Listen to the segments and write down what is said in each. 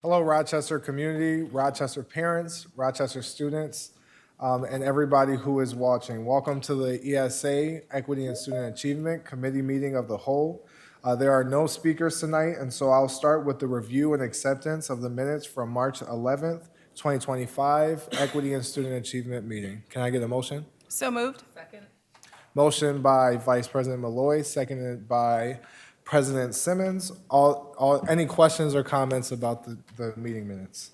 Hello, Rochester community, Rochester parents, Rochester students, and everybody who is watching. Welcome to the ESA Equity and Student Achievement Committee meeting of the whole. There are no speakers tonight, and so I'll start with the review and acceptance of the minutes from March 11th, 2025 Equity and Student Achievement meeting. Can I get a motion? So moved. Second. Motion by Vice President Malloy, seconded by President Simmons. Any questions or comments about the meeting minutes?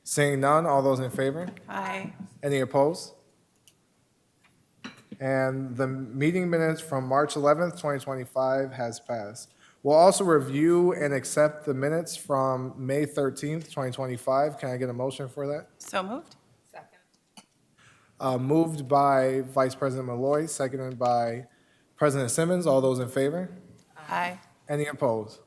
Seeing none, all those in favor? Aye. Any opposed? And the meeting minutes from March 11th, 2025 has passed. We'll also review and accept the minutes from May 13th, 2025. Can I get a motion for that? So moved. Second. Moved by Vice President Malloy, seconded by President Simmons. All those in favor? Aye. Any opposed?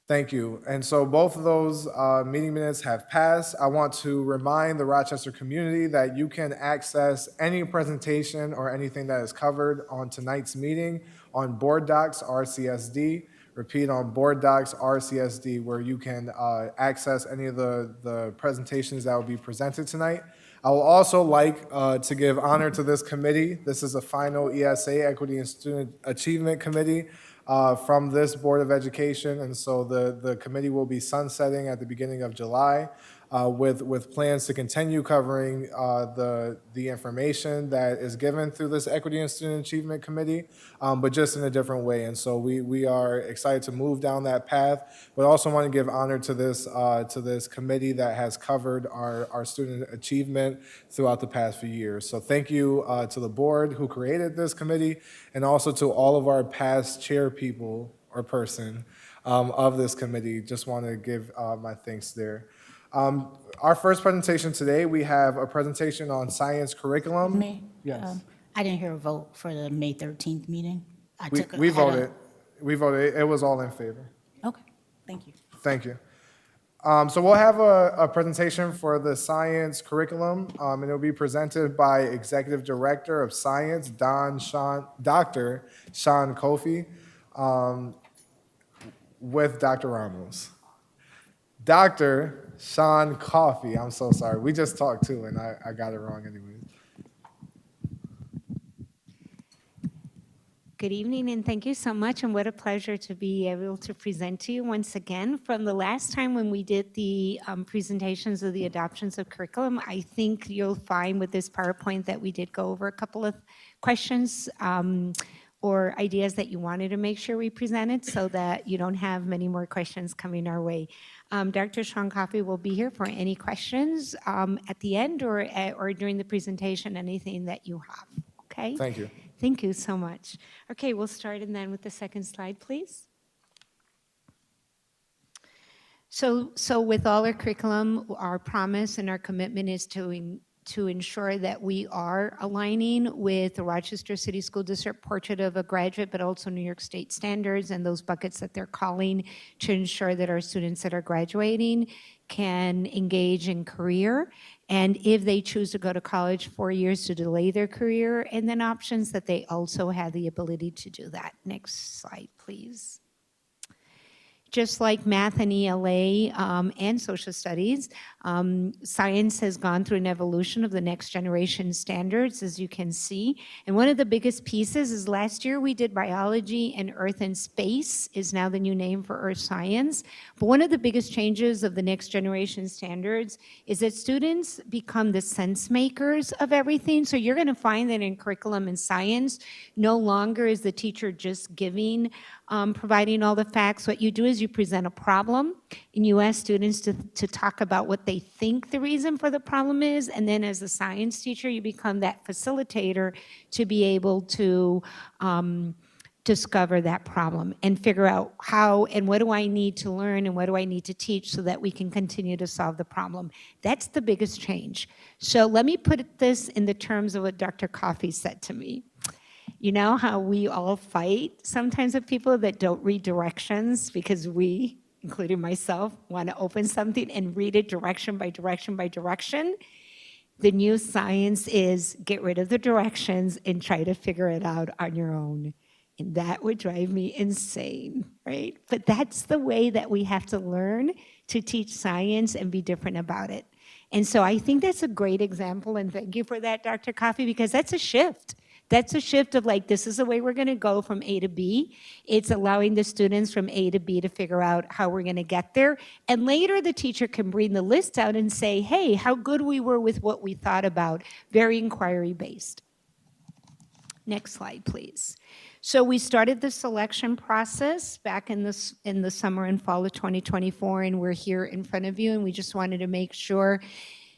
Thank you. And so both of those meeting minutes have passed. I want to remind the Rochester community that you can access any presentation or anything that is covered on tonight's meeting on Board Docs RCSD. Repeat, on Board Docs RCSD, where you can access any of the presentations that will be presented tonight. I will also like to give honor to this committee. This is the final ESA Equity and Student Achievement Committee from this Board of Education, and so the committee will be sunsetting at the beginning of July with plans to continue covering the information that is given through this Equity and Student Achievement Committee, but just in a different way. And so we are excited to move down that path, but also want to give honor to this committee that has covered our student achievement throughout the past few years. So thank you to the board who created this committee, and also to all of our past chair people or person of this committee. Just want to give my thanks there. Our first presentation today, we have a presentation on science curriculum. Yes. I didn't hear a vote for the May 13th meeting. We voted. We voted. It was all in favor. Okay, thank you. Thank you. So we'll have a presentation for the science curriculum, and it'll be presented by Executive Director of Science, Dr. Sean Kofi, with Dr. Ramos. Dr. Sean Coffey, I'm so sorry. We just talked too, and I got it wrong anyway. Good evening, and thank you so much, and what a pleasure to be able to present to you once again. From the last time when we did the presentations of the adoptions of curriculum, I think you'll find with this PowerPoint that we did go over a couple of questions or ideas that you wanted to make sure we presented so that you don't have many more questions coming our way. Dr. Sean Coffey will be here for any questions at the end or during the presentation, anything that you have, okay? Thank you. Thank you so much. Okay, we'll start and then with the second slide, please. So with all our curriculum, our promise and our commitment is to ensure that we are aligning with the Rochester City School District portrait of a graduate, but also New York State standards and those buckets that they're calling to ensure that our students that are graduating can engage in career. And if they choose to go to college, 4 years to delay their career, and then options that they also have the ability to do that. Next slide, please. Just like math and ELA and social studies, science has gone through an evolution of the next generation standards, as you can see. And one of the biggest pieces is last year we did biology, and earth and space is now the new name for earth science. But one of the biggest changes of the next generation standards is that students become the sense makers of everything. So you're going to find that in curriculum and science, no longer is the teacher just giving providing all the facts. What you do is you present a problem and you ask students to talk about what they think the reason for the problem is, and then as a science teacher you become that facilitator to be able to discover that problem and figure out how and what do I need to learn and what do I need to teach so that we can continue to solve the problem. That's the biggest change. So let me put this in the terms of what Dr. Coffey said to me. You know how we all fight sometimes with people that don't read directions because we, including myself, want to open something and read it direction by direction by direction? The new science is get rid of the directions and try to figure it out on your own. And that would drive me insane, right? But that's the way that we have to learn to teach science and be different about it. And so I think that's a great example, and thank you for that, Dr. Coffey, because that's a shift. That's a shift of like, this is the way we're going to go from A to B. It's allowing the students from A to B to figure out how we're going to get there. And later, the teacher can bring the list out and say, hey, how good we were with what we thought about, very inquiry based. Next slide, please. So we started the selection process back in the summer and fall of 2024, and we're here in front of you, and we just wanted to make sure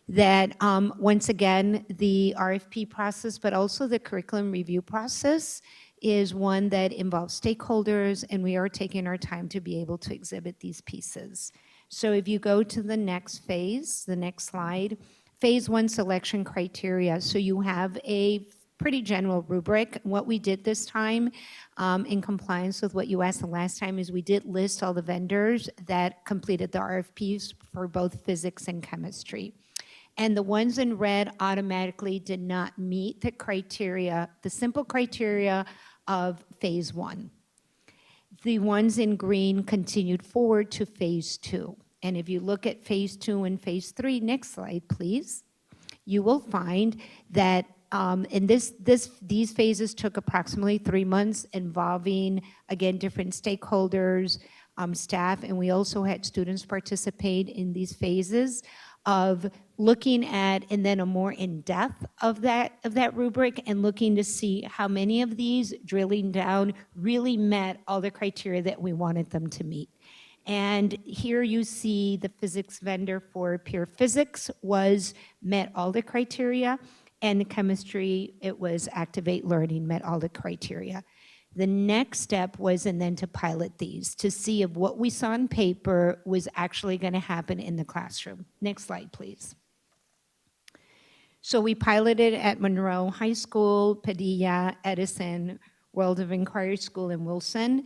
that once again, the RFP process, but also the curriculum review process is one that involves stakeholders, and we are taking our time to be able to exhibit these pieces. So if you go to the next phase, the next slide, phase one selection criteria. So you have a pretty general rubric. What we did this time, in compliance with what you asked the last time, is we did list all the vendors that completed the RFPs for both physics and chemistry. And the ones in red automatically did not meet the criteria, the simple criteria of phase one. The ones in green continued forward to phase two. And if you look at phase two and phase three, next slide, please, you will find that and these phases took approximately 3 months, involving, again, different stakeholders, staff, and we also had students participate in these phases of looking at, and then a more in-depth of that rubric, and looking to see how many of these, drilling down, really met all the criteria that we wanted them to meet. And here you see the physics vendor for pure physics met all the criteria, and the chemistry, it was Activate Learning, met all the criteria. The next step was, and then to pilot these, to see if what we saw on paper was actually going to happen in the classroom. Next slide, please. So we piloted at Monroe High School, Padilla, Edison, World of Inquiry School, and Wilson.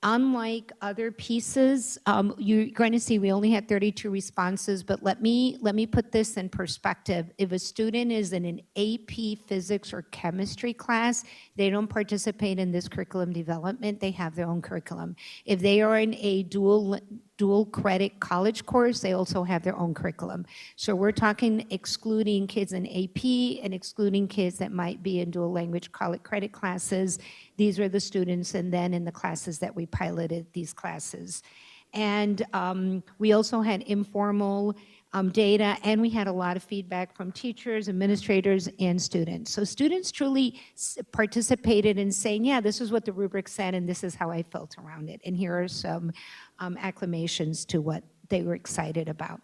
Unlike other pieces, you're going to see we only had 32 responses, but let me put this in perspective. If a student is in an AP physics or chemistry class, they don't participate in this curriculum development, they have their own curriculum. If they are in a dual credit college course, they also have their own curriculum. So we're talking excluding kids in AP and excluding kids that might be in dual language college credit classes. These were the students, and then in the classes that we piloted these classes. And we also had informal data, and we had a lot of feedback from teachers, administrators, and students. So students truly participated in saying, yeah, this is what the rubric said, and this is how I felt around it. And here are some acclamations to what they were excited about.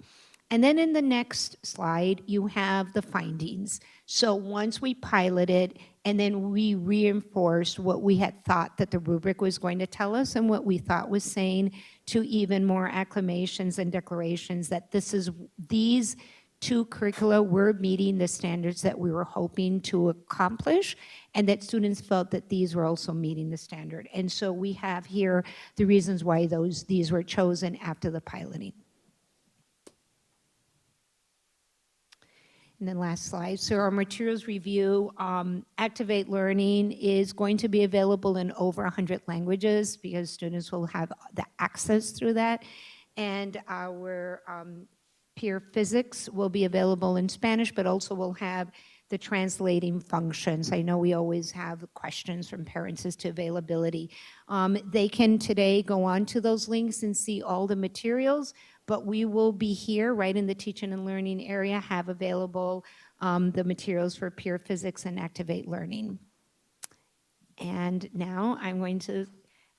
And then in the next slide, you have the findings. So once we piloted, and then we reinforced what we had thought that the rubric was going to tell us and what we thought was saying, to even more acclamations and declarations that these two curricula were meeting the standards that we were hoping to accomplish, and that students felt that these were also meeting the standard. And so we have here the reasons why these were chosen after the piloting. And then last slide. So our materials review, Activate Learning is going to be available in over 100 languages, because students will have the access through that. And our peer physics will be available in Spanish, but also will have the translating functions. I know we always have questions from parents as to availability. They can today go on to those links and see all the materials, but we will be here right in the teaching and learning area, have available the materials for peer physics and Activate Learning. And now I'm going to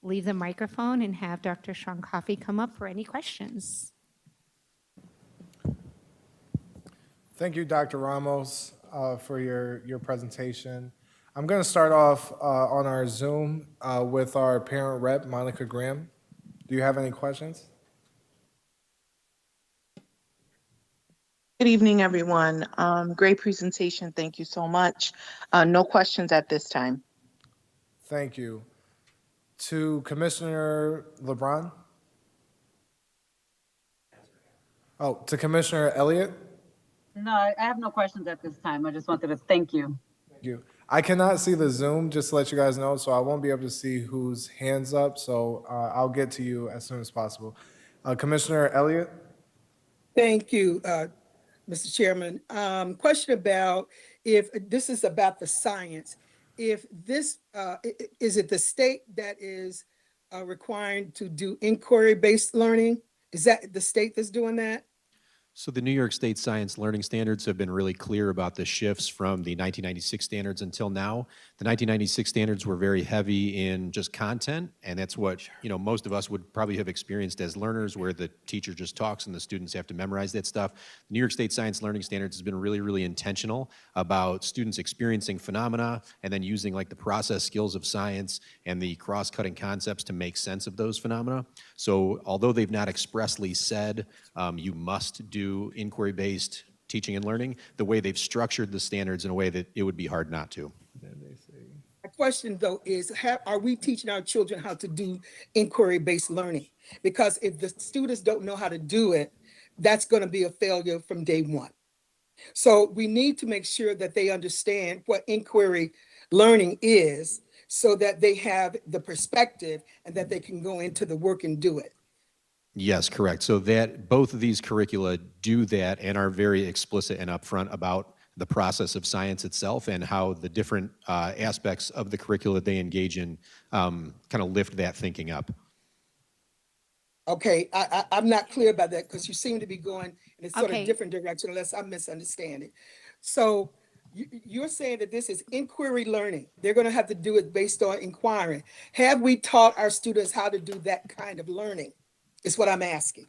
leave the microphone and have Dr. Sean Coffey come up for any questions. Thank you, Dr. Ramos, for your presentation. I'm going to start off on our Zoom with our parent rep, Monica Graham. Do you have any questions? Good evening, everyone. Great presentation. Thank you so much. No questions at this time. Thank you. To Commissioner LeBron? Oh, to Commissioner Elliott? No, I have no questions at this time. I just wanted to thank you. Thank you. I cannot see the Zoom, just to let you guys know, so I won't be able to see whose hands up, so I'll get to you as soon as possible. Commissioner Elliott? Thank you, Mr. Chairman. Question about if this is about the science. If this, is it the state that is required to do inquiry-based learning? Is that the state that's doing that? So the New York State Science Learning Standards have been really clear about the shifts from the 1996 standards until now. The 1996 standards were very heavy in just content, and that's what, most of us would probably have experienced as learners, where the teacher just talks and the students have to memorize that stuff. The New York State Science Learning Standards has been really, really intentional about students experiencing phenomena and then using like the process skills of science and the cross-cutting concepts to make sense of those phenomena. So although they've not expressly said you must do inquiry-based teaching and learning, the way they've structured the standards in a way that it would be hard not to. My question though is, are we teaching our children how to do inquiry-based learning? Because if the students don't know how to do it, that's going to be a failure from day one. So we need to make sure that they understand what inquiry learning is so that they have the perspective and that they can go into the work and do it. Yes, correct. So that both of these curricula do that and are very explicit and upfront about the process of science itself and how the different aspects of the curricula they engage in kind of lift that thinking up. Okay, I'm not clear about that because you seem to be going in a sort Okay. of different direction unless I'm misunderstanding. So you're saying that this is inquiry learning. They're going to have to do it based on inquiring. Have we taught our students how to do that kind of learning? Is what I'm asking.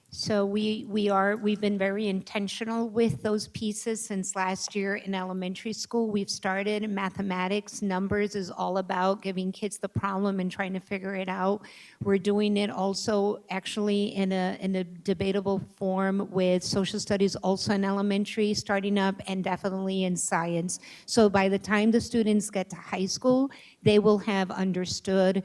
So we've been very intentional with those pieces since last year in elementary school. We've started mathematics. Numbers is all about giving kids the problem and trying to figure it out. We're doing it also actually in a debatable form with social studies also in elementary, starting up, and definitely in science. So by the time the students get to high school, they will have understood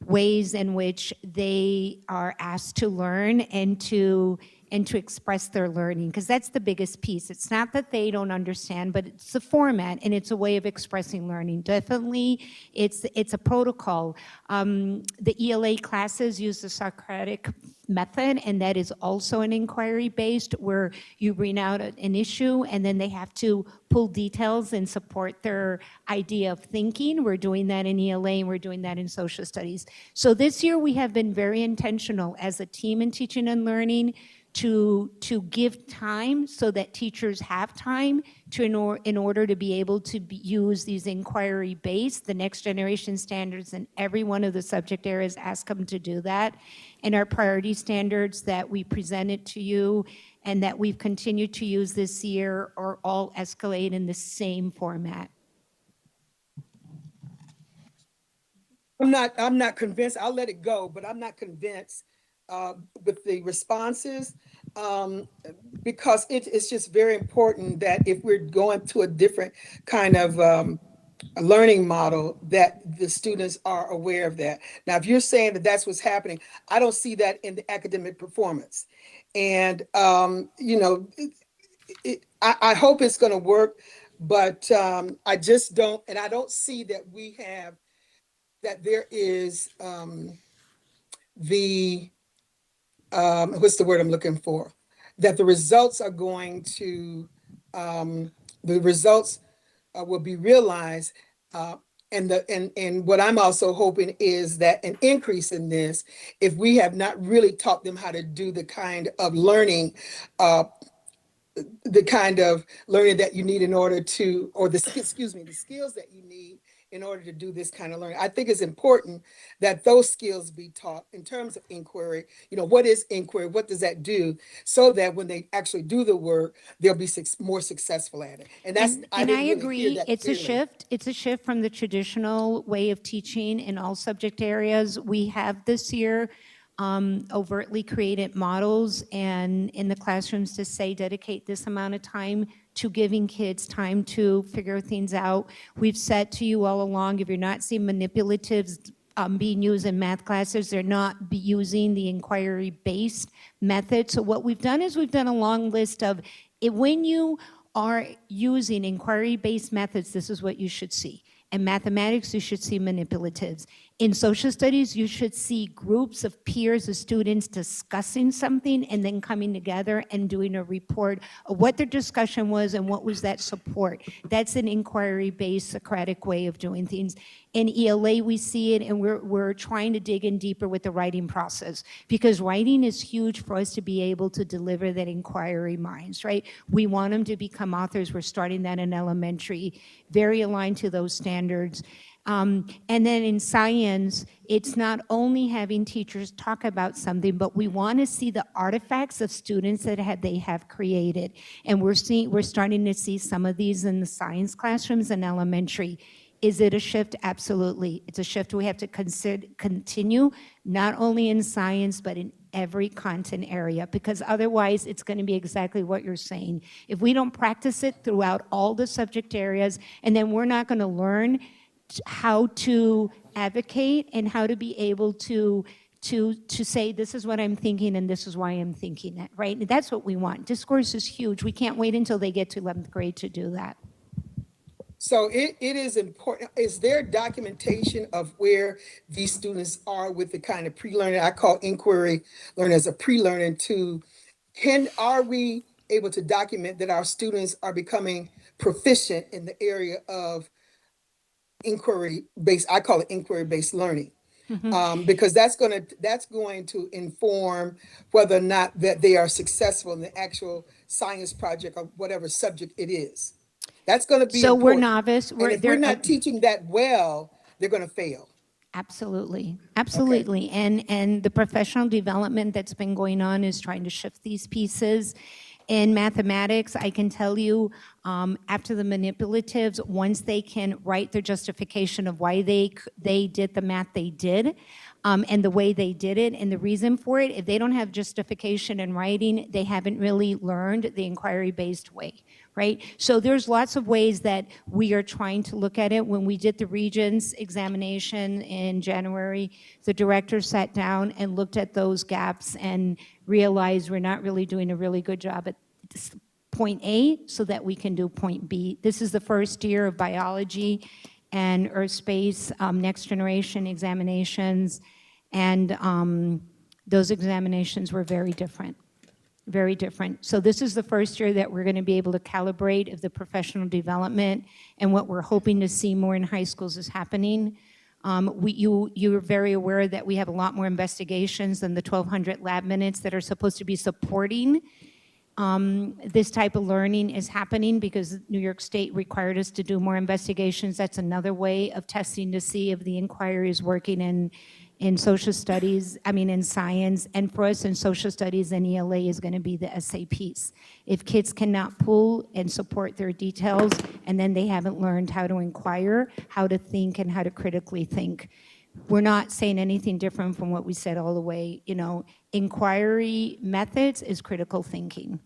ways in which they are asked to learn and to express their learning, because that's the biggest piece. It's not that they don't understand, but it's the format and it's a way of expressing learning. Definitely, it's a protocol. The ELA classes use the Socratic method, and that is also an inquiry-based, where you bring out an issue and then they have to pull details and support their idea of thinking. We're doing that in ELA and we're doing that in social studies. So this year we have been very intentional as a team in teaching and learning to give time so that teachers have time to in order to be able to use these inquiry-based, the next generation standards in every one of the subject areas, ask them to do that. And our priority standards that we presented to you and that we've continued to use this year are all escalate in the same format. I'm not convinced. I'll let it go, but I'm not convinced with the responses because it's just very important that if we're going to a different kind of a learning model, that the students are aware of that. Now, if you're saying that that's what's happening, I don't see that in the academic performance. And, I hope it's going to work, but I just don't, and I don't see that that there is what's the word I'm looking for? That the results are going to, will be realized. And what I'm also hoping is that an increase in this, if we have not really taught them how to do the kind of learning, that you need in order to, or the skills that you need in order to do this kind of learning. I think it's important that those skills be taught in terms of inquiry. What is inquiry? What does that do? So that when they actually do the work, they'll be more successful at it. And that's, And I I didn't really agree, hear that it's a clearly. shift. It's a shift from the traditional way of teaching in all subject areas. We have this year overtly created models and in the classrooms to say dedicate this amount of time to giving kids time to figure things out. We've said to you all along, if you're not seeing manipulatives being used in math classes, they're not using the inquiry-based method. So what we've done is we've done a long list of when you are using inquiry-based methods, this is what you should see. In mathematics, you should see manipulatives. In social studies, you should see groups of peers of students discussing something and then coming together and doing a report of what their discussion was and what was that support. That's an inquiry-based Socratic way of doing things. In ELA, we see it, and we're trying to dig in deeper with the writing process, because writing is huge for us to be able to deliver that inquiry minds, right? We want them to become authors. We're starting that in elementary, very aligned to those standards. And then in science, it's not only having teachers talk about something, but we want to see the artifacts of students that they have created. And we're starting to see some of these in the science classrooms in elementary. Is it a shift? Absolutely. It's a shift we have to continue, not only in science, but in every content area, because otherwise it's going to be exactly what you're saying. If we don't practice it throughout all the subject areas, and then we're not going to learn how to advocate and how to be able to say, this is what I'm thinking and this is why I'm thinking it, right? That's what we want. Discourse is huge. We can't wait until they get to 11th grade to do that. So it is important. Is there documentation of where these students are with the kind of pre-learning? I call inquiry learning as a pre-learning to, are we able to document that our students are becoming proficient in the area of inquiry-based, I call it inquiry-based learning? Because that's going to inform whether or not that they are successful in the actual science project or whatever subject it is. That's going to be So important. we're novice. And if we're not teaching that well, they're going to fail. Absolutely, absolutely. Okay. And the professional development that's been going on is trying to shift these pieces. In mathematics, I can tell you, after the manipulatives, once they can write their justification of why they did the math they did, and the way they did it and the reason for it, if they don't have justification in writing, they haven't really learned the inquiry-based way, right? So there's lots of ways that we are trying to look at it. When we did the Regents examination in January, the director sat down and looked at those gaps and realized we're not really doing a really good job at this point A so that we can do point B. This is the first year of biology and earth space next generation examinations, and those examinations were very different. Very different. So this is the first year that we're going to be able to calibrate if the professional development and what we're hoping to see more in high schools is happening. You're very aware that we have a lot more investigations than the 1,200 lab minutes that are supposed to be supporting this type of learning is happening because New York State required us to do more investigations. That's another way of testing to see if the inquiry is working in social studies, in science, and for us in social studies and ELA is going to be the essay piece. If kids cannot pull and support their details, and then they haven't learned how to inquire, how to think, and how to critically think. We're not saying anything different from what we said all the way. Inquiry methods is critical thinking.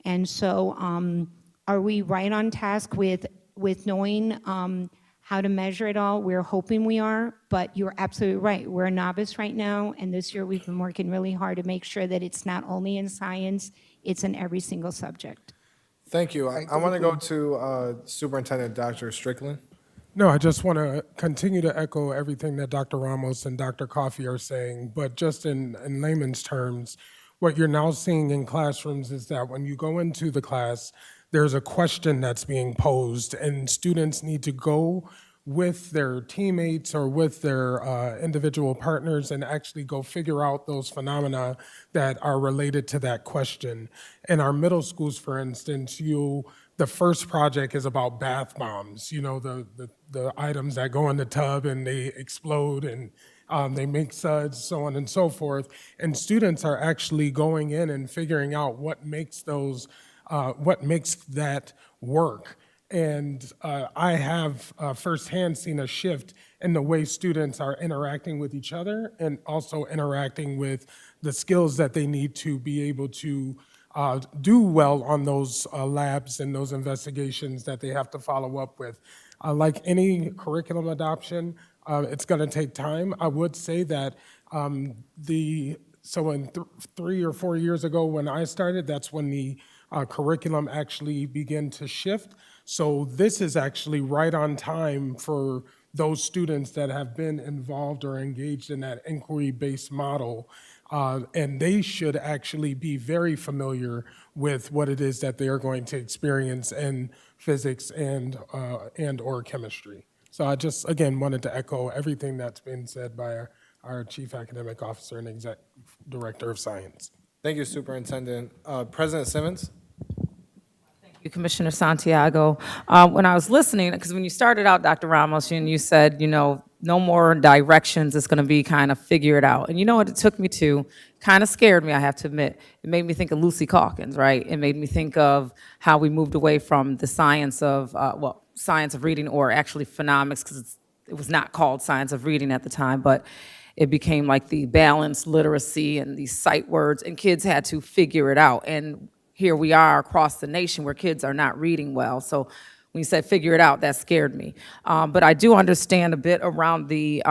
And so are we right on task with knowing how to measure it all? We're hoping we are, but you're absolutely right. We're a novice right now, and this year we've been working really hard to make sure that it's not only in science, it's in every single subject. Thank you. I want to go to Superintendent Dr. Strickland. No, I just want to continue to echo everything that Dr. Ramos and Dr. Coffey are saying, but just in layman's terms, what you're now seeing in classrooms is that when you go into the class, there's a question that's being posed, and students need to go with their teammates or with their individual partners and actually go figure out those phenomena that are related to that question. In our middle schools, for instance, the first project is about bath bombs, the items that go in the tub and they explode and they make suds, so on and so forth. And students are actually going in and figuring out what makes that work. And I have firsthand seen a shift in the way students are interacting with each other and also interacting with the skills that they need to be able to do well on those labs and those investigations that they have to follow up with. Like any curriculum adoption, it's going to take time. I would say that so 3 or 4 years ago when I started, that's when the curriculum actually begin to shift. So this is actually right on time for those students that have been involved or engaged in that inquiry-based model. And they should actually be very familiar with what it is that they are going to experience in physics and/or chemistry. So I just, again, wanted to echo everything that's been said by our Chief Academic Officer and Director of Science. Thank you, Superintendent. President Simmons? You, Commissioner Santiago. When I was listening, because when you started out, Dr. Ramos, and you said, no more directions, it's going to be kind of figure it out. And you know what it took me to? Kind of scared me, I have to admit. It made me think of Lucy Calkins, right? It made me think of how we moved away from the science of, science of reading, or actually phonomics, because it was not called science of reading at the time, but it became like the balanced literacy and these sight words, and kids had to figure it out. And here we are across the nation where kids are not reading well. So when you said figure it out, that scared me. But I do understand a bit around the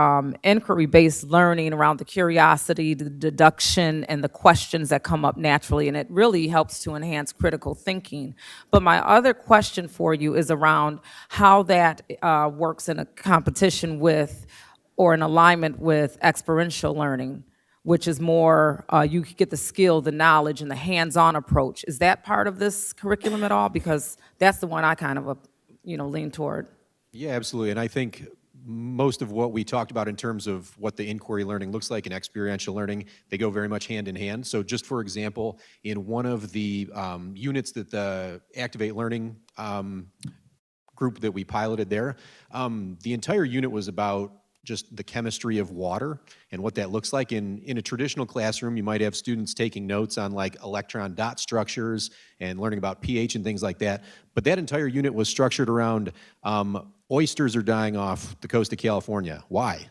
inquiry-based learning, around the curiosity, the deduction, and the questions that come up naturally, and it really helps to enhance critical thinking. But my other question for you is around how that works in a competition with, or in alignment with, experiential learning, which is more, you get the skill, the knowledge, and the hands-on approach. Is that part of this curriculum at all? Because that's the one I kind of, lean toward. Yeah, absolutely. And I think most of what we talked about in terms of what the inquiry learning looks like and experiential learning, they go very much hand in hand. So just for example, in one of the units that the Activate Learning group that we piloted there, the entire unit was about just the chemistry of water and what that looks like. In a traditional classroom, you might have students taking notes on like electron dot structures and learning about pH and things like that. But that entire unit was structured around oysters are dying off the coast of California. Why?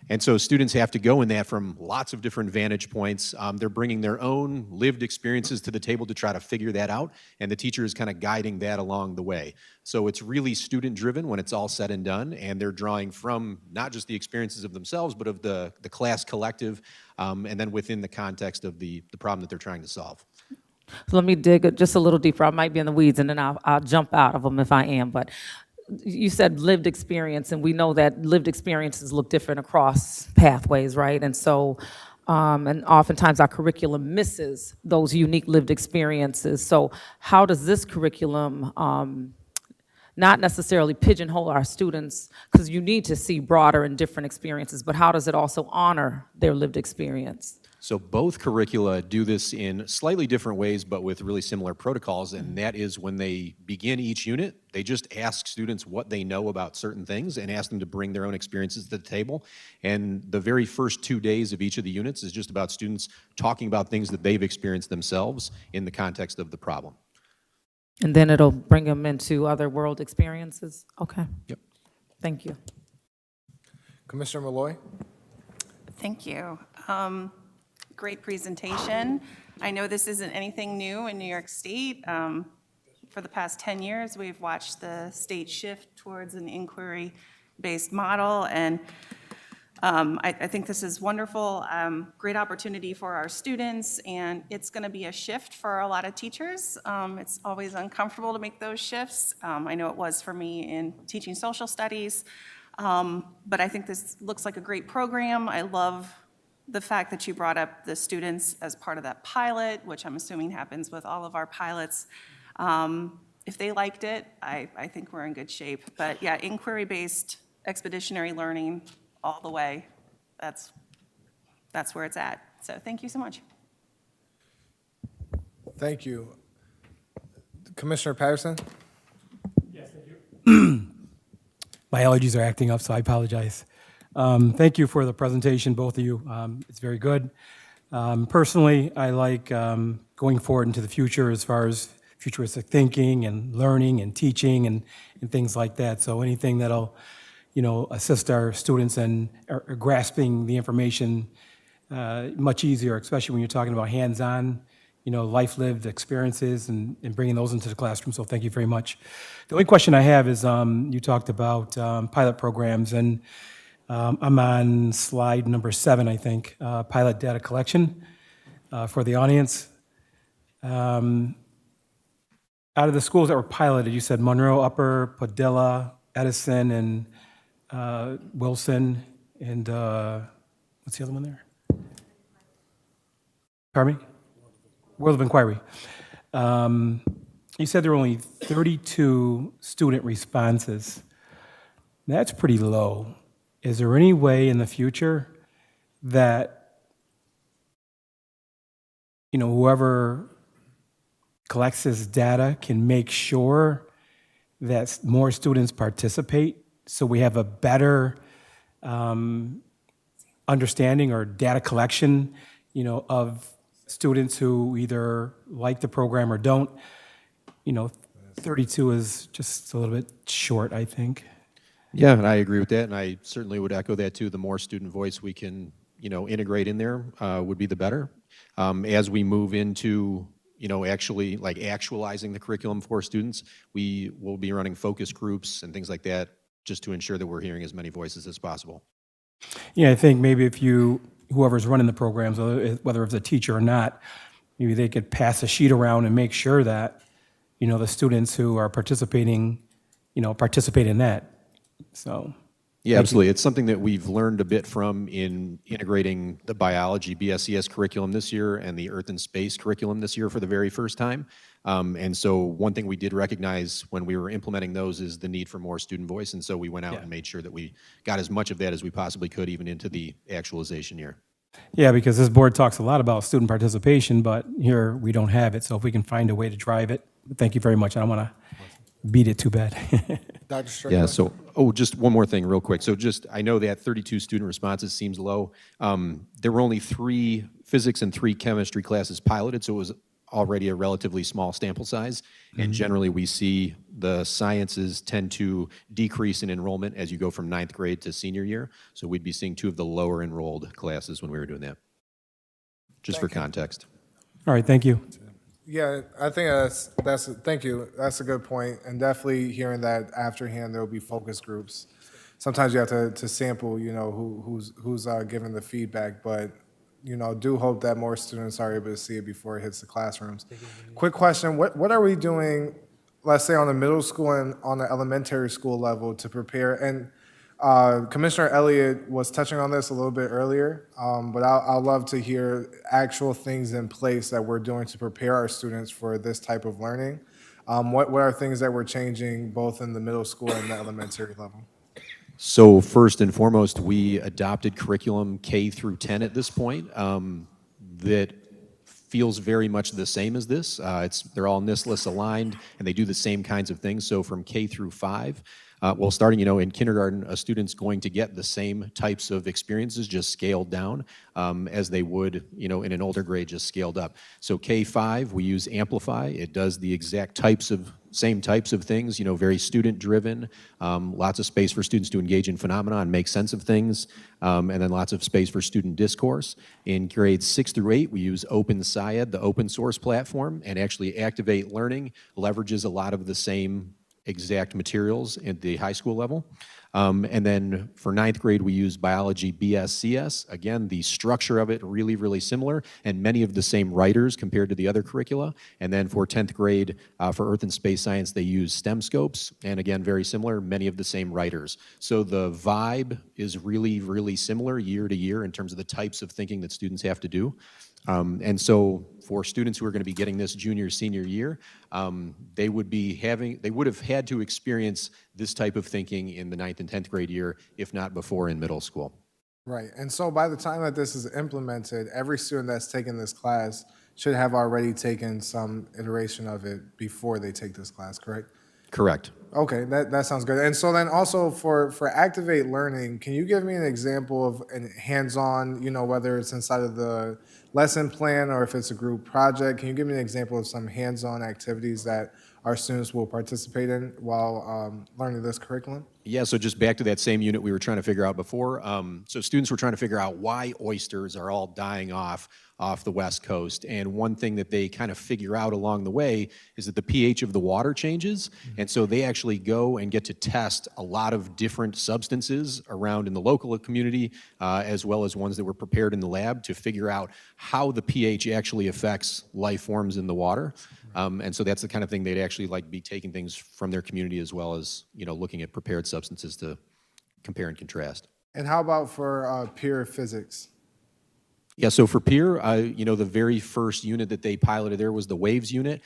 And so students have to go in that from lots of different vantage points. They're bringing their own lived experiences to the table to try to figure that out, and the teacher is kind of guiding that along the way. So it's really student-driven when it's all said and done, and they're drawing from not just the experiences of themselves, but of the class collective, and then within the context of the problem that they're trying to solve. So let me dig just a little deeper. I might be in the weeds, and then I'll jump out of them if I am. But you said lived experience, and we know that lived experiences look different across pathways, right? And so, and oftentimes our curriculum misses those unique lived experiences. So how does this curriculum not necessarily pigeonhole our students, because you need to see broader and different experiences, but how does it also honor their lived experience? So both curricula do this in slightly different ways, but with really similar protocols, and that is when they begin each unit, they just ask students what they know about certain things and ask them to bring their own experiences to the table. And the very first 2 days of each of the units is just about students talking about things that they've experienced themselves in the context of the problem. And then it'll bring them into other world experiences? Okay. Yep. Thank you. Commissioner Malloy? Thank you. Great presentation. I know this isn't anything new in New York State. For the past 10 years, we've watched the state shift towards an inquiry-based model, and I think this is wonderful. Great opportunity for our students, and it's going to be a shift for a lot of teachers. It's always uncomfortable to make those shifts. I know it was for me in teaching social studies, but I think this looks like a great program. I love the fact that you brought up the students as part of that pilot, which I'm assuming happens with all of our pilots. If they liked it, I think we're in good shape. But yeah, inquiry-based expeditionary learning all the way, that's where it's at. So thank you so much. Thank you. Commissioner Patterson? My allergies are acting up, so I apologize. Thank you for the presentation, both of you. It's very good. Personally, I like going forward into the future as far as futuristic thinking and learning and teaching and things like that. So anything that'll, assist our students in grasping the information much easier, especially when you're talking about hands-on, life-lived experiences and bringing those into the classroom. So thank you very much. The only question I have is you talked about pilot programs, and I'm on slide number 7, I think, pilot data collection for the audience. Out of the schools that were piloted, you said Monroe, Upper, Padilla, Edison, and Wilson, and what's the other one there? Pardon me? World of Inquiry. You said there were only 32 student responses. That's pretty low. Is there any way in the future that, whoever collects this data can make sure that more students participate so we have a better understanding or data collection, of students who either like the program or don't? 32 is just a little bit short, I think. Yeah, and I agree with that, and I certainly would echo that too. The more student voice we can, integrate in there would be the better. As we move into, actually like actualizing the curriculum for students, we will be running focus groups and things like that just to ensure that we're hearing as many voices as possible. Yeah, I think maybe if whoever's running the programs, whether it's a teacher or not, maybe they could pass a sheet around and make sure that, the students who are participating, participate in that. So. Yeah, absolutely. It's something that we've learned a bit from in integrating the biology BSES curriculum this year and the Earth and Space curriculum this year for the very first time. And so one thing we did recognize when we were implementing those is the need for more student voice. And so we went out and made sure that we got as much of that as we possibly could, even into the actualization year. Yeah, because this board talks a lot about student participation, but here we don't have it. So if we can find a way to drive it, thank you very much. I don't want to beat it too bad. Dr. Strickland? Yeah, so, just one more thing real quick. So I know that 32 student responses seems low. There were only 3 physics and 3 chemistry classes piloted, so it was already a relatively small sample size. And generally we see the sciences tend to decrease in enrollment as you go from 9th grade to senior year. So we'd be seeing 2 of the lower enrolled classes when we were doing that, just for context. All right, thank you. Yeah, I think thank you. That's a good point. And definitely hearing that afterhand, there'll be focus groups. Sometimes you have to sample, who's giving the feedback, but, do hope that more students are able to see it before it hits the classrooms. Quick question, what are we doing, let's say on the middle school and on the elementary school level to prepare? And Commissioner Elliott was touching on this a little bit earlier, but I'd love to hear actual things in place that we're doing to prepare our students for this type of learning. What are things that we're changing both in the middle school and the elementary level? So first and foremost, we adopted curriculum K through 10 at this point that feels very much the same as this. They're all NIST aligned, and they do the same kinds of things. So from K through 5, starting, in kindergarten, a student's going to get the same types of experiences, just scaled down, as they would, in an older grade, just scaled up. So K5, we use Amplify. It does the exact same types of things, very student-driven, lots of space for students to engage in phenomena and make sense of things, and then lots of space for student discourse. In grades 6 through 8, we use Open SciEd, the open source platform, and actually Activate Learning leverages a lot of the same exact materials at the high school level. And then for 9th grade, we use Biology BSCS. Again, the structure of it really, really similar, and many of the same writers compared to the other curricula. And then for 10th grade, for Earth and Space Science, they use STEM scopes, and again, very similar, many of the same writers. So the vibe is really, really similar year to year in terms of the types of thinking that students have to do. And so for students who are going to be getting this junior, senior year, they would have had to experience this type of thinking in the 9th and 10th grade year, if not before in middle school. Right, and so by the time that this is implemented, every student that's taken this class should have already taken some iteration of it before they take this class, correct? Correct. Okay, that sounds good. And so then also for Activate Learning, can you give me an example of a hands-on, whether it's inside of the lesson plan or if it's a group project, can you give me an example of some hands-on activities that our students will participate in while learning this curriculum? Yeah, so just back to that same unit we were trying to figure out before. So students were trying to figure out why oysters are all dying off the West Coast. And one thing that they kind of figure out along the way is that the pH of the water changes. And so they actually go and get to test a lot of different substances around in the local community, as well as ones that were prepared in the lab to figure out how the pH actually affects life forms in the water. And so that's the kind of thing they'd actually like be taking things from their community as well as, looking at prepared substances to compare and contrast. And how about for peer physics? Yeah, so for peer, the very first unit that they piloted there was the waves unit.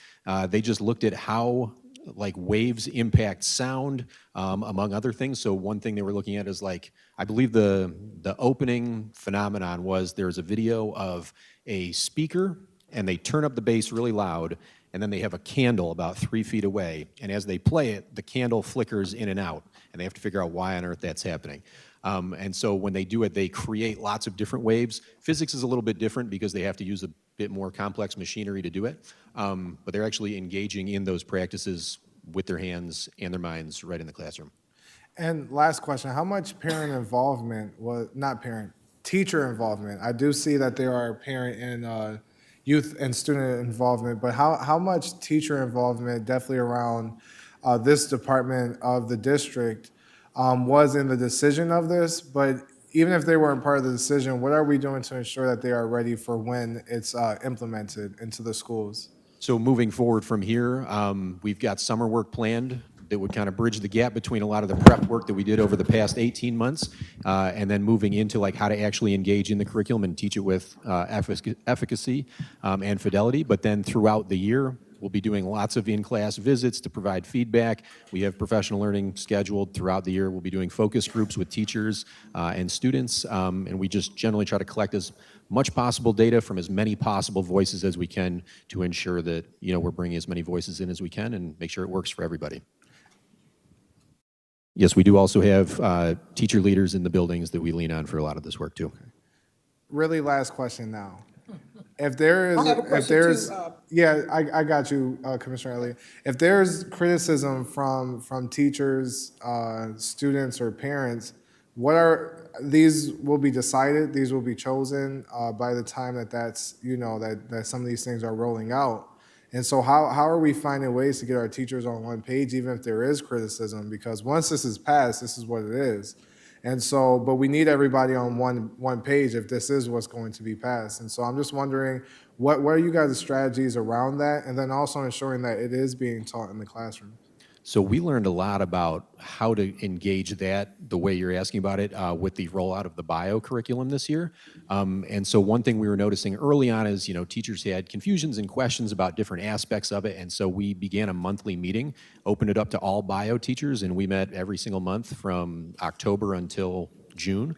They just looked at how like waves impact sound, among other things. So one thing they were looking at is like, I believe the opening phenomenon was there's a video of a speaker and they turn up the bass really loud, and then they have a candle about 3 feet away. And as they play it, the candle flickers in and out, and they have to figure out why on earth that's happening. And so when they do it, they create lots of different waves. Physics is a little bit different because they have to use a bit more complex machinery to do it. But they're actually engaging in those practices with their hands and their minds right in the classroom. And last question, how much parent involvement teacher involvement? I do see that there are parent and youth and student involvement, but how much teacher involvement, definitely around this department of the district, was in the decision of this? But even if they weren't part of the decision, what are we doing to ensure that they are ready for when it's implemented into the schools? So moving forward from here, we've got summer work planned that would kind of bridge the gap between a lot of the prep work that we did over the past 18 months, and then moving into like how to actually engage in the curriculum and teach it with efficacy and fidelity. But then throughout the year, we'll be doing lots of in-class visits to provide feedback. We have professional learning scheduled throughout the year. We'll be doing focus groups with teachers and students, and we just generally try to collect as much possible data from as many possible voices as we can to ensure that we're bringing as many voices in as we can and make sure it works for everybody. Yes, we do also have teacher leaders in the buildings that we lean on for a lot of this work too. Really last question now. If there is, I have a question too, yeah, I got you, Commissioner Elliott. If there's criticism from teachers, students, or parents, these will be decided, these will be chosen by the time that some of these things are rolling out. And so how are we finding ways to get our teachers on one page, even if there is criticism? Because once this is passed, this is what it is. And so, but we need everybody on one page if this is what's going to be passed. And so I'm just wondering, what are you guys' strategies around that? And then also ensuring that it is being taught in the classroom. So we learned a lot about how to engage that the way you're asking about it with the rollout of the bio curriculum this year. And so one thing we were noticing early on is, teachers had confusions and questions about different aspects of it. And so we began a monthly meeting, opened it up to all bio teachers, and we met every single month from October until June.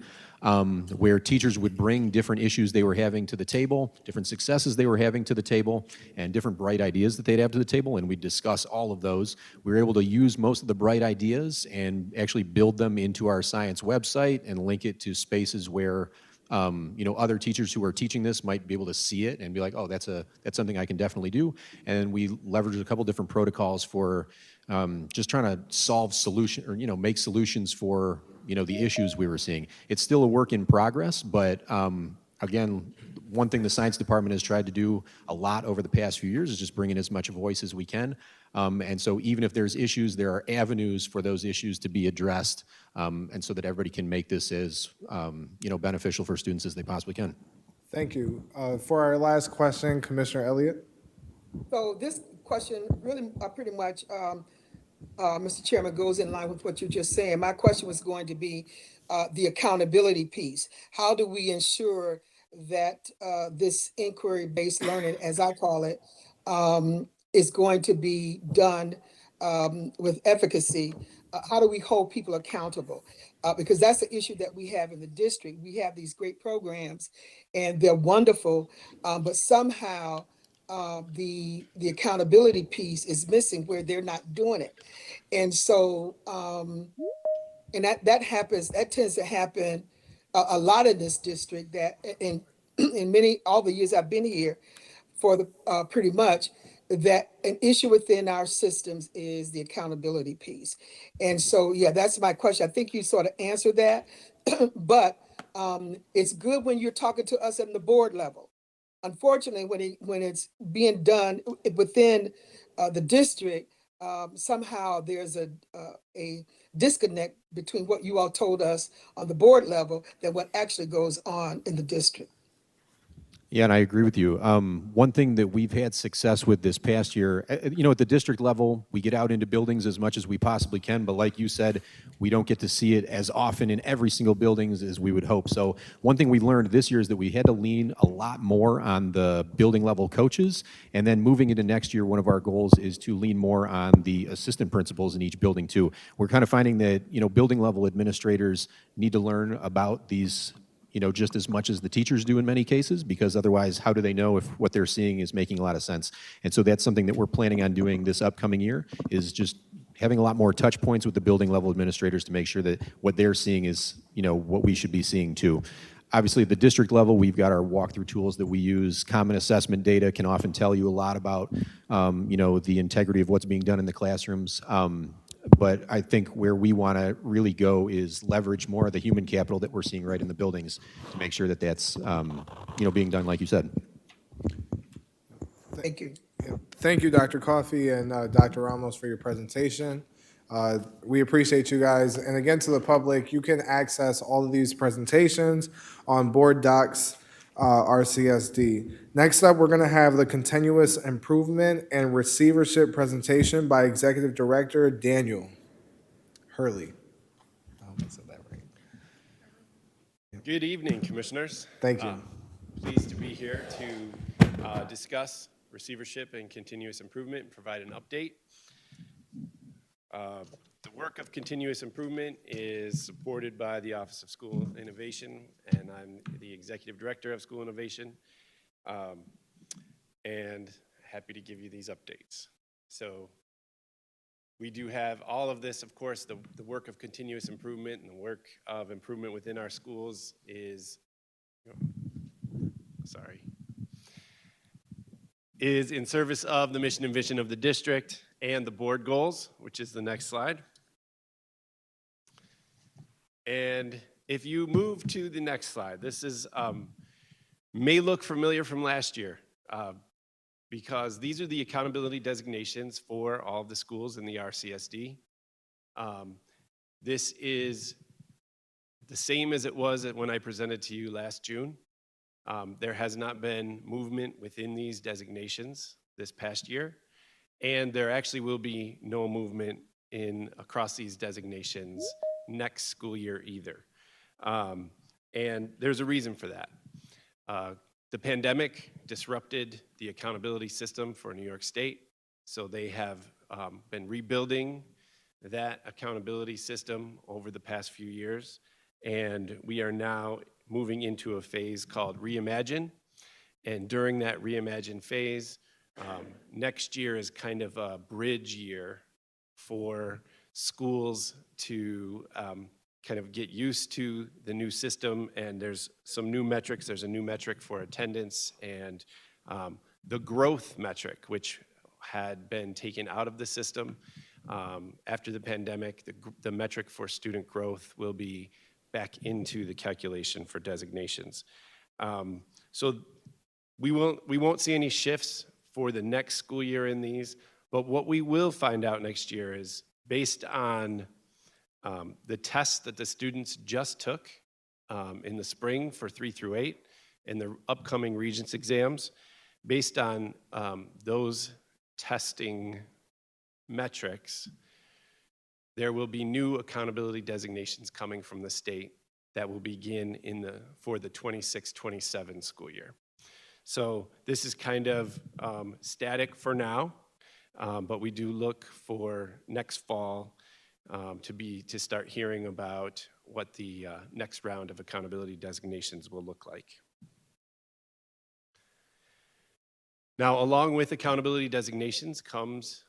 Where teachers would bring different issues they were having to the table, different successes they were having to the table, and different bright ideas that they'd have to the table, and we'd discuss all of those. We were able to use most of the bright ideas and actually build them into our science website and link it to spaces where other teachers who are teaching this might be able to see it and be like, oh, that's something I can definitely do. And we leveraged a couple different protocols for just trying to solve make solutions for the issues we were seeing. It's still a work in progress, but again, one thing the science department has tried to do a lot over the past few years is just bring in as much voice as we can. And so even if there's issues, there are avenues for those issues to be addressed, and so that everybody can make this as beneficial for students as they possibly can. Thank you. For our last question, Commissioner Elliott. So this question really pretty much, Mr. Chairman, goes in line with what you're just saying. My question was going to be the accountability piece. How do we ensure that this inquiry-based learning, as I call it, is going to be done with efficacy? How do we hold people accountable? Because that's the issue that we have in the district. We have these great programs and they're wonderful, but somehow the accountability piece is missing where they're not doing it. And so, and that happens, that tends to happen a lot in this district, that in all the years I've been here for the pretty much, that an issue within our systems is the accountability piece. And so, yeah, that's my question. I think you sort of answered that, but it's good when you're talking to us at the board level. Unfortunately, when it's being done within the district, somehow there's a disconnect between what you all told us on the board level than what actually goes on in the district. Yeah, and I agree with you. One thing that we've had success with this past year, at the district level, we get out into buildings as much as we possibly can, but like you said, we don't get to see it as often in every single building as we would hope. So one thing we learned this year is that we had to lean a lot more on the building level coaches, and then moving into next year, one of our goals is to lean more on the assistant principals in each building too. We're kind of finding that, building level administrators need to learn about these just as much as the teachers do in many cases, because otherwise, how do they know if what they're seeing is making a lot of sense? And so that's something that we're planning on doing this upcoming year, is just having a lot more touch points with the building level administrators to make sure that what they're seeing is, what we should be seeing too. Obviously, at the district level, we've got our walkthrough tools that we use. Common assessment data can often tell you a lot about, the integrity of what's being done in the classrooms. But I think where we want to really go is leverage more of the human capital that we're seeing right in the buildings to make sure that that's, being done like you said. Thank you. Thank you, Dr. Coffey and Dr. Ramos, for your presentation. We appreciate you guys. And again, to the public, you can access all of these presentations on Board Docs, RCSD. Next up, we're going to have the Continuous Improvement and Receivership presentation by Executive Director Daniel Hurley. I hope I said that right. Good evening, Commissioners. Thank you. Pleased to be here to discuss receivership and continuous improvement and provide an update. The work of continuous improvement is supported by the Office of School Innovation, and I'm the Executive Director of School Innovation, and happy to give you these updates. So we do have all of this, of course, the work of continuous improvement and the work of improvement within our schools is in service of the mission and vision of the district and the board goals, which is the next slide. And if you move to the next slide, this is may look familiar from last year because these are the accountability designations for all of the schools in the RCSD. This is the same as it was when I presented to you last June. There has not been movement within these designations this past year, and there actually will be no movement across these designations next school year either. And there's a reason for that. The pandemic disrupted the accountability system for New York State, so they have been rebuilding that accountability system over the past few years, and we are now moving into a phase called Reimagine. And during that Reimagine phase, next year is kind of a bridge year for schools to kind of get used to the new system, and there's some new metrics. There's a new metric for attendance and the growth metric, which had been taken out of the system. After the pandemic, the metric for student growth will be back into the calculation for designations. So we won't see any shifts for the next school year in these, but what we will find out next year is based on the tests that the students just took in the spring for 3 through 8 and the upcoming Regents exams, based on those testing metrics, there will be new accountability designations coming from the state that will begin for the 26-27 school year. So this is kind of static for now, but we do look for next fall to start hearing about what the next round of accountability designations will look like. Now, along with accountability designations comes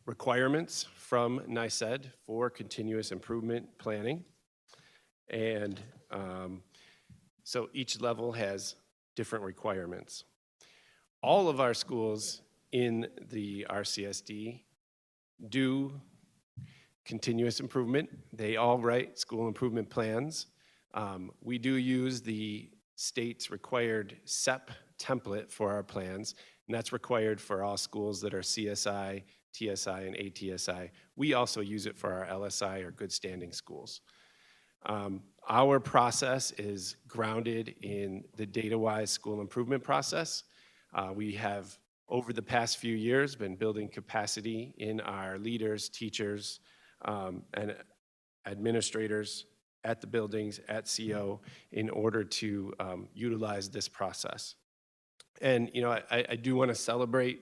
requirements from NYSED for continuous improvement planning. And so each level has different requirements. All of our schools in the RCSD do continuous improvement. They all write school improvement plans. We do use the state's required SEP template for our plans, and that's required for all schools that are CSI, TSI, and ATSI. We also use it for our LSI or good standing schools. Our process is grounded in the data-wise school improvement process. We have, over the past few years, been building capacity in our leaders, teachers, and administrators at the buildings, at CO, in order to utilize this process. And, you know, I do want to celebrate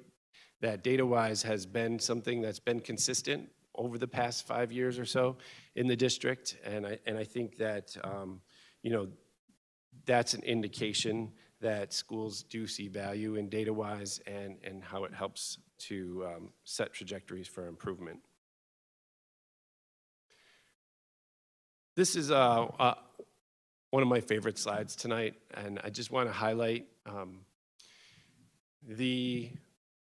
that data-wise has been something that's been consistent over the past 5 years or so in the district. And I think that, you know, that's an indication that schools do see value in data-wise and how it helps to set trajectories for improvement. This is one of my favorite slides tonight, and I just want to highlight the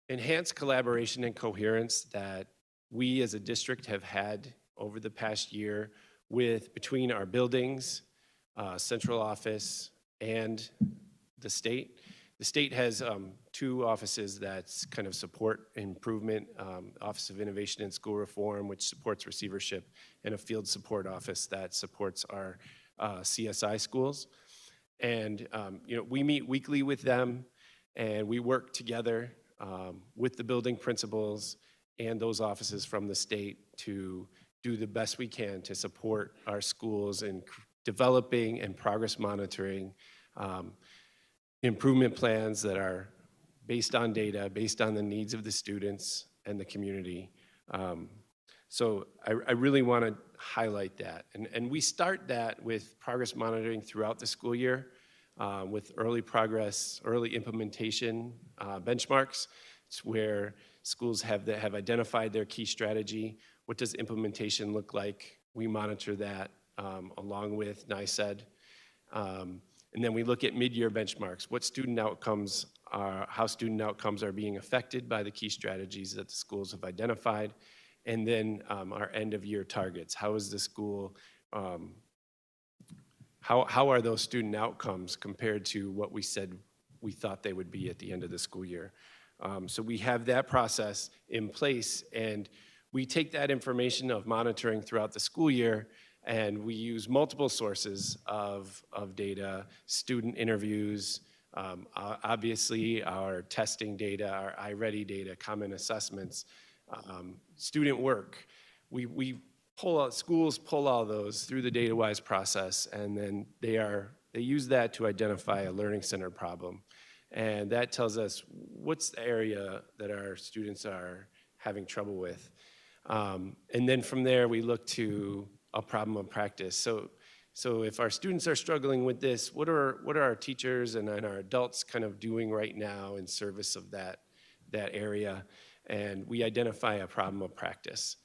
enhanced collaboration and coherence that we as a district have had over the past year between our buildings, central office, and the state. The state has two offices that kind of support improvement, Office of Innovation and School Reform, which supports receivership, and a field support office that supports our CSI schools. And you know, we meet weekly with them, and we work together with the building principals and those offices from the state to do the best we can to support our schools in developing and progress monitoring improvement plans that are based on data, based on the needs of the students and the community. So I really want to highlight that. And we start that with progress monitoring throughout the school year with early progress, early implementation benchmarks. It's where schools have identified their key strategy. What does implementation look like? We monitor that along with NICED. And then we look at mid-year benchmarks. What student outcomes are, how student outcomes are being affected by the key strategies that the schools have identified. And then our end-of-year targets. How is the school, how are those student outcomes compared to what we said we thought they would be at the end of the school year? So we have that process in place, and we take that information of monitoring throughout the school year, and we use multiple sources of data, student interviews, obviously our testing data, our iReady data, common assessments, student work. We pull out, schools pull all those through the data-wise process, and then they use that to identify a learning center problem. And that tells us what's the area that our students are having trouble with. And then from there, we look to a problem of practice. So if our students are struggling with this, what are our teachers and our adults kind of doing right now in service of that area? And we identify a problem of practice.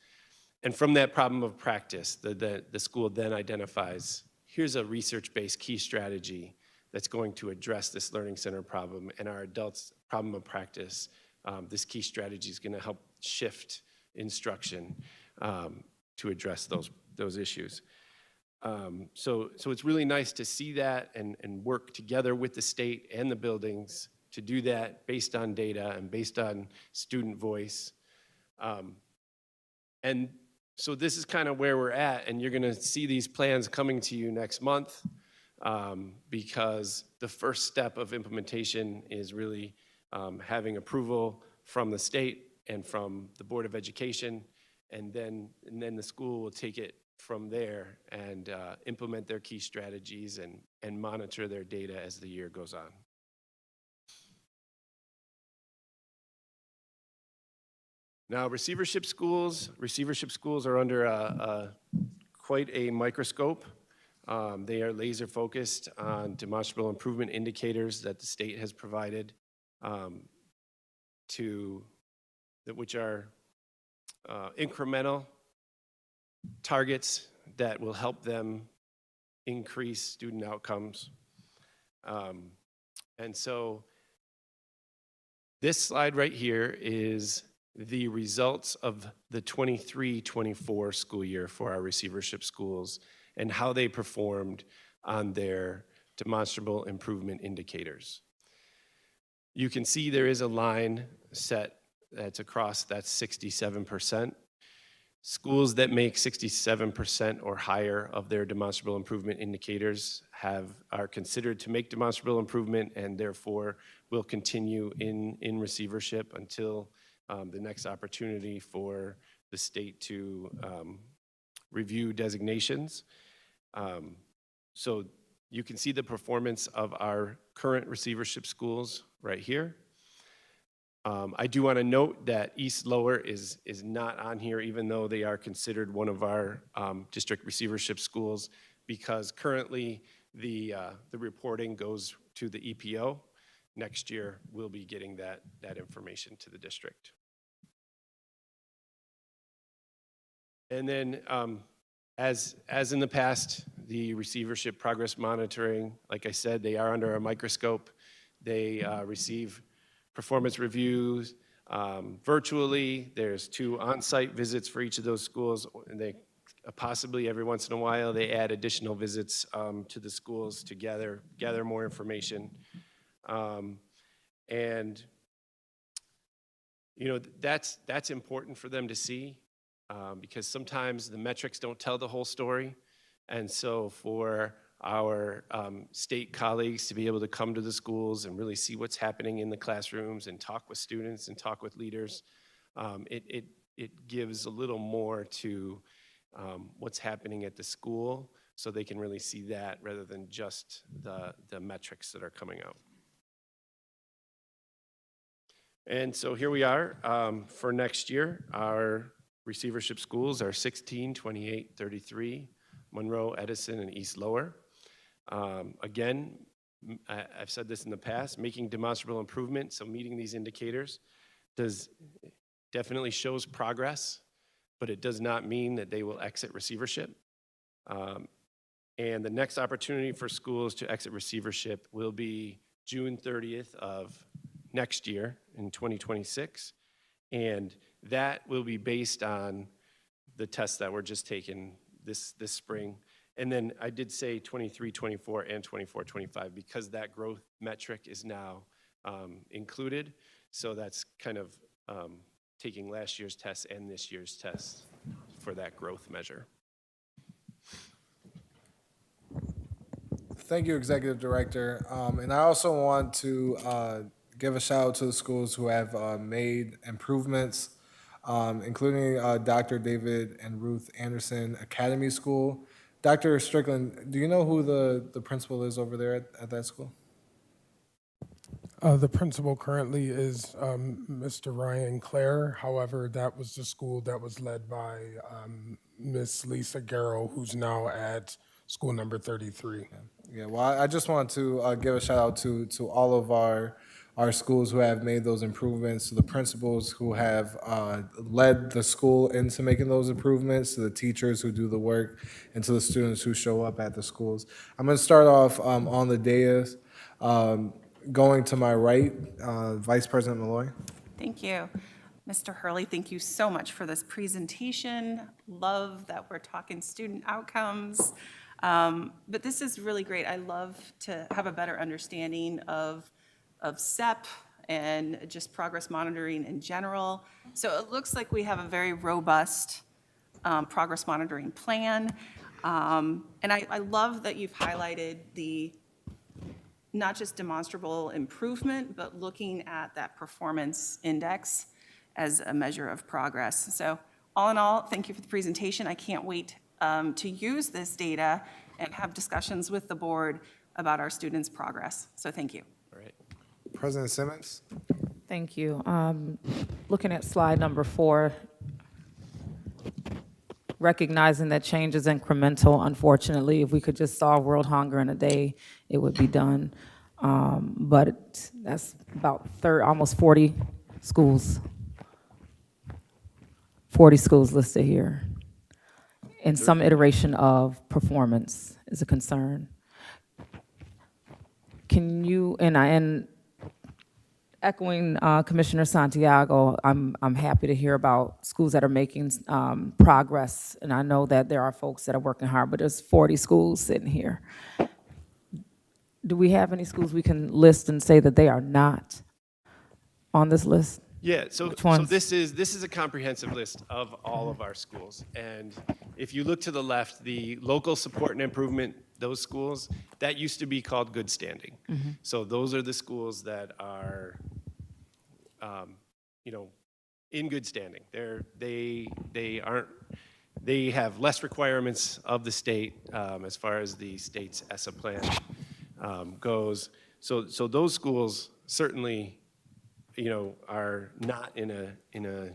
And from that problem of practice, the school then identifies, here's a research-based key strategy that's going to address this learning center problem, and our adults' problem of practice, this key strategy is going to help shift instruction to address those issues. So it's really nice to see that and work together with the state and the buildings to do that based on data and based on student voice. And so this is kind of where we're at, and you're going to see these plans coming to you next month. Because the first step of implementation is really having approval from the state and from the Board of Education, and then the school will take it from there and implement their key strategies and monitor their data as the year goes on. Now, receivership schools are under quite a microscope. They are laser focused on demonstrable improvement indicators that the state has provided which are incremental targets that will help them increase student outcomes. And so this slide right here is the results of the 23-24 school year for our receivership schools and how they performed on their demonstrable improvement indicators. You can see there is a line set that's across, that's 67%. Schools that make 67% or higher of their demonstrable improvement indicators are considered to make demonstrable improvement and therefore will continue in receivership until the next opportunity for the state to review designations. So you can see the performance of our current receivership schools right here. I do want to note that East Lower is not on here, even though they are considered one of our district receivership schools, because currently the reporting goes to the EPO. Next year, we'll be getting that information to the district. And then, as in the past, the receivership progress monitoring, like I said, they are under a microscope. They receive performance reviews virtually. There's 2 on-site visits for each of those schools, and they possibly every once in a while they add additional visits to the schools to gather more information. And you know, that's important for them to see because sometimes the metrics don't tell the whole story. And so for our state colleagues to be able to come to the schools and really see what's happening in the classrooms and talk with students and talk with leaders, it gives a little more to what's happening at the school so they can really see that rather than just the metrics that are coming out. And so here we are for next year. Our receivership schools are 16, 28, 33, Monroe, Edison, and East Lower. Again, I've said this in the past, making demonstrable improvement, so meeting these indicators definitely shows progress, but it does not mean that they will exit receivership. And the next opportunity for schools to exit receivership will be June 30th of next year in 2026. And that will be based on the tests that were just taken this spring. And then I did say 23, 24, and 24, 25 because that growth metric is now included. So that's kind of taking last year's tests and this year's tests for that growth measure. Thank you, Executive Director. And I also want to give a shout out to the schools who have made improvements, including Dr. David and Ruth Anderson Academy School. Dr. Strickland, do you know who the principal is over there at that school? The principal currently is Mr. Ryan Clare. However, that was the school that was led by Miss Lisa Garrow, who's now at school number 33. Yeah, well, I just want to give a shout out to all of our schools who have made those improvements, to the principals who have led the school into making those improvements, to the teachers who do the work, and to the students who show up at the schools. I'm going to start off on the dais. Going to my right, Vice President Malloy. Thank you. Mr. Hurley, thank you so much for this presentation. Love that we're talking student outcomes. But this is really great. I love to have a better understanding of SEP and just progress monitoring in general. So it looks like we have a very robust progress monitoring plan. And I love that you've highlighted the not just demonstrable improvement, but looking at that performance index as a measure of progress. So all in all, thank you for the presentation. I can't wait to use this data and have discussions with the board about our students' progress. So thank you. All right. President Simmons. Thank you. Looking at slide number 4, recognizing that change is incremental, unfortunately. If we could just solve world hunger in a day, it would be done. But that's about almost 40 schools. 40 schools listed here. And some iteration of performance is a concern. Can you, and echoing Commissioner Santiago, I'm happy to hear about schools that are making progress, and I know that there are folks that are working hard, but there's 40 schools sitting here. Do we have any schools we can list and say that they are not on this list? Yeah, so ones? this is a comprehensive list of all of our schools. And if you look to the left, the local support and improvement, those schools, that used to be called good standing. So those are the schools that are, you know, in good standing. They aren't, they have less requirements of the state as far as the state's ESA plan goes. So those schools certainly, you know, are not in a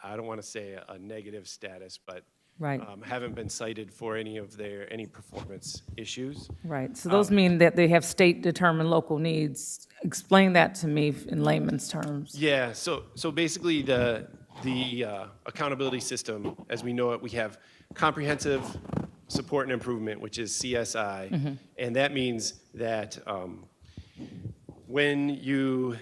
I don't want to say a negative status, but Right. haven't been cited for any performance issues. Right, so those mean that they have state-determined local needs. Explain that to me in layman's terms. Yeah, so basically the accountability system, as we know it, we have comprehensive support and improvement, which is CSI, and that means that when you,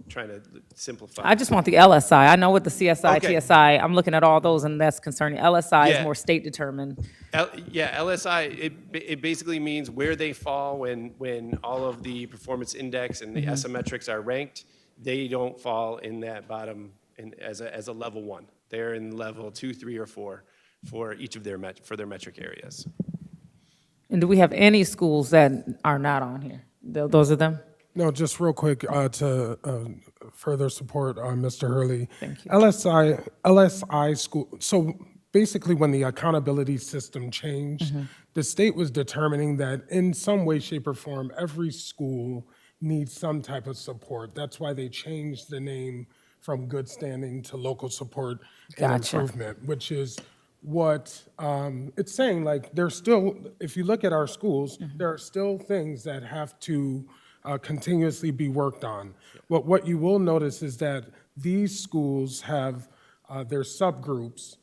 trying to simplify. I just want the LSI. I know what the CSI, Okay. TSI, I'm looking at all those, and that's concerning. LSI is Yeah. more state-determined. Yeah, LSI, it basically means where they fall when all of the performance index and the ESA metrics are ranked. They don't fall in that bottom as a level 1. They're in level 2, 3, or 4 for each of their metric areas. And do we have any schools that are not on here? Those are them? No, just real quick to further support Mr. Hurley. Thank you. LSI school. So basically, when the accountability system changed, the state was determining that in some way, shape, or form, every school needs some type of support. That's why they changed the name from good standing to local support and Gotcha. improvement, which is what it's saying. Like, there's still, if you look at our schools, there are still things that have to continuously be worked on. What you will notice is that these schools have their subgroups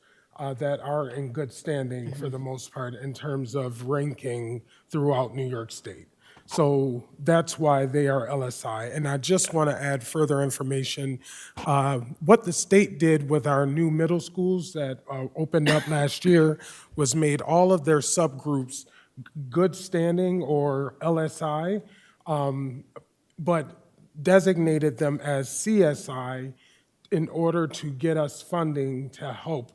that are in good standing for the most part in terms of ranking throughout New York State. So that's why they are LSI. And I just want to add further information. What the state did with our new middle schools that opened up last year was made all of their subgroups good standing or LSI, but designated them as CSI in order to get us funding to help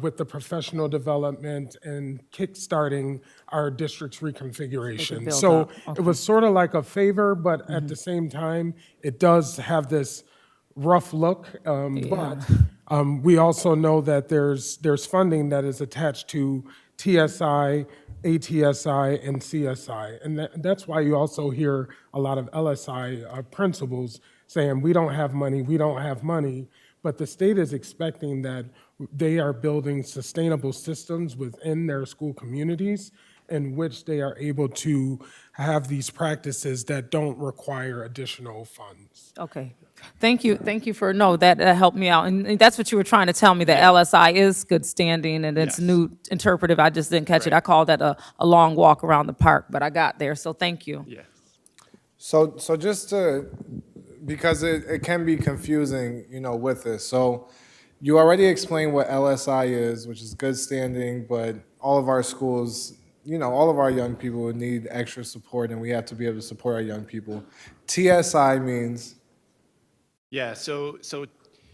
with the professional development and kickstarting our district's reconfiguration. build So up, it was sort of like a favor, but at the same time, it does have this rough look. But we also know that there's funding that is attached to TSI, ATSI, and CSI. And that's why you also hear a lot of LSI principals saying, we don't have money. But the state is expecting that they are building sustainable systems within their school communities in which they are able to have these practices that don't require additional funds. Okay. Thank you for, no, that helped me out. And that's what you were trying to tell me, that LSI is good standing and it's Yes. new interpretive. I just didn't catch it. Right. I called that a long walk around the park, but I got there, so thank you. Yeah. So just to, because it can be confusing, you know, with this. So you already explained what LSI is, which is good standing, but all of our schools, you know, all of our young people would need extra support, and we have to be able to support our young people. TSI means, Yeah, so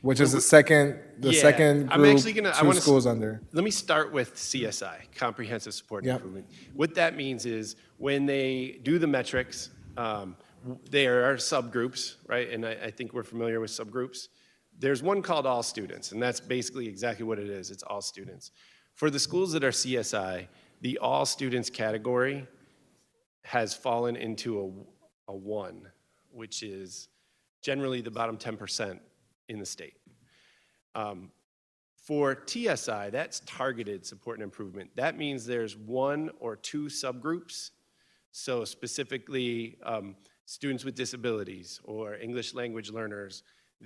which is the second Yeah, second I'm group actually gonna- I two wanna s- schools under. let me start with CSI, Comprehensive Support and Yep. Improvement. What that means is when they do the metrics, there are subgroups, right? And I think we're familiar with subgroups. There's one called all students, and that's basically exactly what it is. It's all students. For the schools that are CSI, the all students category has fallen into a 1, which is generally the bottom 10% in the state. For TSI, that's targeted support and improvement. That means there's 1 or 2 subgroups. So specifically, students with disabilities or English language learners,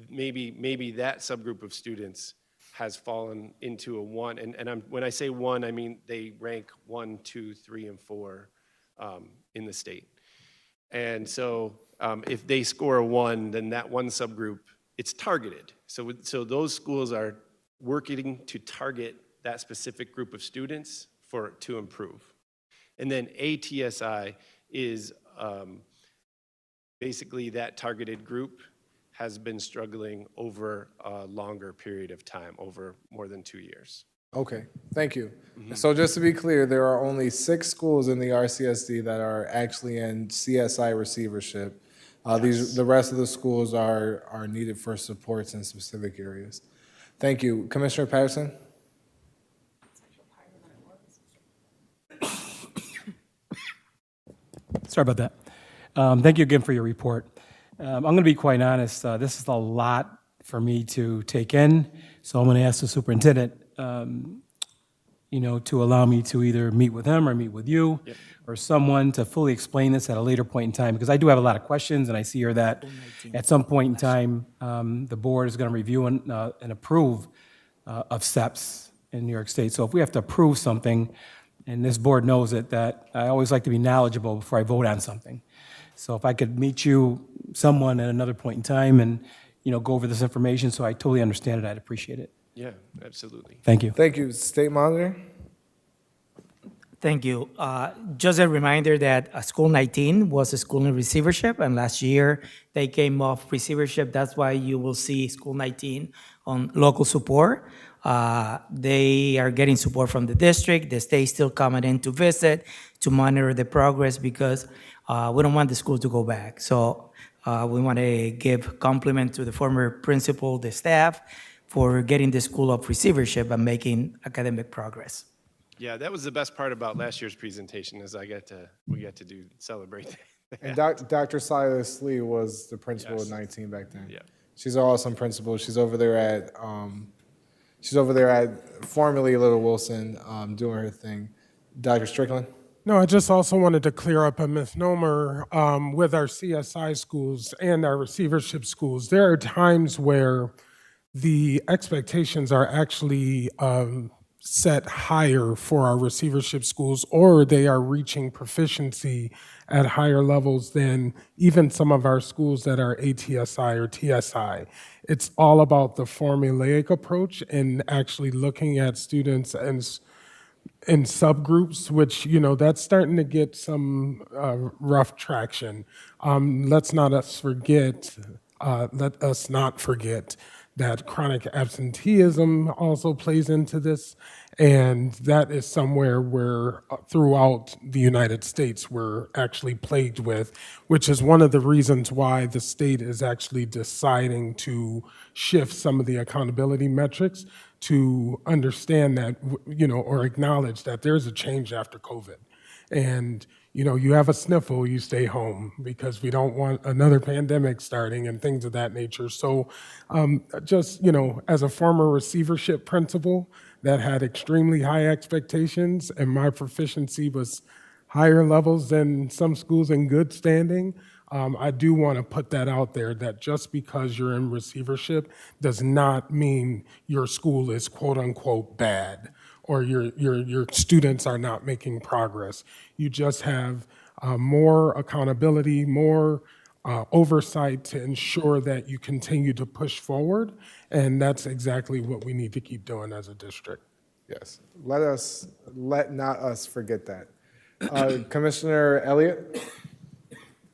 maybe that subgroup of students has fallen into a 1. And when I say 1, I mean they rank 1, 2, 3, and 4 in the state. And so if they score a 1, then that one subgroup, it's targeted. So those schools are working to target that specific group of students to improve. And then ATSI is basically that targeted group has been struggling over a longer period of time, over more than 2 years. Okay, thank you. So just to be clear, there are only 6 schools in the RCSD that are actually in CSI receivership. The rest of the schools are needed for supports in specific areas. Thank you. Commissioner Patterson? Sorry about that. Thank you again for your report. I'm going to be quite honest, this is a lot for me to take in, so I'm going to ask the superintendent, to allow me to either meet with him or meet with you or someone to fully explain this at a later point in time, because I do have a lot of questions, and I see here that at some point in time, the board is going to review and approve of steps in New York State. So if we have to approve something, and this board knows it, that I always like to be knowledgeable before I vote on something. So if I could meet you, someone at another point in time, and, go over this information so I totally understand it, I'd appreciate it. Yeah, absolutely. Thank you. Thank you. State Monitor? Thank you. Just a reminder that School 19 was a school in receivership, and last year they came off receivership. That's why you will see School 19 on local support. They are getting support from the district. The state still coming in to visit, to monitor the progress, because we don't want the school to go back. So we want to give compliment to the former principal, the staff, for getting the school off receivership and making academic progress. Yeah, that was the best part about last year's presentation, is we got to celebrate that. And Dr. Silas Lee was the principal of 19 back then. Yeah. She's an awesome principal. She's over there at formerly Little Wilson, doing her thing. Dr. Strickland? No, I just also wanted to clear up a misnomer with our CSI schools and our receivership schools. There are times where the expectations are actually set higher for our receivership schools, or they are reaching proficiency at higher levels than even some of our schools that are ATSI or TSI. It's all about the formulaic approach and actually looking at students in subgroups, which, that's starting to get some rough traction. Let us not forget that chronic absenteeism also plays into this, and that is somewhere where throughout the United States we're actually plagued with, which is one of the reasons why the state is actually deciding to shift some of the accountability metrics to understand that, or acknowledge that there's a change after COVID. And, you have a sniffle, you stay home, because we don't want another pandemic starting and things of that nature. So as a former receivership principal that had extremely high expectations, and my proficiency was higher levels than some schools in good standing, I do want to put that out there, that just because you're in receivership does not mean your school is quote unquote bad, or your students are not making progress. You just have more accountability, more oversight to ensure that you continue to push forward, and that's exactly what we need to keep doing as a district. Yes. Let not us forget that. Commissioner Elliott?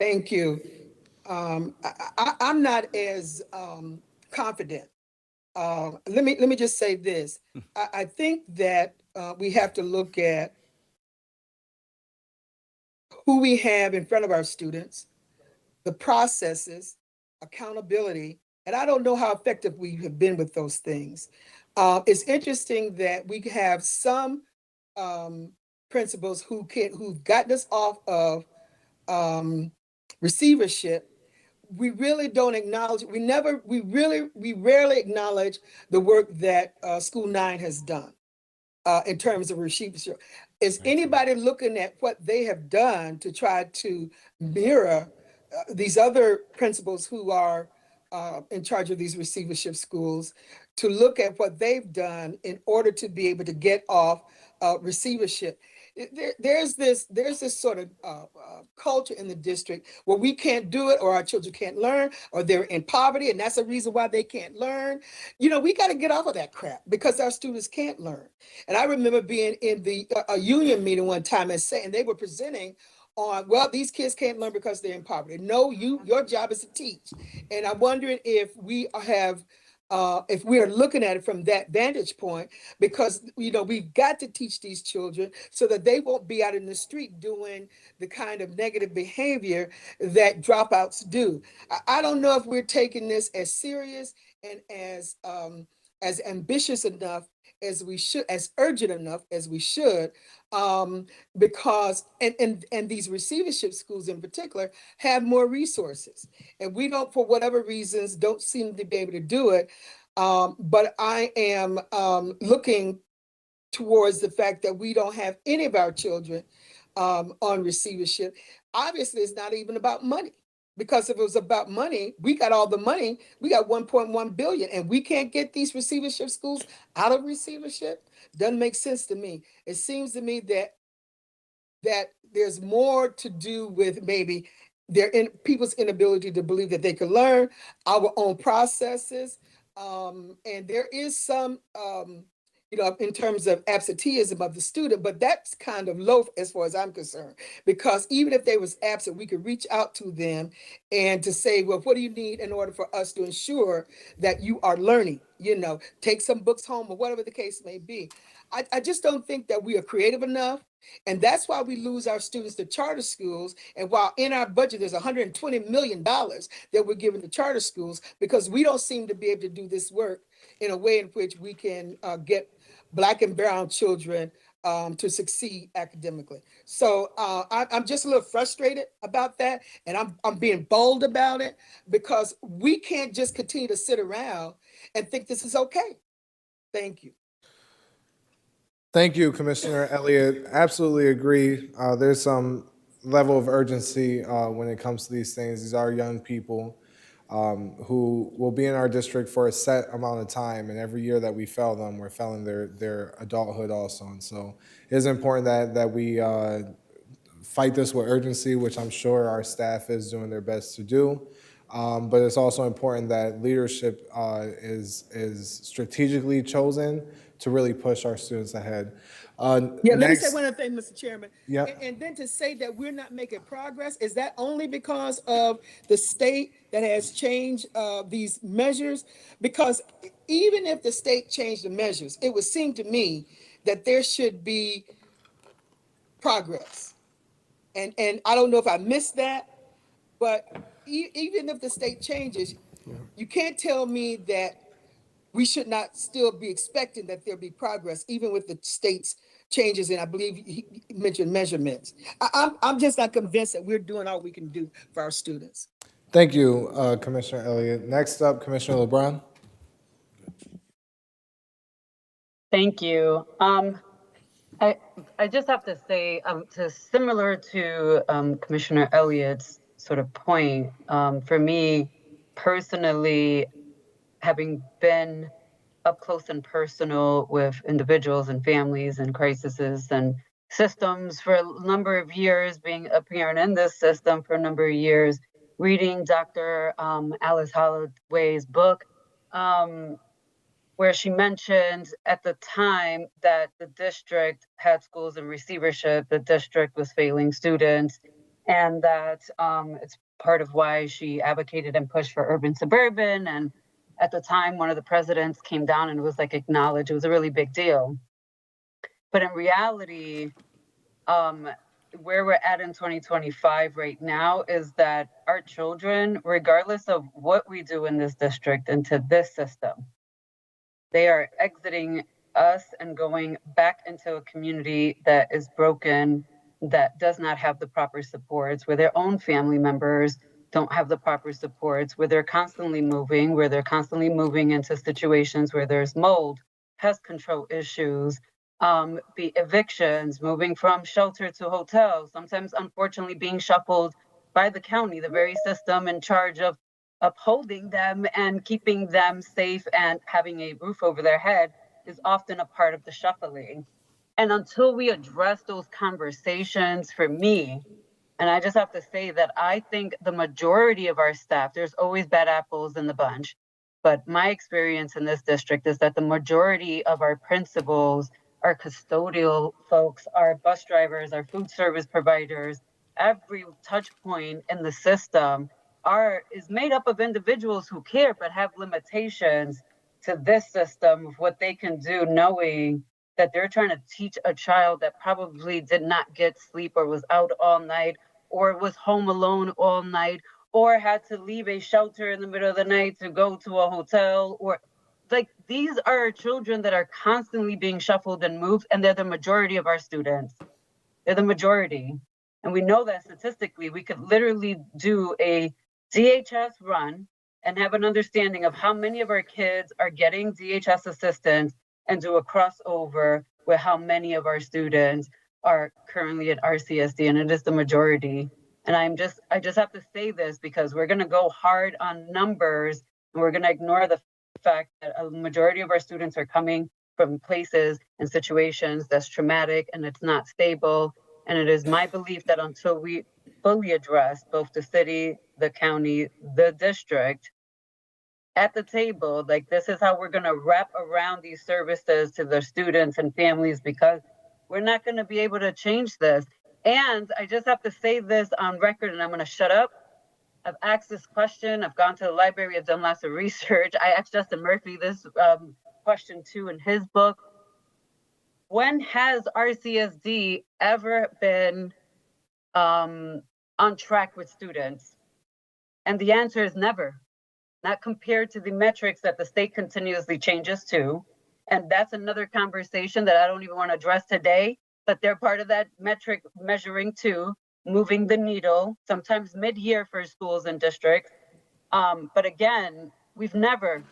Thank you. I'm not as confident. Let me just say this. I think that we have to look at who we have in front of our students, the processes, accountability, and I don't know how effective we have been with those things. It's interesting that we have some principals who've gotten us off of receivership. We really don't acknowledge, we rarely acknowledge the work that School 9 has done in terms of receivership. Is anybody looking at what they have done to try to mirror these other principals who are in charge of these receivership schools, to look at what they've done in order to be able to get off receivership? There's this sort of culture in the district where we can't do it, or our children can't learn, or they're in poverty, and that's the reason why they can't learn. We got to get off of that crap, because our students can't learn. And I remember being in a union meeting one time and saying they were presenting on, well, these kids can't learn because they're in poverty. No, your job is to teach. And I'm wondering if if we are looking at it from that vantage point, because, we've got to teach these children so that they won't be out in the street doing the kind of negative behavior that dropouts do. I don't know if we're taking this as serious and as ambitious enough as we should, as urgent enough as we should, because and these receivership schools in particular have more resources, and we don't, for whatever reasons, don't seem to be able to do it. But I am looking towards the fact that we don't have any of our children on receivership. Obviously, it's not even about money. Because if it was about money, we got all the money. We got 1.1 billion, and we can't get these receivership schools out of receivership. Doesn't make sense to me. It seems to me that there's more to do with maybe people's inability to believe that they can learn, our own processes, and there is some in terms of absenteeism of the student, but that's kind of low as far as I'm concerned, because even if they was absent, we could reach out to them and to say, well, what do you need in order for us to ensure that you are learning? Take some books home or whatever the case may be. I just don't think that we are creative enough. And that's why we lose our students to charter schools. And while in our budget, there's $120 million that we're giving to charter schools, because we don't seem to be able to do this work in a way in which we can get Black and brown children to succeed academically. So I'm just a little frustrated about that. And I'm being bold about it, because we can't just continue to sit around and think this is okay. Thank you. Thank you, Commissioner Elliott. Absolutely agree. There's some level of urgency when it comes to these things. These are young people who will be in our district for a set amount of time, and every year that we fail them, we're failing their adulthood also. And so it is important that we fight this with urgency, which I'm sure our staff is doing their best to do. But it's also important that leadership is strategically chosen to really push our students ahead. Let me say one other thing, Mr. Chairman. Yeah. And then to say that we're not making progress, is that only because of the state that has changed these measures? Because even if the state changed the measures, it would seem to me that there should be progress. And I don't know if I missed that, but even if the state changes, you can't tell me that we should not still be expecting that there'll be progress, even with the state's changes. And I believe he mentioned measurements. I'm just not convinced that we're doing all we can do for our students. Thank you, Commissioner Elliott. Next up, Commissioner LeBron. Thank you. I just have to say, similar to Commissioner Elliott's sort of point, for me personally, having been up close and personal with individuals and families and crises and systems for a number of years, being a parent in this system for a number of years, reading Dr. Alice Holloway's book, where she mentioned at the time that the district had schools in receivership, the district was failing students, and that it's part of why she advocated and pushed for urban suburban. And at the time, one of the presidents came down and it was like acknowledged, it was a really big deal. But in reality, where we're at in 2025 right now is that our children, regardless of what we do in this district into this system, they are exiting us and going back into a community that is broken, that does not have the proper supports, where their own family members don't have the proper supports, where they're constantly moving, into situations where there's mold, pest control issues, be evictions, moving from shelter to hotel, sometimes unfortunately being shuffled by the county, the very system in charge of upholding them and keeping them safe and having a roof over their head is often a part of the shuffling. And until we address those conversations, for me, and I just have to say that I think the majority of our staff, there's always bad apples in the bunch, but my experience in this district is that the majority of our principals, our custodial folks, our bus drivers, our food service providers, every touch point in the system is made up of individuals who care but have limitations to this system of what they can do, knowing that they're trying to teach a child that probably did not get sleep or was out all night or was home alone all night or had to leave a shelter in the middle of the night to go to a hotel. Or like, these are children that are constantly being shuffled and moved, and they're the majority of our students. They're the majority. And we know that statistically. We could literally do a DHS run and have an understanding of how many of our kids are getting DHS assistance and do a crossover with how many of our students are currently at RCSD, and it is the majority. And I just have to say this because we're going to go hard on numbers and we're going to ignore the fact that a majority of our students are coming from places and situations that's traumatic and it's not stable. And it is my belief that until we fully address both the city, the county, the district at the table, like, this is how we're going to wrap around these services to the students and families, because we're not going to be able to change this. And I just have to say this on record, and I'm going to shut up. I've asked this question. I've gone to the library. I've done lots of research. I asked Justin Murphy this question too in his book. When has RCSD ever been on track with students? And the answer is never. Not compared to the metrics that the state continuously changes to. And that's another conversation that I don't even want to address today, but they're part of that metric measuring too, moving the needle, sometimes mid-year for schools and districts. But again, we've never,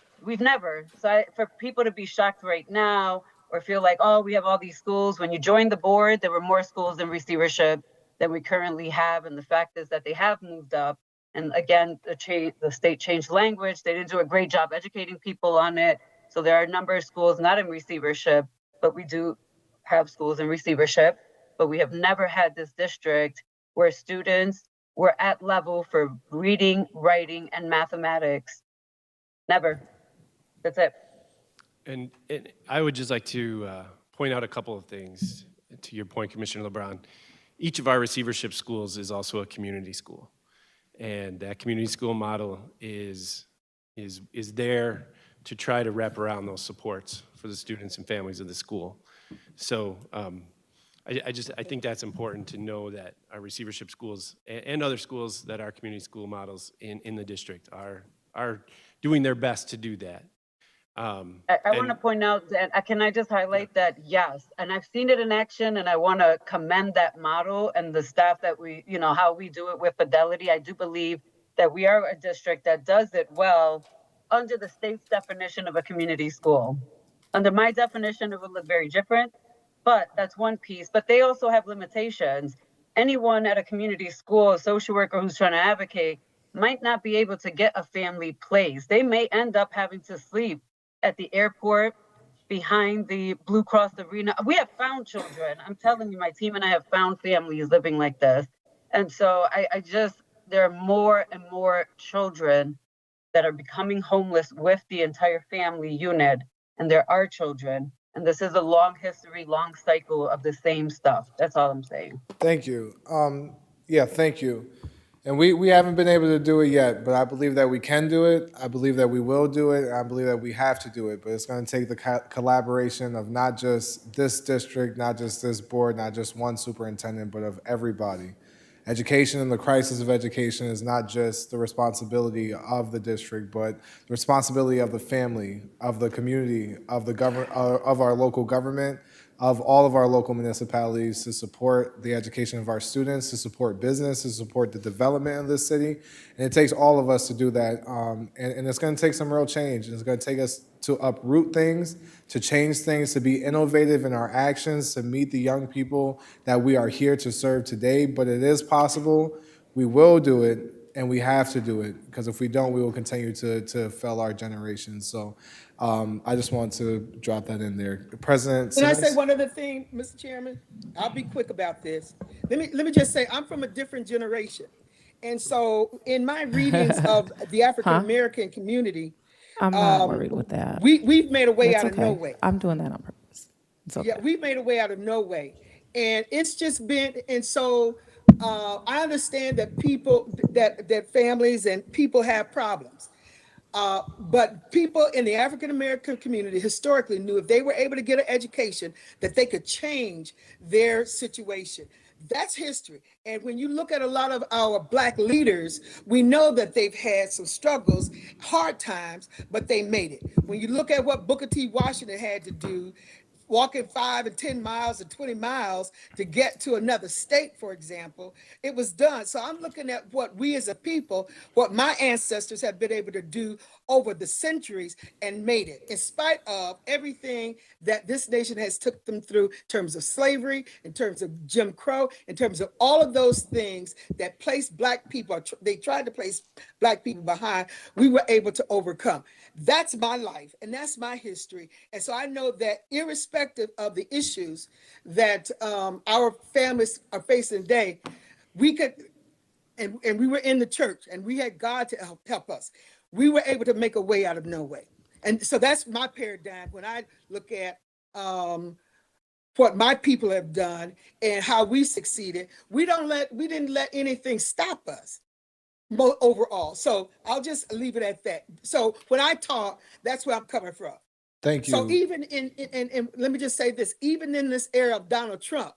so for people to be shocked right now or feel like, oh, we have all these schools. When you joined the board, there were more schools in receivership than we currently have. And the fact is that they have moved up. And again, the state changed language. They didn't do a great job educating people on it. So there are a number of schools not in receivership, but we do have schools in receivership. But we have never had this district where students were at level for reading, writing, and mathematics. Never. That's it. And I would just like to point out a couple of things to your point, Commissioner LeBron. Each of our receivership schools is also a community school. And that community school model is there to try to wrap around those supports for the students and families of the school. So I think that's important to know, that our receivership schools and other schools that are community school models in the district are doing their best to do that. I want to point out that, can I just highlight that? Yes, and I've seen it in action, and I want to commend that model and the staff that how we do it with fidelity. I do believe that we are a district that does it well under the state's definition of a community school. Under my definition, it would look very different, but that's one piece. But they also have limitations. Anyone at a community school, a social worker who's trying to advocate, might not be able to get a family place. They may end up having to sleep at the airport, behind the Blue Cross arena. We have found children. I'm telling you, my team and I have found families living like this. And so there are more and more children that are becoming homeless with the entire family unit. And there are children. And this is a long history, long cycle of the same stuff. That's all I'm saying. Thank you. Thank you. And we haven't been able to do it yet, but I believe that we can do it. I believe that we will do it. And I believe that we have to do it. But it's going to take the collaboration of not just this district, not just this board, not just one superintendent, but of everybody. Education and the crisis of education is not just the responsibility of the district, but the responsibility of the family, of the community, of the government, of our local government, of all of our local municipalities to support the education of our students, to support business, to support the development of this city. And it takes all of us to do that. And it's going to take some real change. It's going to take us to uproot things, to change things, to be innovative in our actions, to meet the young people that we are here to serve today. But it is possible. We will do it, and we have to do it, because if we don't, we will continue to fail our generation. So I just want to drop that in there. President Can I Simmons? say one other thing, Mr. Chairman? I'll be quick about this. Let me just say, I'm from a different generation. And so in my readings of the African-American community, I'm not worried with that. we've made a way That's out of no way. I'm doing that on purpose. It's okay. Yeah, we've made a way out of no way. And it's just been, and so I understand that that families and people have problems. But people in the African American community historically knew if they were able to get an education, that they could change their situation. That's history. And when you look at a lot of our Black leaders, we know that they've had some struggles, hard times, but they made it. When you look at what Booker T. Washington had to do, walking 5 and 10 miles and 20 miles to get to another state, for example, it was done. So I'm looking at what we as a people, what my ancestors have been able to do over the centuries and made it, in spite of everything that this nation has took them through in terms of slavery, in terms of Jim Crow, in terms of all of those things that placed Black people, they tried to place Black people behind, we were able to overcome. That's my life and that's my history. And so I know that irrespective of the issues that our families are facing today, we could, and we were in the church and we had God to help us. We were able to make a way out of no way. And so that's my paradigm when I look at what my people have done and how we succeeded. We didn't let anything stop us overall. So I'll just leave it at that. So when I talk, that's where I'm coming from. Thank you. So even in let me just say this, even in this era of Donald Trump,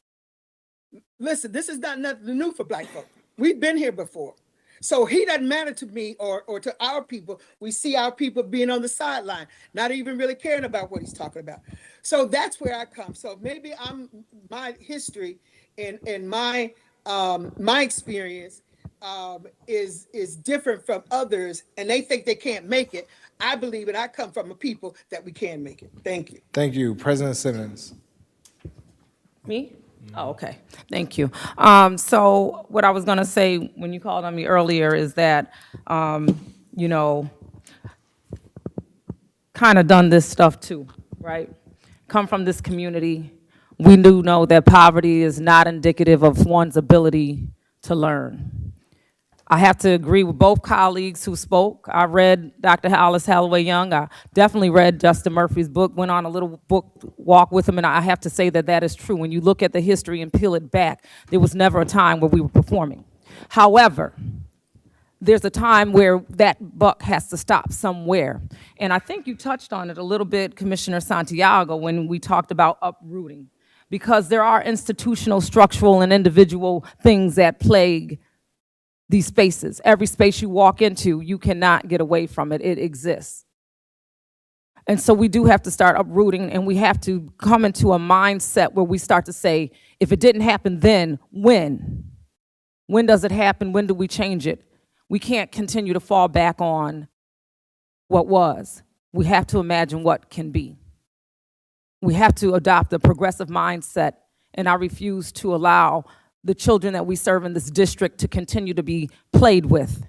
listen, this is not nothing new for Black folk. We've been here before. So he doesn't matter to me or to our people. We see our people being on the sideline, not even really caring about what he's talking about. So that's where I come. So maybe my history and my experience is different from others, and they think they can't make it. I believe, and I come from a people that we can make it. Thank you. Thank you. President Simmons. Me? Oh, okay. Thank you. So what I was going to say when you called on me earlier is that, you know, kind of done this stuff too, right? Come from this community. We do know that poverty is not indicative of one's ability to learn. I have to agree with both colleagues who spoke. I read Dr. Alice Holloway Young. I definitely read Justin Murphy's book, went on a little book walk with him, and I have to say that that is true. When you look at the history and peel it back, there was never a time where we were performing. However, there's a time where that buck has to stop somewhere. And I think you touched on it a little bit, Commissioner Santiago, when we talked about uprooting, because there are institutional, structural, and individual things that plague these spaces. Every space you walk into, you cannot get away from it. It exists. And so we do have to start uprooting, and we have to come into a mindset where we start to say, if it didn't happen then, when? When does it happen? When do we change it? We can't continue to fall back on what was. We have to imagine what can be. We have to adopt a progressive mindset, and I refuse to allow the children that we serve in this district to continue to be played with.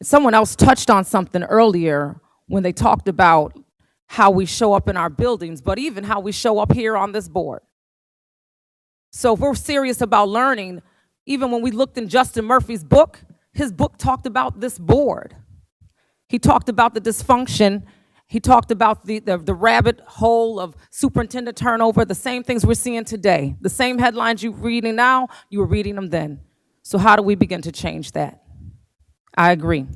Someone else touched on something earlier when they talked about how we show up in our buildings, but even how we show up here on this board. So if we're serious about learning, even when we looked in Justin Murphy's book, his book talked about this board. He talked about the dysfunction. He talked about the rabbit hole of superintendent turnover, the same things we're seeing today. The same headlines you're reading now, you were reading them then. So how do we begin to change that? I agree.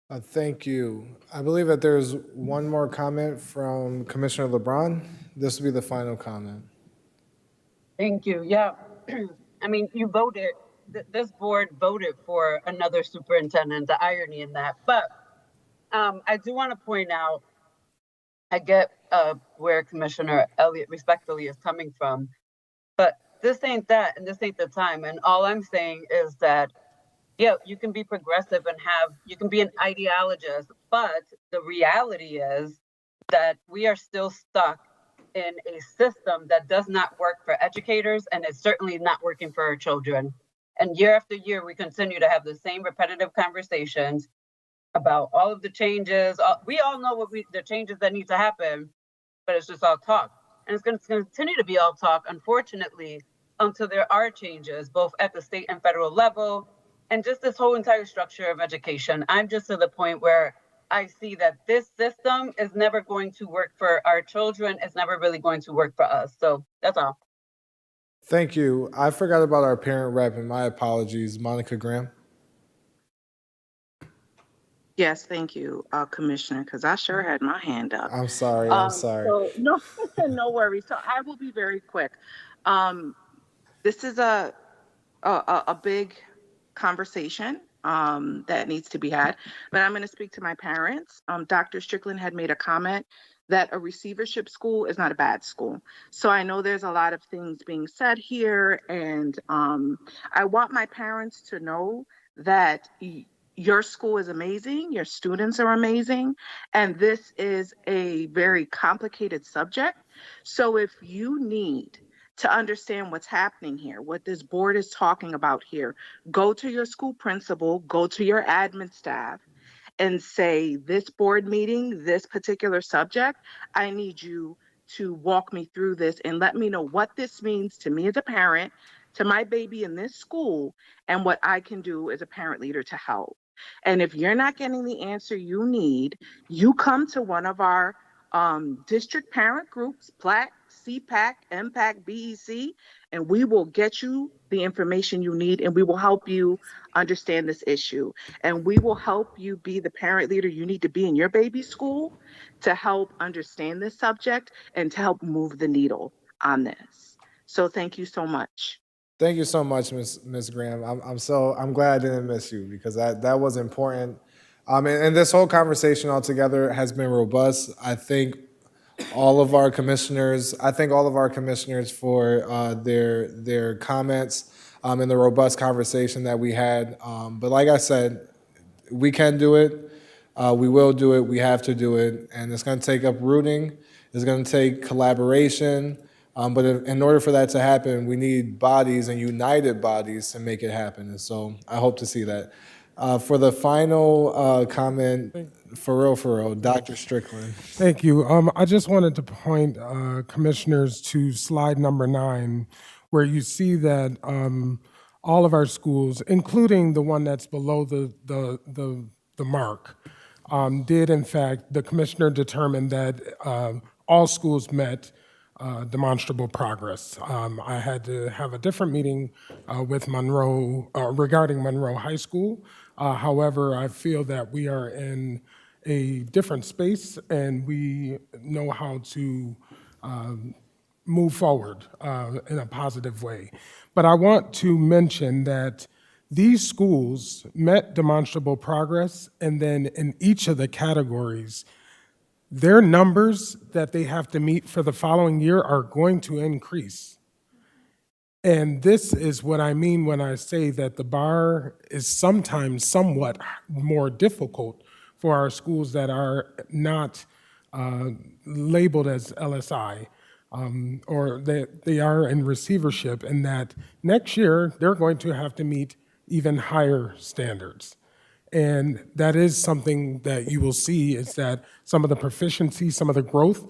Thank you. I believe that there's one more comment from Commissioner LeBron. This will be the final comment. Thank you. Yeah. I mean, you voted, this board voted for another superintendent, the irony in that. But I do want to point out, I get where Commissioner Elliott respectfully is coming from, but this ain't that, and this ain't the time. And all I'm saying is that, yeah, you can be progressive and you can be an ideologist, but the reality is that we are still stuck in a system that does not work for educators, and it's certainly not working for our children. And year after year, we continue to have the same repetitive conversations about all of the changes. We all know the changes that need to happen, but it's just all talk. And it's going to continue to be all talk, unfortunately, until there are changes, both at the state and federal level, and just this whole entire structure of education. I'm just to the point where I see that this system is never going to work for our children. It's never really going to work for us. So that's all. Thank you. I forgot about our parent rep, and my apologies. Monica Graham. Yes, thank you, Commissioner, because I sure had my hand up. I'm sorry. I'm sorry. So no, no worries. So I will be very quick. Um, this is a big conversation that needs to be had. But I'm going to speak to my parents. Dr. Strickland had made a comment that a receivership school is not a bad school. So I know there's a lot of things being said here, and I want my parents to know that your school is amazing, your students are amazing, and this is a very complicated subject. So if you need to understand what's happening here, what this board is talking about here, go to your school principal, go to your admin staff, and say, this board meeting, this particular subject, I need you to walk me through this and let me know what this means to me as a parent, to my baby in this school, and what I can do as a parent leader to help. And if you're not getting the answer you need, you come to one of our district parent groups, PLAC, CPAC, MPAC, BEC, and we will get you the information you need and we will help you understand this issue. And we will help you be the parent leader you need to be in your baby's school to help understand this subject and to help move the needle on this. So thank you so much. Thank you so much, Miss Graham. I'm glad I didn't miss you because that was important. And this whole conversation altogether has been robust. I thank all of our commissioners for their comments and the robust conversation that we had. But like I said, we can do it. We will do it. We have to do it. And it's going to take uprooting. It's going to take collaboration. But in order for that to happen, we need bodies and united bodies to make it happen. And so I hope to see that. For the final comment, for real, Dr. Strickland. Thank you. I just wanted to point commissioners to slide number 9, where you see that all of our schools, including the one that's below the mark, did in fact, the commissioner determined that all schools met demonstrable progress. I had to have a different meeting with Monroe regarding Monroe High School. However, I feel that we are in a different space and we know how to move forward in a positive way. But I want to mention that these schools met demonstrable progress, and then in each of the categories, their numbers that they have to meet for the following year are going to increase. And this is what I mean when I say that the bar is sometimes somewhat more difficult for our schools that are not labeled as LSI, or that they are in receivership, and that next year they're going to have to meet even higher standards. And that is something that you will see, is that some of the proficiency, some of the growth,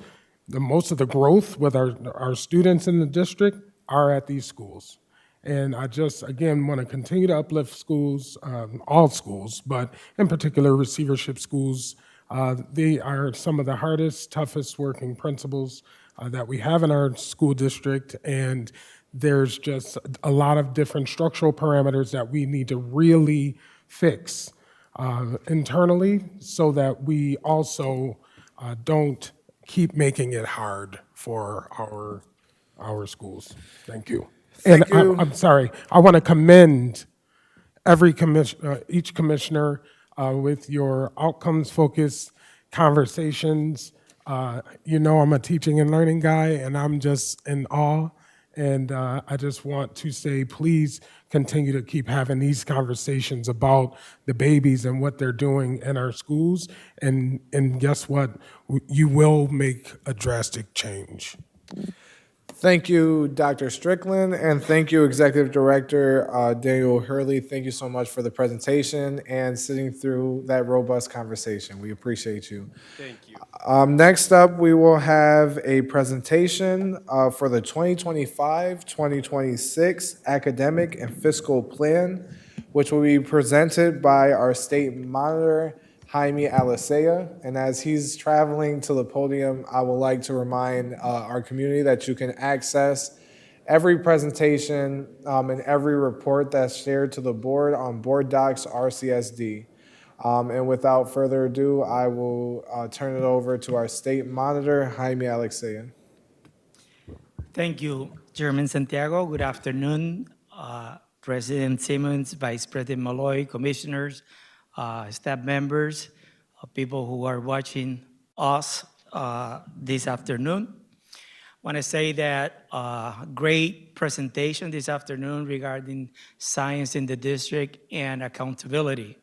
most of the growth with our students in the district are at these schools. And I just, again, want to continue to uplift schools, all schools, but in particular receivership schools. They are some of the hardest, toughest working principals that we have in our school district, and there's just a lot of different structural parameters that we need to really fix internally so that we also don't keep making it hard for our schools. Thank you. Thank And you. I'm sorry, I want to commend each commissioner with your outcomes-focused conversations. You know I'm a teaching and learning guy, and I'm just in awe. And I just want to say, please continue to keep having these conversations about the babies and what they're doing in our schools. And guess what? You will make a drastic change. Thank you, Dr. Strickland, and thank you, Executive Director Daniel Hurley. Thank you so much for the presentation and sitting through that robust conversation. We appreciate you. Thank you. Next up, we will have a presentation for the 2025-2026 Academic and Fiscal Plan, which will be presented by our State Monitor, Jaime Alicea. And as he's traveling to the podium, I would like to remind our community that you can access every presentation and every report that's shared to the board on Board Docs RCSD. And without further ado, I will turn it over to our state monitor, Jaime Alexeyan. Thank you, Chairman Santiago. Good afternoon, President Simmons, Vice President Malloy, commissioners, staff members, people who are watching us this afternoon. Want to say that great presentation this afternoon regarding science in the district and accountability.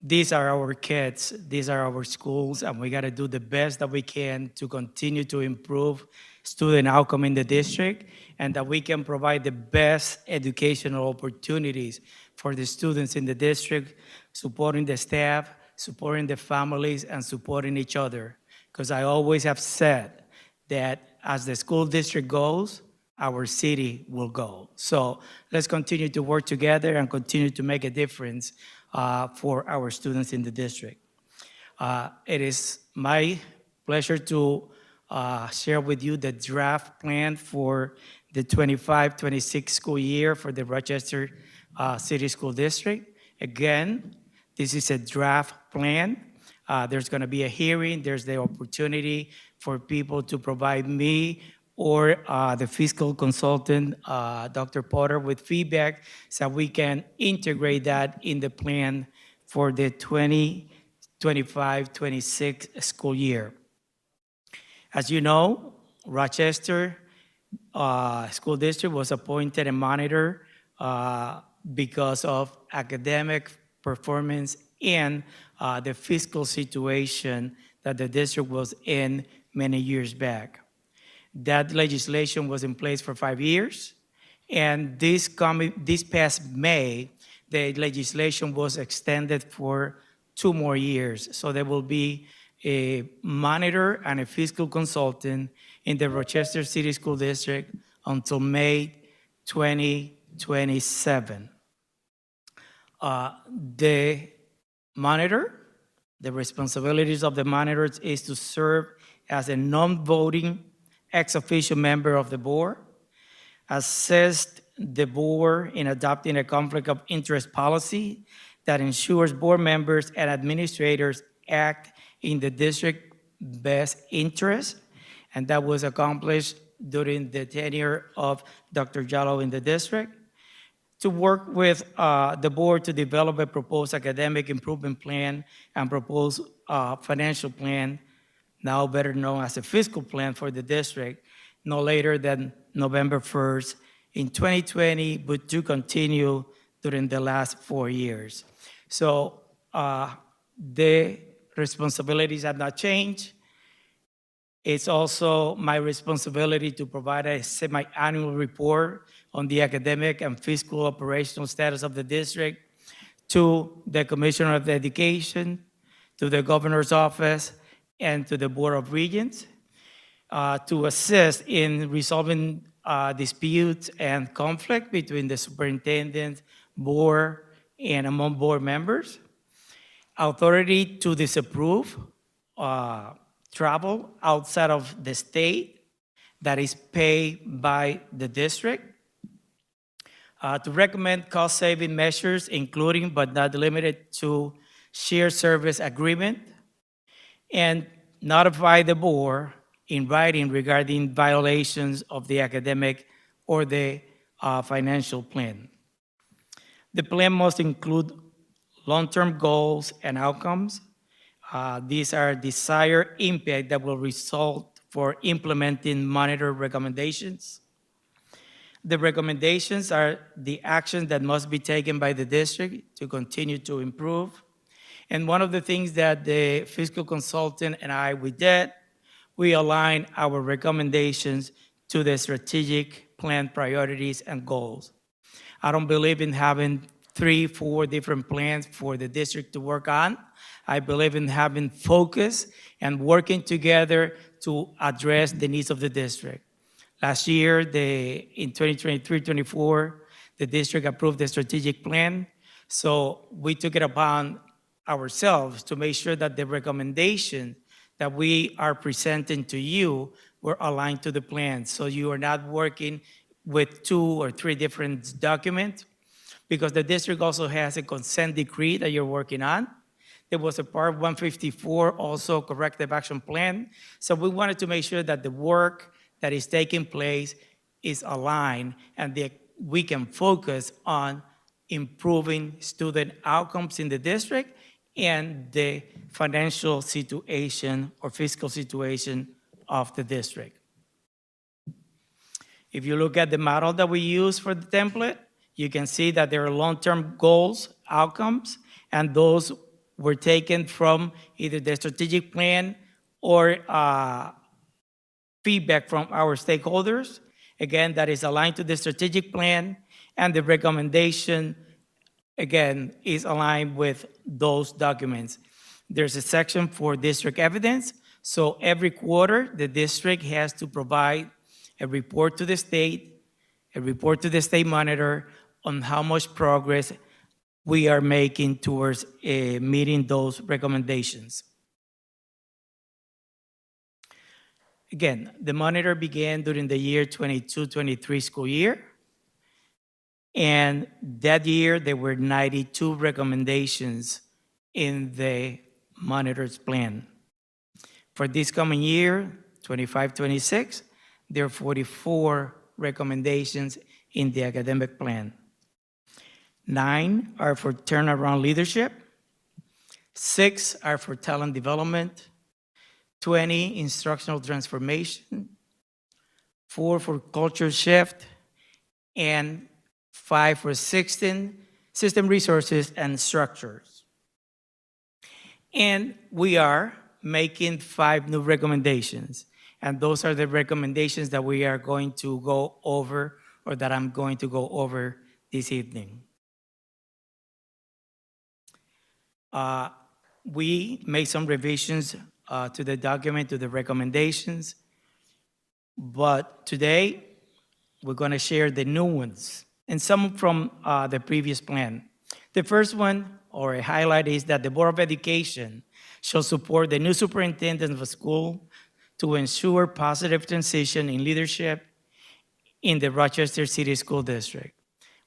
These are our kids, these are our schools, and we got to do the best that we can to continue to improve student outcome in the district, and that we can provide the best educational opportunities for the students in the district, supporting the staff, supporting the families, and supporting each other. Because I always have said that as the school district goes, our city will go. So let's continue to work together and continue to make a difference for our students in the district. It is my pleasure to share with you the draft plan for the 25-26 school year for the Rochester City School District. Again, this is a draft plan. There's going to be a hearing. There's the opportunity for people to provide me or the fiscal consultant, Dr. Potter, with feedback so we can integrate that in the plan for the 2025-26 school year. As you know, Rochester School District was appointed a monitor because of academic performance and the fiscal situation that the district was in many years back. That legislation was in place for 5 years, and this past May, the legislation was extended for 2 more years. So there will be a monitor and a fiscal consultant in the Rochester City School District until May 2027. The monitor, the responsibilities of the monitor is to serve as a non-voting ex officio member of the board, assist the board in adopting a conflict of interest policy that ensures board members and administrators act in the district's best interest, and that was accomplished during the tenure of Dr. Jallo in the district. To work with the board to develop a proposed academic improvement plan and proposed financial plan, now better known as a fiscal plan for the district, no later than November 1st in 2020, but to continue during the last 4 years. So the responsibilities have not changed. It's also my responsibility to provide a semi-annual report on the academic and fiscal operational status of the district to the Commissioner of Education, to the Governor's Office, and to the Board of Regents to assist in resolving disputes and conflict between the superintendent, board, and among board members. Authority to disapprove travel outside of the state that is paid by the district. To recommend cost-saving measures, including but not limited to shared service agreement, and notify the board in writing regarding violations of the academic or the financial plan. The plan must include long-term goals and outcomes. These are desired impact that will result for implementing monitor recommendations. The recommendations are the actions that must be taken by the district to continue to improve. And one of the things that the fiscal consultant and we did, we align our recommendations to the strategic plan priorities and goals. I don't believe in having 3, 4 different plans for the district to work on. I believe in having focus and working together to address the needs of the district. Last year, in 2023-24, the district approved the strategic plan. So we took it upon ourselves to make sure that the recommendation that we are presenting to you were aligned to the plan. So you are not working with 2 or 3 different documents, because the district also has a consent decree that you're working on. There was a Part 154, also corrective action plan. So we wanted to make sure that the work that is taking place is aligned and that we can focus on improving student outcomes in the district and the financial situation or fiscal situation of the district. If you look at the model that we use for the template, you can see that there are long-term goals, outcomes, and those were taken from either the strategic plan or feedback from our stakeholders. Again, that is aligned to the strategic plan, and the recommendation, again, is aligned with those documents. There's a section for district evidence. So every quarter, the district has to provide a report to the state, a report to the state monitor on how much progress we are making towards meeting those recommendations. Again, the monitor began during the year 22-23 school year. And that year, there were 92 recommendations in the monitor's plan. For this coming year, 25-26, there are 44 recommendations in the academic plan. 9 are for turnaround leadership, 6 are for talent development, 20 instructional transformation, 4 for culture shift, and 5 for 16 system resources and structures. And we are making 5 new recommendations. And those are the recommendations that we are going to go over, or that I'm going to go over this evening. We made some revisions to the document, to the recommendations, but today we're going to share the new ones and some from the previous plan. The first one, or a highlight, is that the Board of Education shall support the new superintendent of a school to ensure positive transition in leadership in the Rochester City School District.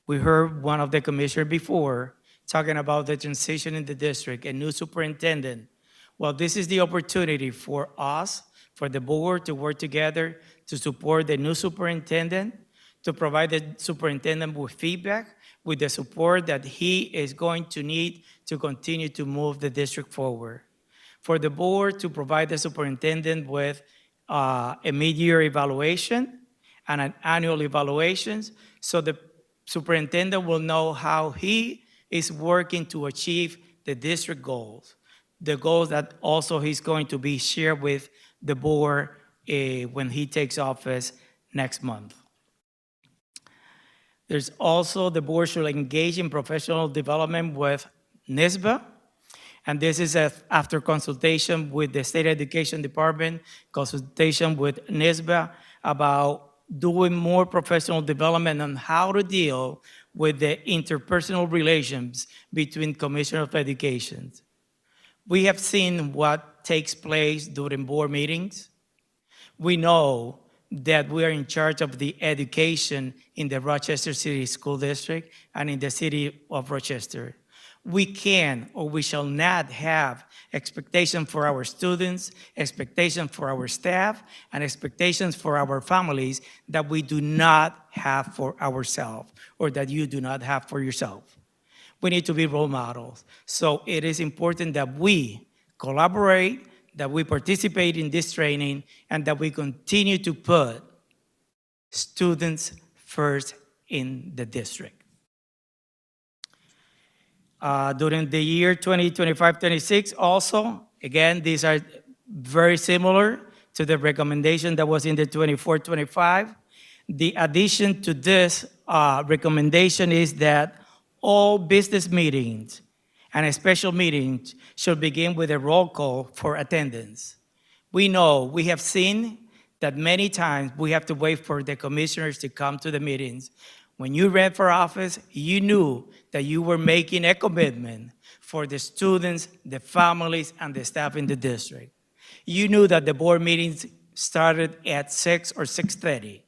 We heard one of the commissioners before talking about the transition in the district, a new superintendent. Well, this is the opportunity for us, for the board, to work together to support the new superintendent, to provide the superintendent with feedback, with the support that he is going to need to continue to move the district forward. For the board to provide the superintendent with a mid-year evaluation and an annual evaluation, so the superintendent will know how he is working to achieve the district goals, the goals that also he's going to be shared with the board when he takes office next month. There's also, the board should engage in professional development with NISBA, and this is after consultation with the State Education Department, consultation with NISBA about doing more professional development on how to deal with the interpersonal relations between Commissioner of Education. We have seen what takes place during board meetings. We know that we are in charge of the education in the Rochester City School District and in the city of Rochester. We can, or we shall not have expectations for our students, expectations for our staff, and expectations for our families that we do not have for ourselves, or that you do not have for yourself. We need to be role models. So it is important that we collaborate, that we participate in this training, and that we continue to put students first in the district. During the year 2025-26 also, again, these are very similar to the recommendation that was in the 24-25. The addition to this recommendation is that all business meetings and special meetings should begin with a roll call for attendance. We know, we have seen that many times we have to wait for the commissioners to come to the meetings. When you ran for office, you knew that you were making a commitment for the students, the families, and the staff in the district. You knew that the board meetings started at 6 or 6:30.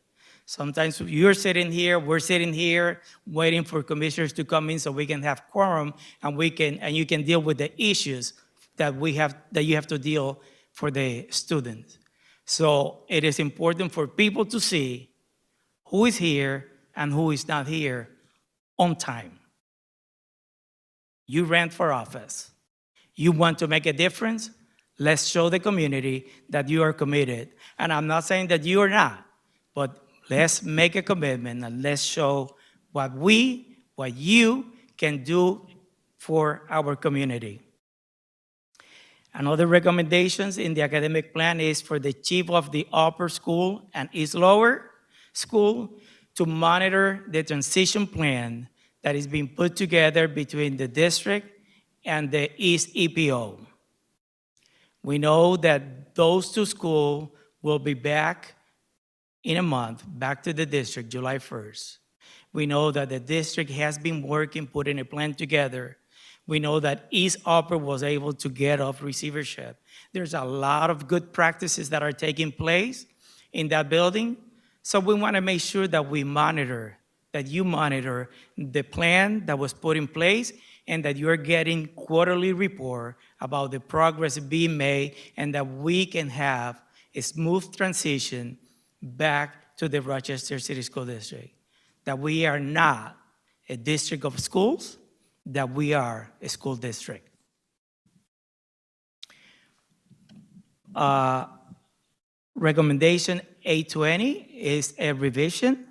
Sometimes you're sitting here, we're sitting here, waiting for commissioners to come in so we can have quorum and you can deal with the issues that you have to deal for the students. So it is important for people to see who is here and who is not here on time. You ran for office. You want to make a difference? Let's show the community that you are committed. And I'm not saying that you are not, but let's make a commitment and let's show what you can do for our community. Another recommendations in the academic plan is for the chief of the upper school and East Lower School to monitor the transition plan that is being put together between the district and the East EPO. We know that those two schools will be back in a month, back to the district, July 1st. We know that the district has been working, putting a plan together. We know that East Upper was able to get off receivership. There's a lot of good practices that are taking place in that building. So we want to make sure that we monitor, that you monitor the plan that was put in place and that you're getting quarterly report about the progress being made and that we can have a smooth transition back to the Rochester City School District. That we are not a district of schools, that we are a school district. Recommendation 820 is a revision.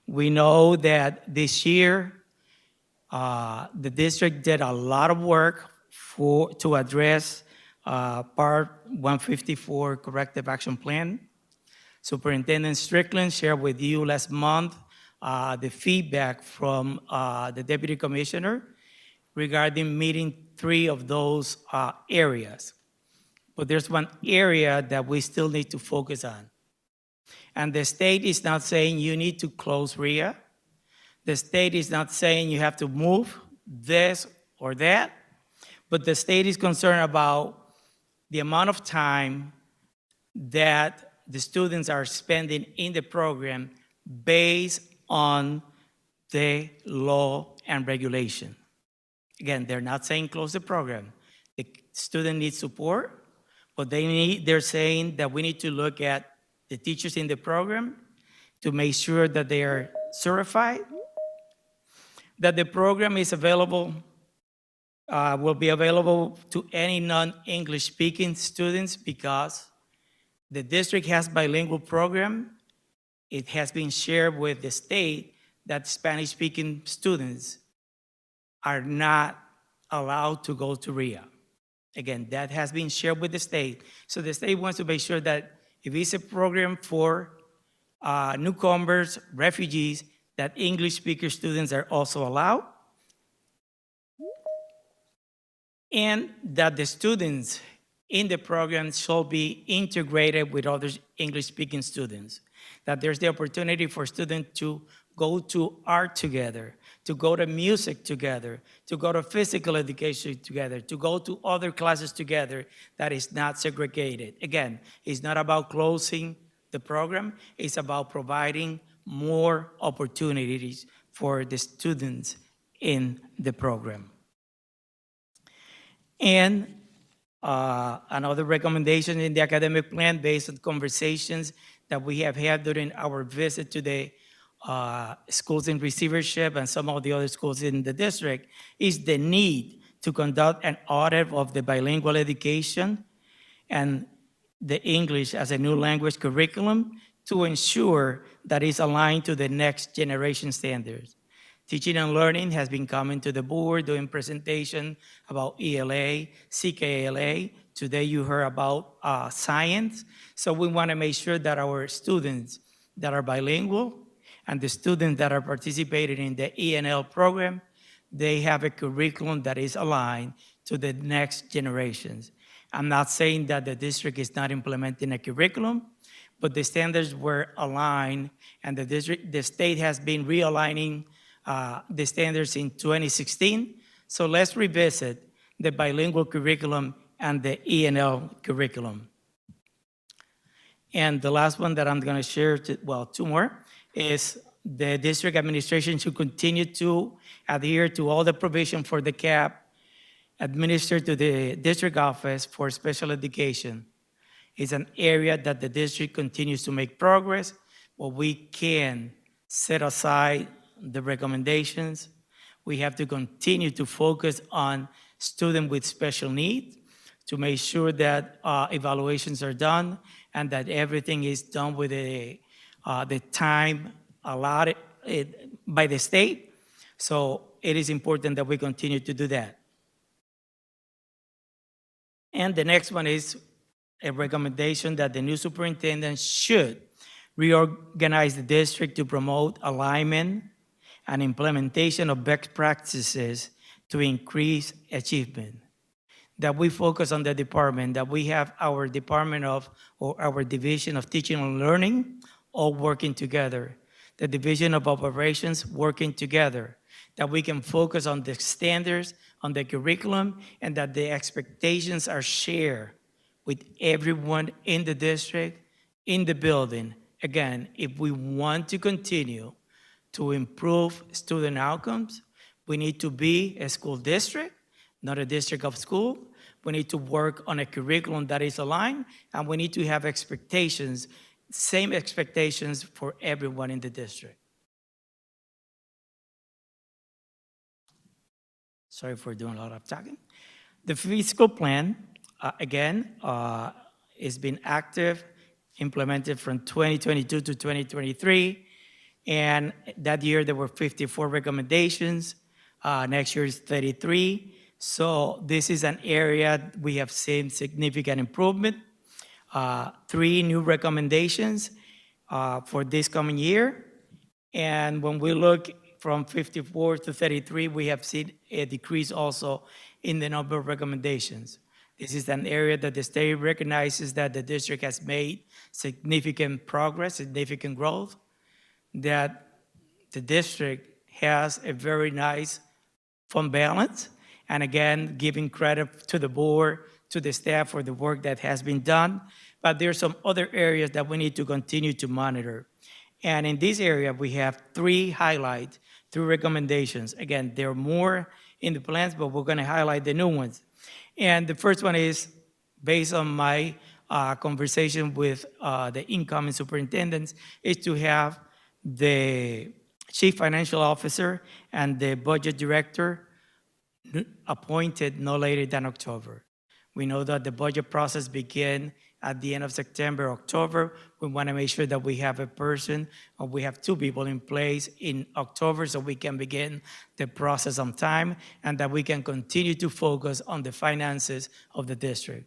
We know that this year, the district did a lot of work to address Part 154 Corrective Action Plan. Superintendent Strickland shared with you last month the feedback from the Deputy Commissioner regarding meeting 3 of those areas. But there's one area that we still need to focus on. And the state is not saying you need to close RIA. The state is not saying you have to move this or that, but the state is concerned about the amount of time that the students are spending in the program based on the law and regulation. Again, they're not saying close the program. The student needs support, but they're saying that we need to look at the teachers in the program to make sure that they are certified, that the program is available, will be available to any non-English speaking students because the district has bilingual program. It has been shared with the state that Spanish speaking students are not allowed to go to RIA. Again, that has been shared with the state. So the state wants to make sure that if it's a program for newcomers, refugees, that English speaker students are also allowed. And that the students in the program shall be integrated with other English-speaking students. That there's the opportunity for students to go to art together, to go to music together, to go to physical education together, to go to other classes together that is not segregated. Again, it's not about closing the program, it's about providing more opportunities for the students in the program. And another recommendation in the academic plan based on conversations that we have had during our visit to the schools in receivership and some of the other schools in the district is the need to conduct an audit of the bilingual education and the English as a new language curriculum to ensure that it's aligned to the next generation standards. Teaching and Learning has been coming to the board doing presentation about ELA, CKLA. Today you heard about science. So we want to make sure that our students that are bilingual and the students that are participating in the ENL program, they have a curriculum that is aligned to the next generations. I'm not saying that the district is not implementing a curriculum, but the standards were aligned and the state has been realigning the standards in 2016. So let's revisit the bilingual curriculum and the ENL curriculum. And the last one that I'm going to share, two more, is the district administration should continue to adhere to all the provision for the CAP administered to the district office for special education. It's an area that the district continues to make progress, but we can set aside the recommendations. We have to continue to focus on students with special needs to make sure that evaluations are done and that everything is done with the time allotted by the state. So it is important that we continue to do that. And the next one is a recommendation that the new superintendent should reorganize the district to promote alignment and implementation of best practices to increase achievement. That we focus on the department, that we have our department of, or our division of teaching and learning all working together. The division of operations working together. That we can focus on the standards, on the curriculum, and that the expectations are shared with everyone in the district, in the building. Again, if we want to continue to improve student outcomes, we need to be a school district, not a district of school. We need to work on a curriculum that is aligned, and we need to have expectations, same expectations for everyone in the district. Sorry for doing a lot of talking. The fiscal plan, again, has been active, implemented from 2022 to 2023. And that year there were 54 recommendations. Next year is 33. So this is an area we have seen significant improvement. 3 new recommendations for this coming year. And when we look from 54 to 33, we have seen a decrease also in the number of recommendations. This is an area that the state recognizes that the district has made significant progress, significant growth, that the district has a very nice fund balance, and again, giving credit to the board, to the staff for the work that has been done. But there are some other areas that we need to continue to monitor. And in this area, we have 3 highlights, 3 recommendations. Again, there are more in the plans, but we're going to highlight the new ones. And the first one is based on my conversation with the incoming superintendents, is to have the chief financial officer and the budget director appointed no later than October. We know that the budget process begins at the end of September, October. We want to make sure that we have a person, or we have 2 people in place in October so we can begin the process on time and that we can continue to focus on the finances of the district.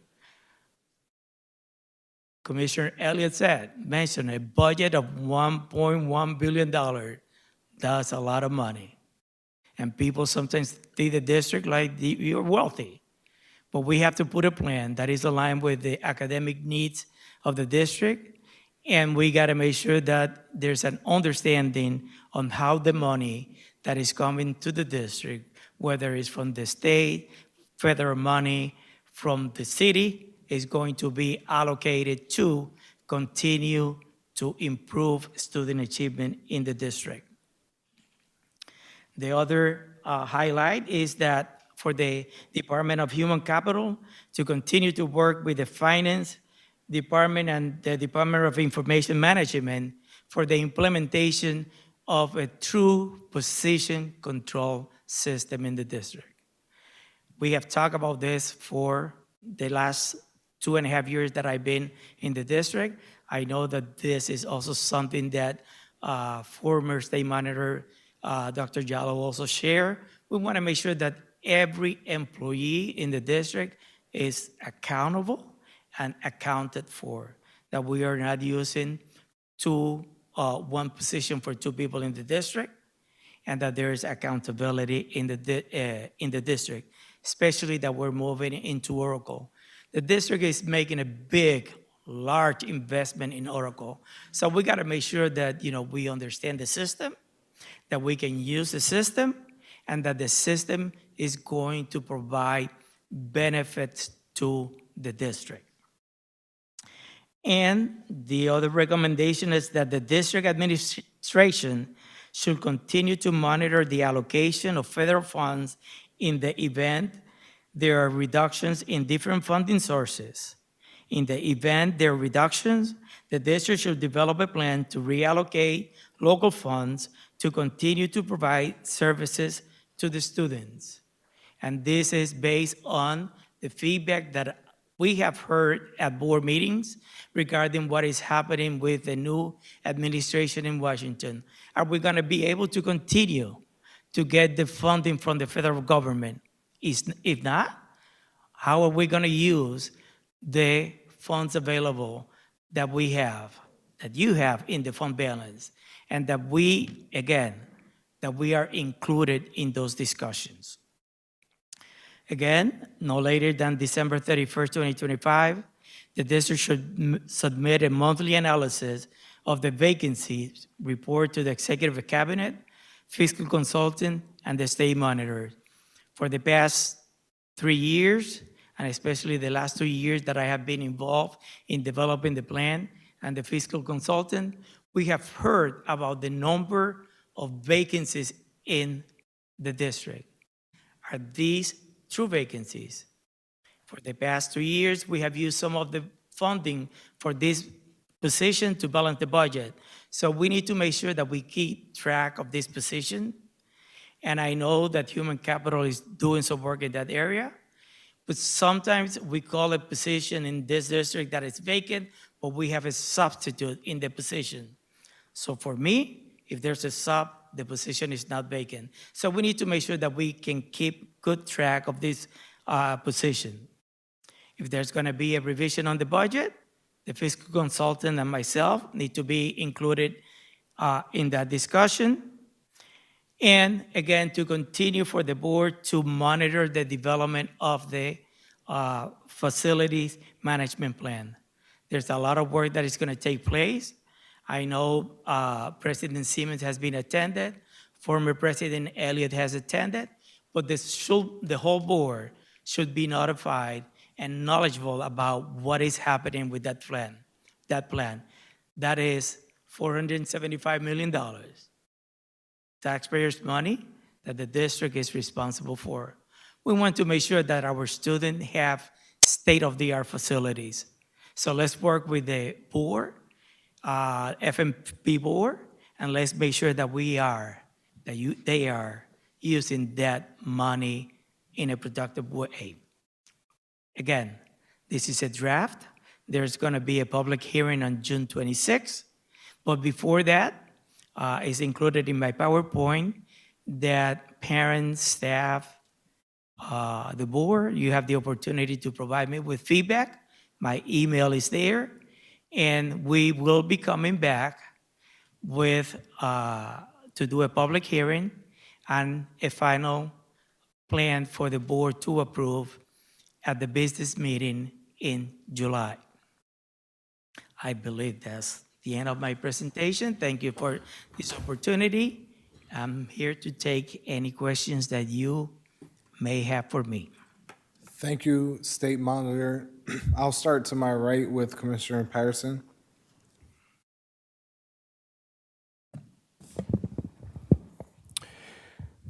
Commissioner Elliott mentioned a budget of $1.1 billion. That's a lot of money. And people sometimes see the district like you're wealthy. But we have to put a plan that is aligned with the academic needs of the district. And we got to make sure that there's an understanding on how the money that is coming to the district, whether it's from the state, federal money, from the city, is going to be allocated to continue to improve student achievement in the district. The other highlight is that for the Department of Human Capital to continue to work with the Finance Department and the Department of Information Management for the implementation of a true position control system in the district. We have talked about this for the last 2.5 years that I've been in the district. I know that this is also something that former State Monitor Dr. Jallo also shared. We want to make sure that every employee in the district is accountable and accounted for, that we are not using one position for 2 people in the district, and that there is accountability in the district, especially that we're moving into Oracle. The district is making a large investment in Oracle. So we got to make sure that we understand the system, that we can use the system, and that the system is going to provide benefits to the district. And the other recommendation is that the district Administration should continue to monitor the allocation of federal funds in the event there are reductions in different funding sources. In the event there are reductions, the district should develop a plan to reallocate local funds to continue to provide services to the students. And this is based on the feedback that we have heard at board meetings regarding what is happening with the new administration in Washington. Are we going to be able to continue to get the funding from the federal government? If not, how are we going to use the funds available that we have, that you have in the fund balance, and that we, again, that we are included in those discussions? Again, no later than December 31st, 2025, the district should submit a monthly analysis of the vacancies report to the executive cabinet, fiscal consultant, and the state monitor. For the past 3 years, and especially the last 2 years that I have been involved in developing the plan and the fiscal consultant, we have heard about the number of vacancies in the district. Are these true vacancies? For the past 2 years, we have used some of the funding for this position to balance the budget. So we need to make sure that we keep track of this position. And I know that human capital is doing some work in that area. But sometimes we call a position in this district that is vacant, but we have a substitute in the position. So for me, if there's a sub, the position is not vacant. So we need to make sure that we can keep good track of this position. If there's going to be a revision on the budget, the fiscal consultant and myself need to be included in that discussion. And again, to continue for the board to monitor the development of the facilities management plan. There's a lot of work that is going to take place. I know President Siemens has been attended, former President Elliott has attended, but the whole board should be notified and knowledgeable about what is happening with that plan. That is $475 million. Taxpayers' money that the district is responsible for. We want to make sure that our students have state-of-the-art facilities. So let's work with the board, FMP board, and let's make sure that they are using that money in a productive way. Again, this is a draft. There's going to be a public hearing on June 26th, but before that, is included in my PowerPoint that parents, staff, the board, you have the opportunity to provide me with feedback. My email is there, and we will be coming back with to do a public hearing and a final plan for the board to approve at the business meeting in July. I believe that's the end of my presentation. Thank you for this opportunity. I'm here to take any questions that you may have for me. Thank you, State Monitor. I'll start to my right with Commissioner Patterson.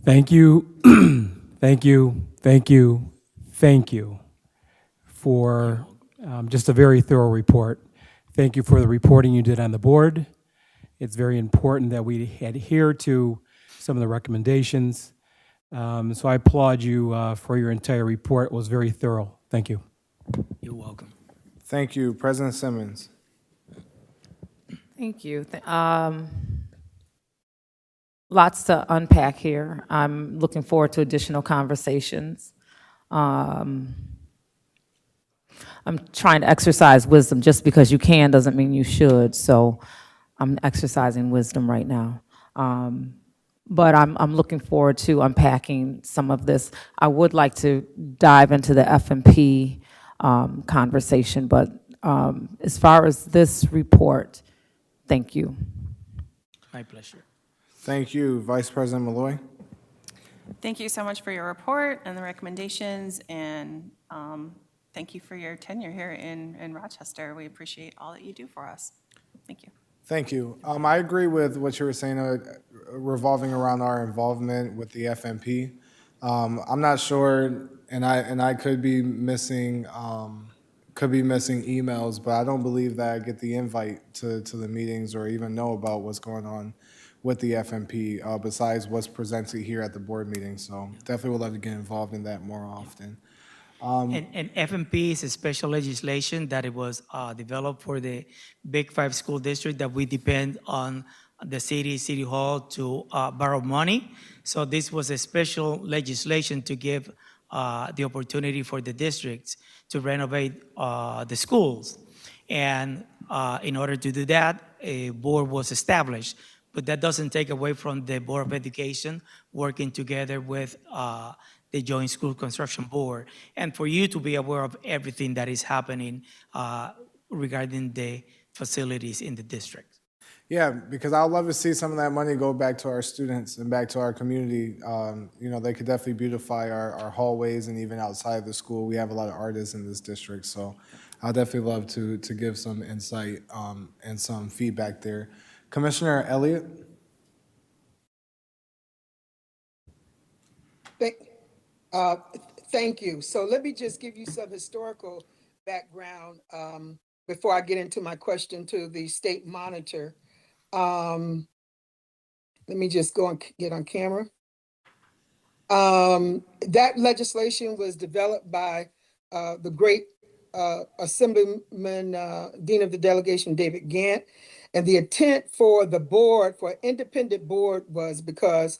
Thank you, thank you for just a very thorough report. Thank you for the reporting you did on the board. It's very important that we adhere to some of the recommendations. So I applaud you for your entire report. It was very thorough. Thank you. You're welcome. Thank you, President Simmons. Thank you. Lots to unpack here. I'm looking forward to additional conversations. I'm trying to exercise wisdom. Just because you can doesn't mean you should. So I'm exercising wisdom right now. But I'm looking forward to unpacking some of this. I would like to dive into the F&P conversation, but as far as this report, thank you. My pleasure. Thank you, Vice President Malloy. Thank you so much for your report and the recommendations, and thank you for your tenure here in Rochester. We appreciate all that you do for us. Thank you. Thank you. I agree with what you were saying, revolving around our involvement with the FMP. I'm not sure, and I could be missing emails, but I don't believe that I get the invite to the meetings or even know about what's going on with the FMP, besides what's presented here at the board meeting. So definitely would love to get involved in that more often. And FMP is a special legislation that it was developed for the Big Five school district that we depend on the city hall to borrow money. So this was a special legislation to give the opportunity for the districts to renovate the schools. And in order to do that, a board was established. But that doesn't take away from the Board of Education working together with the Joint School Construction Board, and for you to be aware of everything that is happening regarding the facilities in the district. Yeah, because I'd love to see some of that money go back to our students and back to our community. They could definitely beautify our hallways and even outside the school. We have a lot of artists in this district, so I'd definitely love to give some insight and some feedback there. Commissioner Elliott? Thank you. So let me just give you some historical background before I get into my question to the state monitor. Let me just go and get on camera. That legislation was developed by the great Assemblyman, Dean of the Delegation, David Gant. And the intent for the board, for an independent board, was because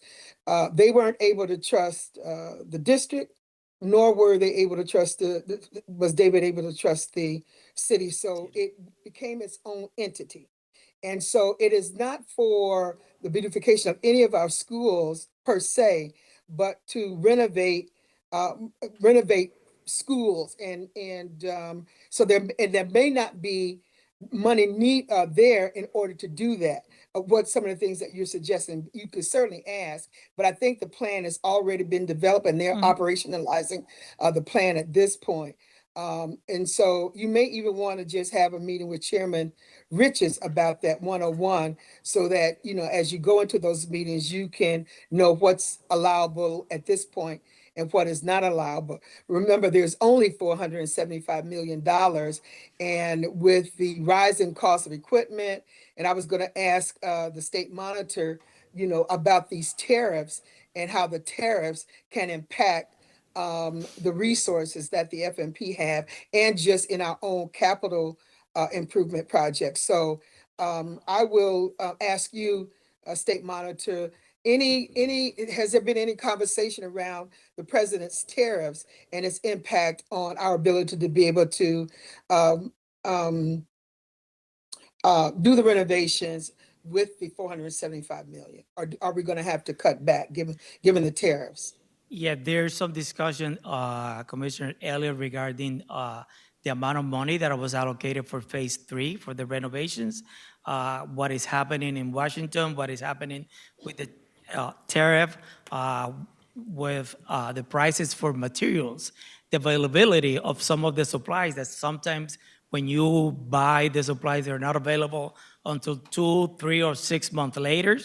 they weren't able to trust the district, nor were they able to trust was David able to trust the city. So it became its own entity. And so it is not for the beautification of any of our schools per se, but to renovate schools. So there may not be money there in order to do that. What some of the things that you're suggesting, you could certainly ask, but I think the plan has already been developed and they're operationalizing the plan at this point. And so you may even want to just have a meeting with Chairman Riches about that 101, so that, as you go into those meetings, you can know what's allowable at this point and what is not allowable. Remember, there's only $475 million. And with the rising cost of equipment, and I was going to ask the state monitor, about these tariffs and how the tariffs can impact the resources that the FMP have, and just in our own capital improvement projects. So I will ask you, State Monitor, has there been any conversation around the president's tariffs and its impact on our ability to be able to do the renovations with the 475 million? Or are we going to have to cut back given the tariffs? Yeah, there's some discussion, Commissioner Elliott, regarding the amount of money that was allocated for phase 3 for the renovations, what is happening in Washington, what is happening with the tariff, with the prices for materials, the availability of some of the supplies that sometimes when you buy the supplies, they're not available until 2, 3, or 6 months later.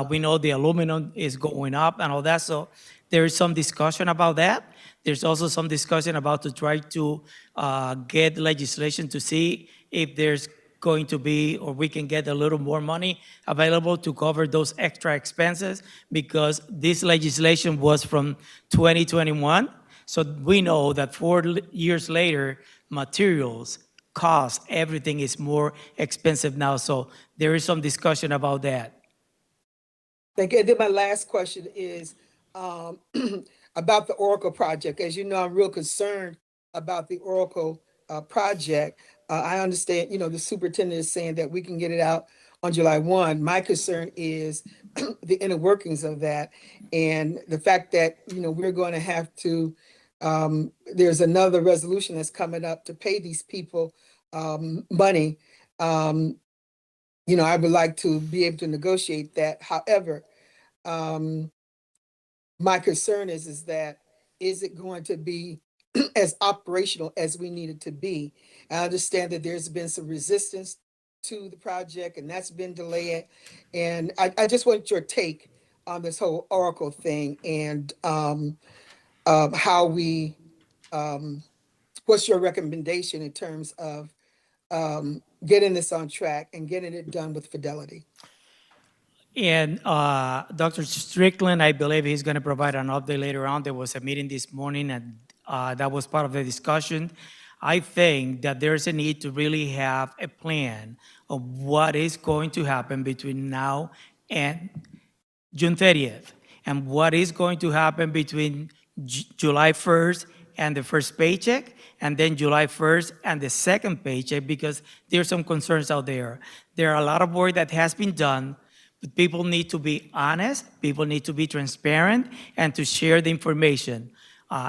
We know the aluminum is going up and all that, so there is some discussion about that. There's also some discussion about to try to get legislation to see if there's going to be, or we can get a little more money available to cover those extra expenses, because this legislation was from 2021. So we know that 4 years later, materials, cost, everything is more expensive now. So there is some discussion about that. Thank you. And then my last question is about the Oracle project. As you know, I'm real concerned about the Oracle project. I understand, the superintendent is saying that we can get it out on July 1. My concern is the inner workings of that, and the fact that, we're going to have to, there's another resolution that's coming up to pay these people money. I would like to be able to negotiate that. However, my concern is that, is it going to be as operational as we need it to be? I understand that there's been some resistance to the project, and that's been delayed. And I just want your take on this whole Oracle thing and how we, what's your recommendation in terms of getting this on track and getting it done with fidelity? And Dr. Strickland, I believe he's going to provide an update later on. There was a meeting this morning, and that was part of the discussion. I think that there's a need to really have a plan of what is going to happen between now and June 30th, and what is going to happen between July 1st and the first paycheck, and then July 1st and the second paycheck, because there's some concerns out there. There are a lot of work that has been done, but people need to be honest, people need to be transparent, and to share the information.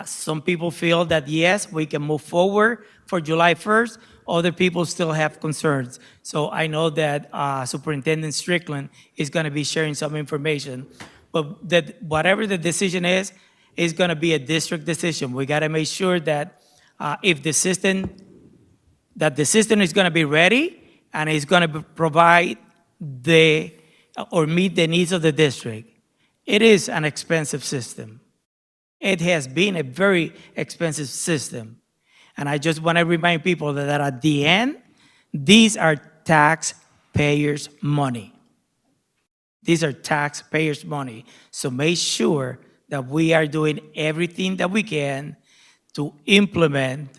Some people feel that, yes, we can move forward for July 1st. Other people still have concerns. So I know that Superintendent Strickland is going to be sharing some information. But that whatever the decision is going to be a district decision. We got to make sure that if the system is going to be ready and is going to provide or meet the needs of the district. It is an expensive system. It has been a very expensive system. And I just want to remind people that at the end, these are taxpayers' money. These are taxpayers' money. So make sure that we are doing everything that we can to implement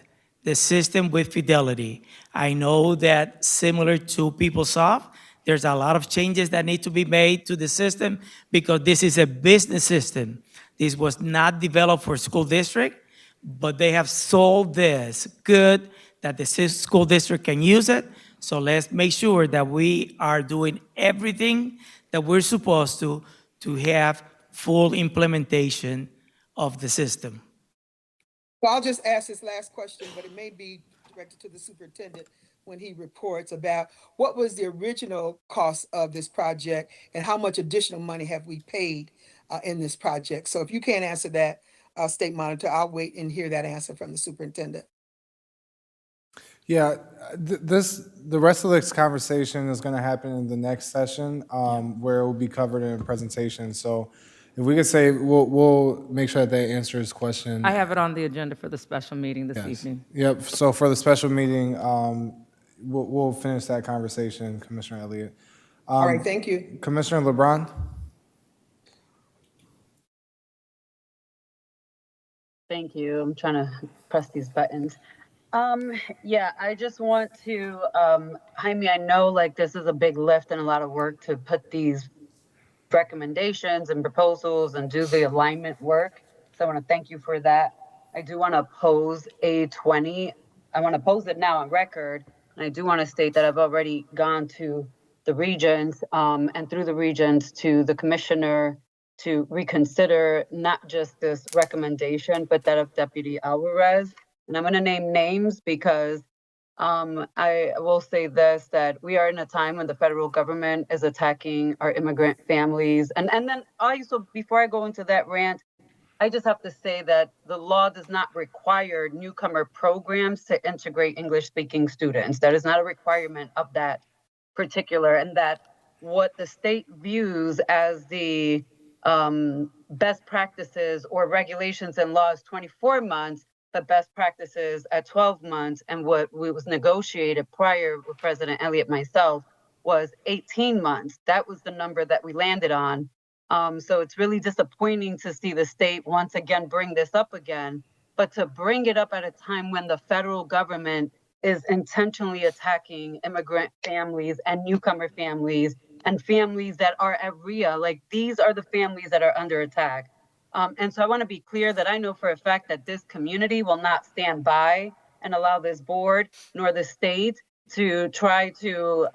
the system with fidelity. I know that similar to PeopleSoft, there's a lot of changes that need to be made to the system because this is a business system. This was not developed for school district, but they have sold this good that the school district can use it. So let's make sure that we are doing everything that we're supposed to have full implementation of the system. Well, I'll just ask this last question, but it may be directed to the superintendent when he reports about what was the original cost of this project and how much additional money have we paid in this project. So if you can't answer that, State Monitor, I'll wait and hear that answer from the superintendent. Yeah, the rest of this conversation is going to happen in the next session where it will be covered in a presentation. So if we could say, we'll make sure that they answer his question. I have it on the agenda for the special meeting this evening. Yep, so for the special meeting, we'll finish that conversation, Commissioner Elliott. All right, thank you. Commissioner LeBron? Thank you. I'm trying to press these buttons. Yeah, I just want to, Jaime, I know like this is a big lift and a lot of work to put these recommendations and proposals and do the alignment work. So I want to thank you for that. I do want to oppose A20. I want to oppose it now on record. And I do want to state that I've already gone to the regions and through the regions to the commissioner to reconsider not just this recommendation, but that of Deputy Alvarez. And I'm going to name names because I will say this, that we are in a time when the federal government is attacking our immigrant families. And then also, before I go into that rant, I just have to say that the law does not require newcomer programs to integrate English-speaking students. That is not a requirement of that particular, and that what the state views as the best practices or regulations and laws 24 months, but best practices at 12 months, and what was negotiated prior with President Elliott myself was 18 months. That was the number that we landed on. So it's really disappointing to see the state once again bring this up again, but to bring it up at a time when the federal government is intentionally attacking immigrant families and newcomer families and families that are at RIA. Like, these are the families that are under attack. And so I want to be clear that I know for a fact that this community will not stand by and allow this board nor the state to try to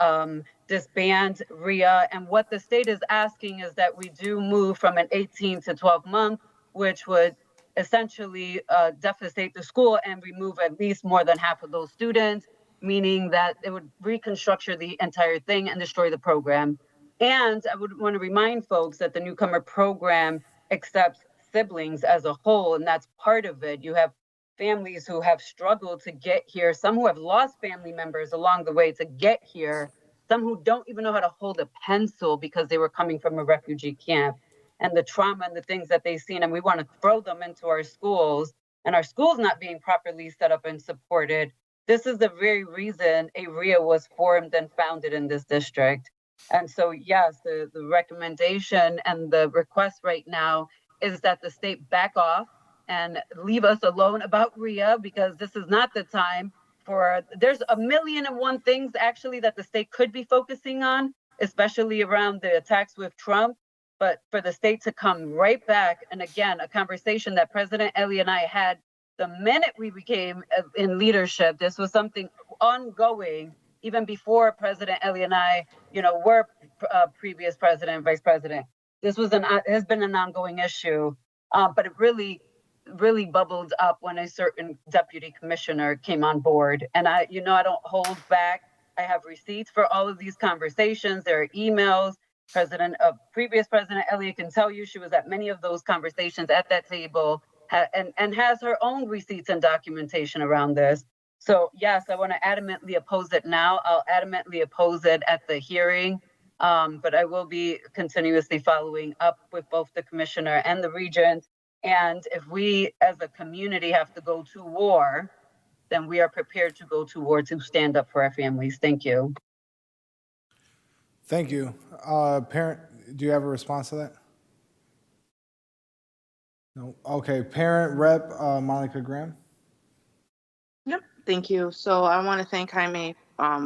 disband RIA. And what the state is asking is that we do move from an 18 to 12 month, which would essentially devastate the school and remove at least more than half of those students, meaning that it would reconstruct the entire thing and destroy the program. And I would want to remind folks that the newcomer program accepts siblings as a whole, and that's part of it. You have families who have struggled to get here, some who have lost family members along the way to get here. some who don't even know how to hold a pencil because they were coming from a refugee camp, and the trauma and the things that they've seen. And we want to throw them into our schools, and our schools not being properly set up and supported. This is the very reason AREA was formed and founded in this district. And so, yes, the recommendation and the request right now is that the state back off and leave us alone about RIA, because this is not the time for, there's a million and one things actually that the state could be focusing on, especially around the attacks with Trump. But for the state to come right back, and again, a conversation that President Ellie and I had the minute we became in leadership, this was something ongoing even before President Ellie and I, were previous president and vice president. This was has been an ongoing issue, but it really bubbled up when a certain deputy commissioner came on board. And I don't hold back. I have receipts for all of these conversations. There are emails. Previous President Elliott can tell you she was at many of those conversations at that table, and has her own receipts and documentation around this. So yes, I want to adamantly oppose it now. I'll adamantly oppose it at the hearing. But I will be continuously following up with both the commissioner and the regent. And if we as a community have to go to war, then we are prepared to go to war to stand up for our families. Thank you. Thank you. Parent, do you have a response to that? No. Okay, Parent Rep Monica Graham. Yep, thank you. So I want to thank Jaime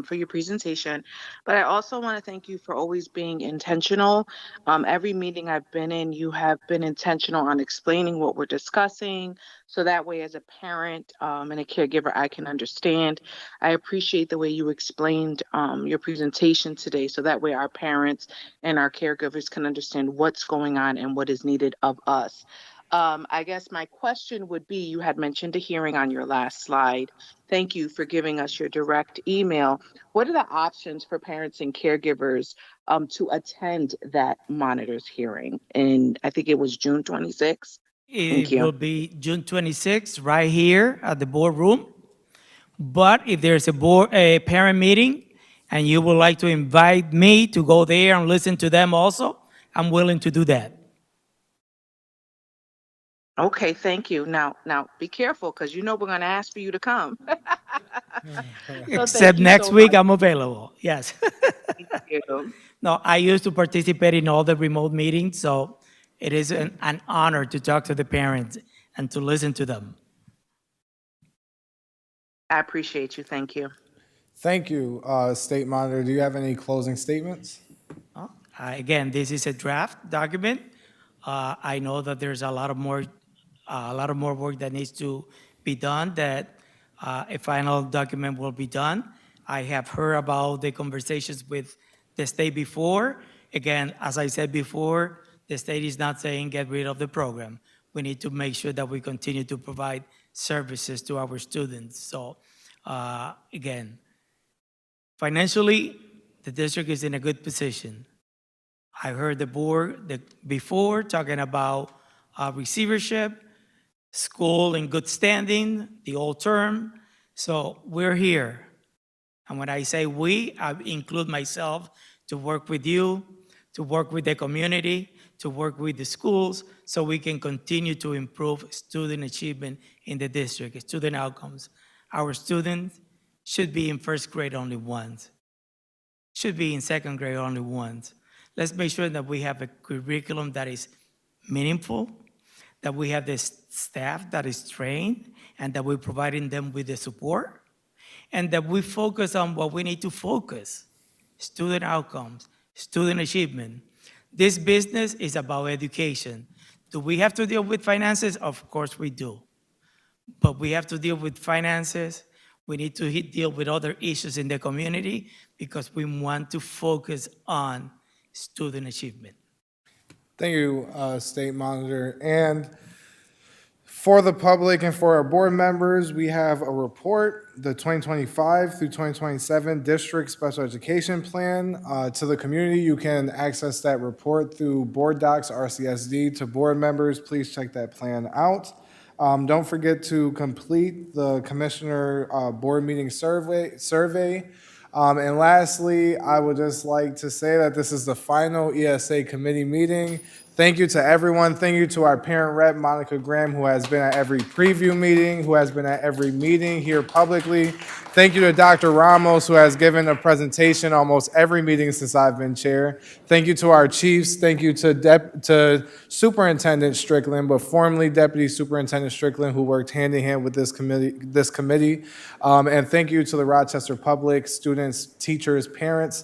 for your presentation, but I also want to thank you for always being intentional. Every meeting I've been in, you have been intentional on explaining what we're discussing, so that way as a parent and a caregiver, I can understand. I appreciate the way you explained your presentation today, so that way our parents and our caregivers can understand what's going on and what is needed of us. I guess my question would be, you had mentioned a hearing on your last slide. Thank you for giving us your direct email. What are the options for parents and caregivers to attend that monitors hearing? And I think it was June 26th. Thank It you. will be June 26th, right here at the boardroom. But if there's a parent meeting and you would like to invite me to go there and listen to them also, I'm willing to do that. Okay, thank you. Now be careful, because we're going to ask for you to come. So Except thank you next so week, much. I'm available, yes. Thank you. No, I used to participate in all the remote meetings, so it is an honor to talk to the parents and to listen to them. I appreciate you. Thank you. Thank you, State Monitor. Do you have any closing statements? Again, this is a draft document. I know that there's a lot of more work that needs to be done, that a final document will be done. I have heard about the conversations with the state before. Again, as I said before, the state is not saying get rid of the program. We need to make sure that we continue to provide services to our students. So again, financially, the district is in a good position. I heard the board before talking about receivership, school in good standing, the old term. So we're here. And when I say we, I include myself to work with you, to work with the community, to work with the schools, so we can continue to improve student achievement in the district, student outcomes. Our students should be in first grade only once, should be in second grade only once. Let's make sure that we have a curriculum that is meaningful, that we have the staff that is trained, and that we're providing them with the support, and that we focus on what we need to focus: student outcomes, student achievement. This business is about education. Do we have to deal with finances? Of course we do. But we have to deal with finances. We need to deal with other issues in the community, because we want to focus on student achievement. Thank you, State Monitor. And for the public and for our board members, we have a report, the 2025 through 2027 District Special Education Plan. To the community, you can access that report through Board Docs RCSD. To board members, please check that plan out. Don't forget to complete the Commissioner Board Meeting Survey. And lastly, I would just like to say that this is the final ESA committee meeting. Thank you to everyone. Thank you to our parent rep, Monica Graham, who has been at every preview meeting, who has been at every meeting here publicly. Thank you to Dr. Ramos, who has given a presentation almost every meeting since I've been chair. Thank you to our chiefs. Thank you to Superintendent Strickland, but formerly Deputy Superintendent Strickland, who worked hand in hand with this committee. And thank you to the Rochester public, students, teachers, parents,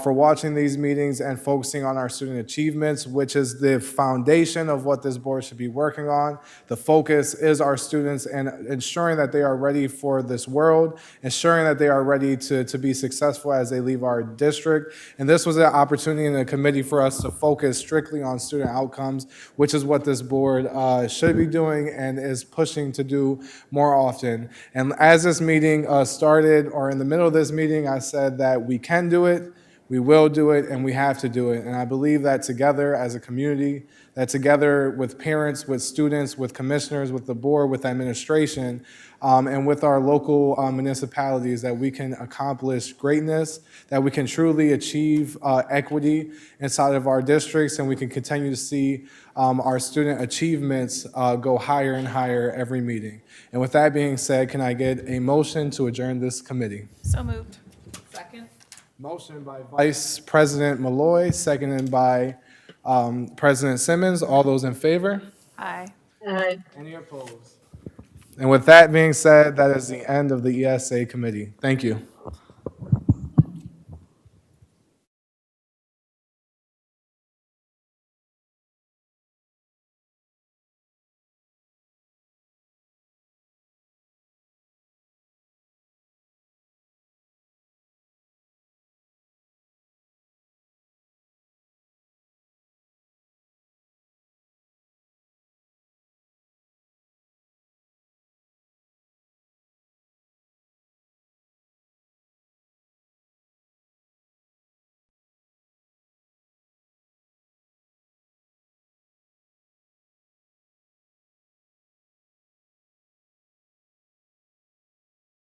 for watching these meetings and focusing on our student achievements, which is the foundation of what this board should be working on. The focus is our students and ensuring that they are ready for this world, ensuring that they are ready to be successful as they leave our district. And this was an opportunity in the committee for us to focus strictly on student outcomes, which is what this board should be doing and is pushing to do more often. And as this meeting started, or in the middle of this meeting, I said that we can do it, we will do it, and we have to do it. And I believe that together as a community, that together with parents, with students, with commissioners, with the board, with administration, and with our local municipalities, that we can accomplish greatness, that we can truly achieve equity inside of our districts, and we can continue to see our student achievements go higher and higher every meeting. And with that being said, can I get a motion to adjourn this committee? So moved. Second? Motion by Vice President Malloy, seconded by President Simmons. All those in favor? Aye. Any opposed? And with that being said, that is the end of the ESA committee. Thank you.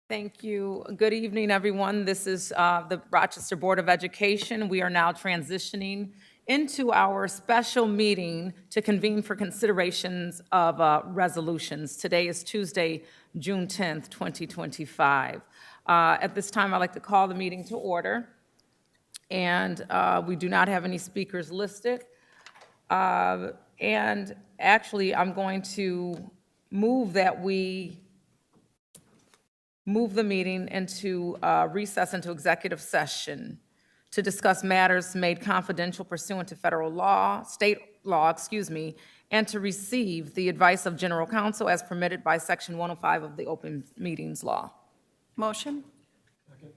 Thank you. Good evening, everyone. This is the Rochester Board of Education. We are now transitioning into our special meeting to convene for considerations of resolutions. Today is Tuesday, June 10th, 2025. At this time, I'd like to call the meeting to order. And we do not have any speakers listed. And actually, I'm going to move that we move the meeting into recess into executive session to discuss matters made confidential pursuant to federal law, state law, and to receive the advice of general counsel as permitted by Section 105 of the Open Meetings Law. Motion?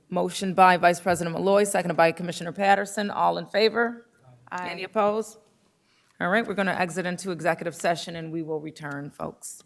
Motion by Vice President Malloy, seconded by Commissioner Patterson. All in favor? Aye. Any opposed? All right, we're going to exit into executive session, and we will return, folks.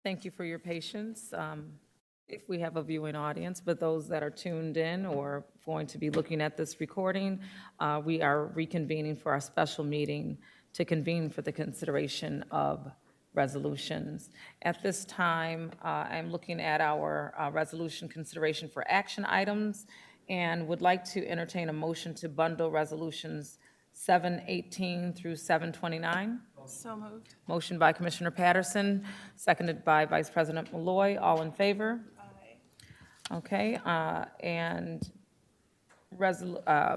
Thank you for your patience. If we have a viewing audience, but those that are tuned in or going to be looking at this recording, we are reconvening for our special meeting to convene for the consideration of resolutions. At this time, I'm looking at our resolution consideration for action items and would like to entertain a motion to bundle resolutions 718 through 729. So moved. Motion by Commissioner Patterson, seconded by Vice President Malloy. All in favor? Aye. Okay, and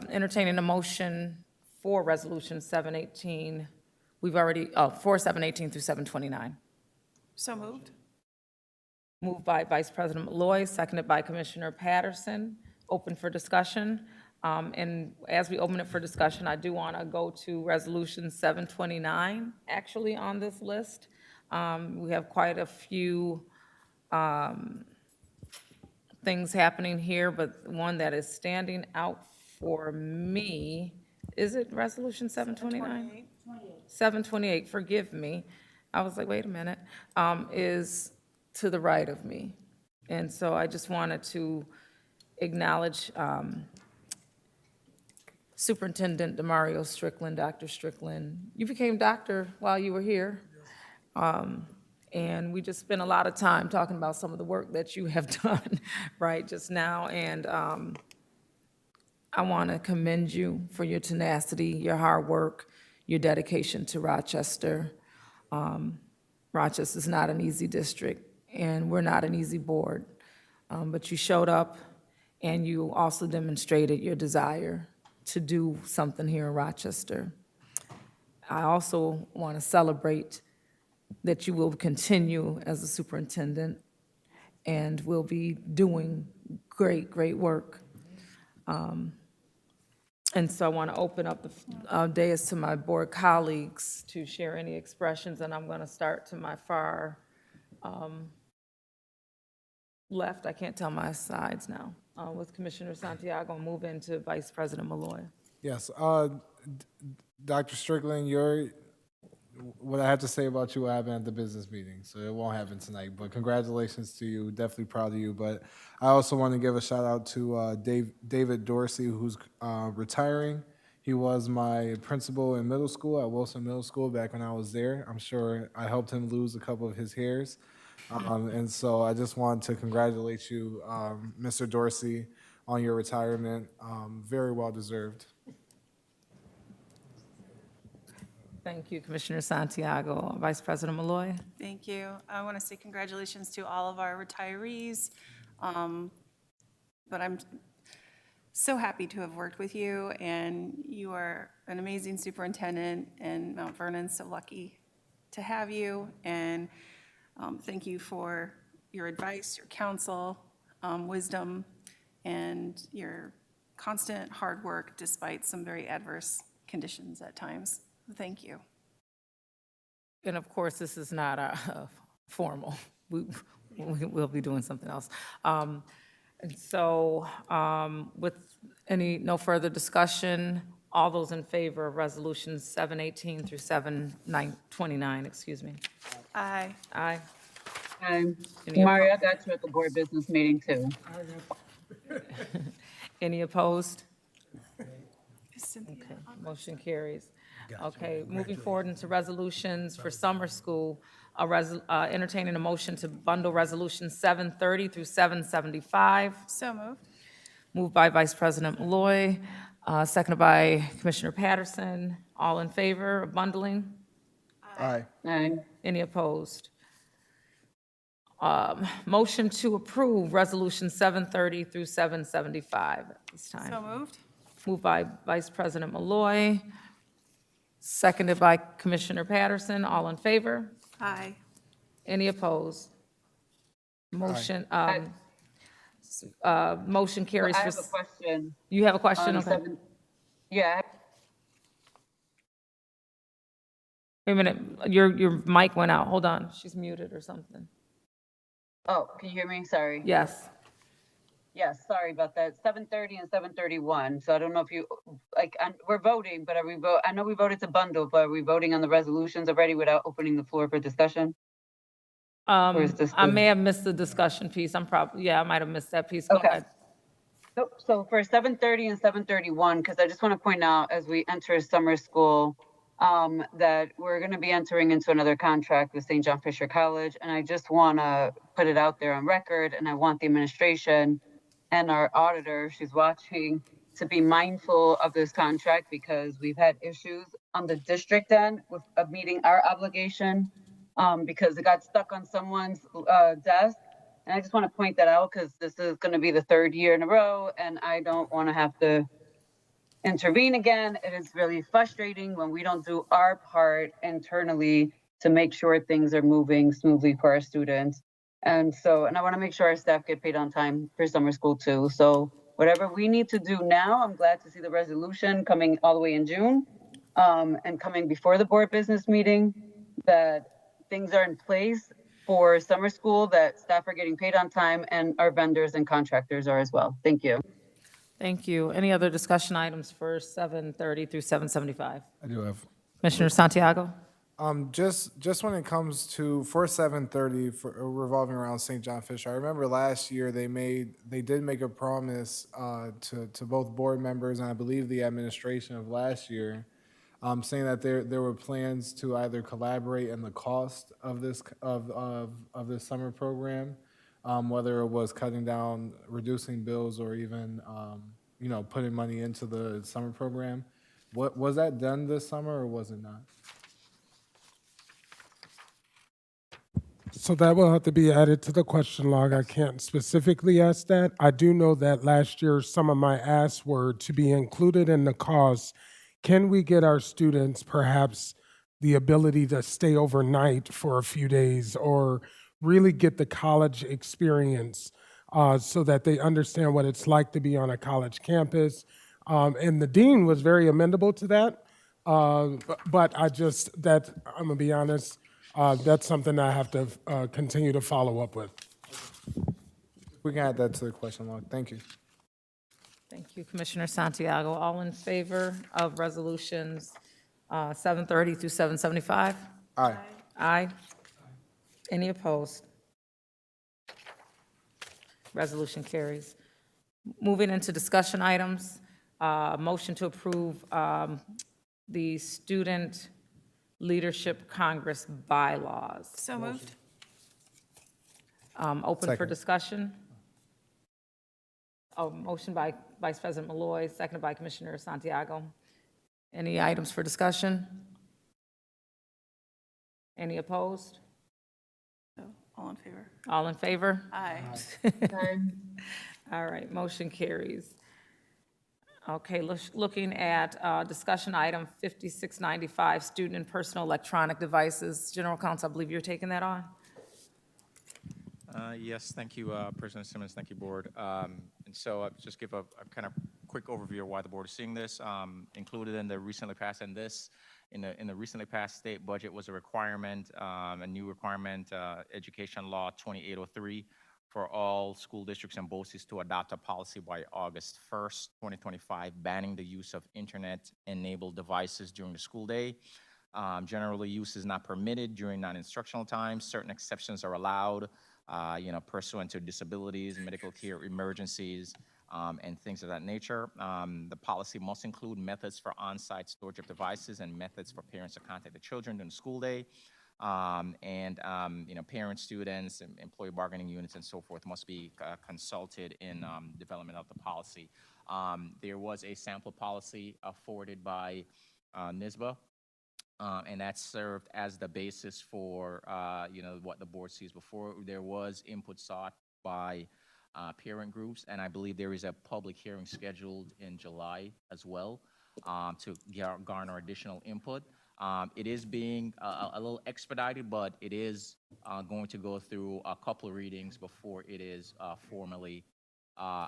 entertaining a motion for Resolution 718. We've already, for 718 through 729. So moved. Moved by Vice President Malloy, seconded by Commissioner Patterson. Open for discussion. And as we open it for discussion, I do want to go to Resolution 729, actually, on this list. We have quite a few things happening here, but one that is standing out for me, is it Resolution 729? 728, forgive me. I was like, wait a minute, is to the right of me. And so I just wanted to acknowledge Superintendent Demario Strickland, Dr. Strickland. You became doctor while you were here. And we just spent a lot of time talking about some of the work that you have done right just now. And I want to commend you for your tenacity, your hard work, your dedication to Rochester. Rochester is not an easy district, and we're not an easy board. But you showed up, and you also demonstrated your desire to do something here in Rochester. I also want to celebrate that you will continue as a superintendent and will be doing great, great work. And so I want to open up the dais to my board colleagues to share any expressions, and I'm going to start to my far left. I can't tell my sides now. With Commissioner Santiago, and move into Vice President Malloy. Yes, Dr. Strickland, what I have to say about you will happen at the business meeting, so it won't happen tonight. But congratulations to you, definitely proud of you. But I also want to give a shout out to David Dorsey, who's retiring. He was my principal in middle school at Wilson Middle School back when I was there. I'm sure I helped him lose a couple of his hairs. And so I just want to congratulate you, Mr. Dorsey, on your retirement. Very well deserved. Thank you, Commissioner Santiago. Vice President Malloy. Thank you. I want to say congratulations to all of our retirees. But I'm so happy to have worked with you, and you are an amazing superintendent, and Mount Vernon's so lucky to have you. And thank you for your advice, your counsel, wisdom, and your constant hard work despite some very adverse conditions at times. Thank you. And of course, this is not formal. We'll be doing something else. And so with no further discussion, all those in favor of resolutions 718 through 729, excuse me. Aye. Aye. Mario, I got you at the board business meeting too. Any opposed? Okay, motion carries. Okay, moving forward into resolutions for summer school, entertaining a motion to bundle resolutions 730 through 775. So moved. Moved by Vice President Malloy, seconded by Commissioner Patterson. All in favor of bundling? Aye. Aye. Any opposed? Motion to approve resolution 730 through 775 at this time. So moved. Moved by Vice President Malloy, seconded by Commissioner Patterson. All in favor? Aye. Any opposed? Motion, motion carries. I have a question. You have a question? on Okay. Yeah, Wait a minute, your mic went out. Hold on, she's muted or something. oh, can you hear me? Sorry. Yes. Yes, sorry about that. 730 and 731. So I don't know if you, we're voting, but I know we voted to bundle, but are we voting on the resolutions already without opening the floor for discussion? Or is this I the? may have missed the discussion piece. Yeah, I might have missed that piece. Go Okay. ahead. So for 7:30 and 7:31, because I just want to point out as we enter summer school, that we're going to be entering into another contract with St. John Fisher College. And I just want to put it out there on record. And I want the administration and our auditor, if she's watching, to be mindful of this contract because we've had issues on the district end with meeting our obligation because it got stuck on someone's desk. And I just want to point that out because this is going to be the third year in a row, and I don't want to have to intervene again. It is really frustrating when we don't do our part internally to make sure things are moving smoothly for our students. And I want to make sure our staff get paid on time for summer school too. So whatever we need to do now, I'm glad to see the resolution coming all the way in June and coming before the board business meeting, that things are in place for summer school, that staff are getting paid on time and our vendors and contractors are as well. Thank you. Thank you. Any other discussion items for 7:30 through 7:75? I do have. Commissioner Santiago? Just when it comes to for 7:30 for revolving around St. John Fisher, I remember last year they did make a promise to both board members and I believe the administration of last year, saying that there were plans to either collaborate in the cost of this summer program, whether it was cutting down, reducing bills, or even putting money into the summer program. What was that done this summer or was it not? So that will have to be added to the question log. I can't specifically ask that. I do know that last year, some of my asks were to be included in the cost. Can we get our students perhaps the ability to stay overnight for a few days or really get the college experience so that they understand what it's like to be on a college campus? And the dean was very amenable to that. But I'm gonna be honest, that's something I have to continue to follow up with. We can add that to the question log. Thank you. Thank you, Commissioner Santiago. All in favor of resolutions 7:30 through 7:75? Aye. Aye. Any opposed? Resolution carries. Moving into discussion items, motion to approve the Student Leadership Congress bylaws. So moved. Open for Second. discussion. Motion by Vice President Malloy, seconded by Commissioner Santiago. Any items for discussion? Any opposed? All in favor? All in favor? Aye. All right, motion carries. Okay, looking at discussion item 5695, student and personal electronic devices. General Counsel, I believe you're taking that on? Yes, thank you, President Simmons, thank you, Board. And so I'll just give a kind of quick overview of why the Board is seeing this. Included in the recently passed, in the recently passed state budget was a requirement, a new requirement, Education Law 2803, for all school districts and BOCES to adopt a policy by August 1st, 2025, banning the use of internet-enabled devices during the school day. Generally, use is not permitted during non-instructional times. Certain exceptions are allowed, pursuant to disabilities, medical care, emergencies, and things of that nature. The policy must include methods for on-site storage of devices and methods for parents to contact the children during the school day. Parents, students, and employee bargaining units and so forth must be consulted in development of the policy. There was a sample policy forwarded by NISBA, and that served as the basis for what the board sees before. There was input sought by parent groups, and I believe there is a public hearing scheduled in July as well to garner additional input. It is being a little expedited, but it is going to go through a couple of readings before it is formally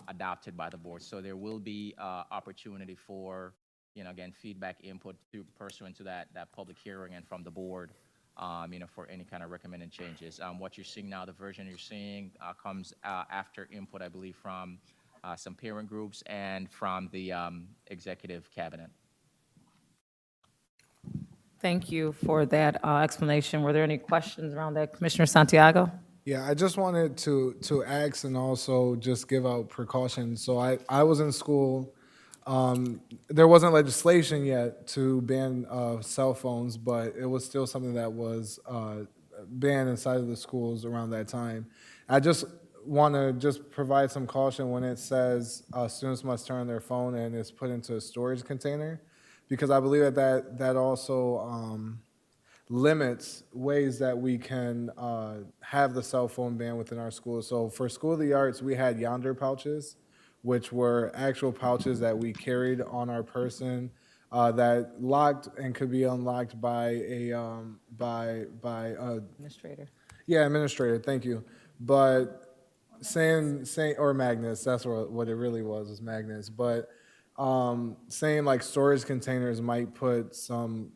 adopted by the board. So there will be opportunity for, again, feedback input pursuant to that public hearing and from the board, for any kind of recommended changes. What you're seeing now, the version you're seeing comes after input, I believe, from some parent groups and from the executive cabinet. Thank you for that explanation. Were there any questions around that? Commissioner Santiago? Yeah, I just wanted to ask and also just give out precautions. So I was in school. There wasn't legislation yet to ban cell phones, but it was still something that was banned inside of the schools around that time. I just want to just provide some caution when it says students must turn on their phone and it's put into a storage container, because I believe that also limits ways that we can have the cell phone ban within our schools. So for School of the Arts, we had Yonder pouches, which were actual pouches that we carried on our person that locked and could be unlocked by a Administrator. yeah, administrator. Thank you. But saying or magnets, that's what it really was magnets. But saying like storage containers might put some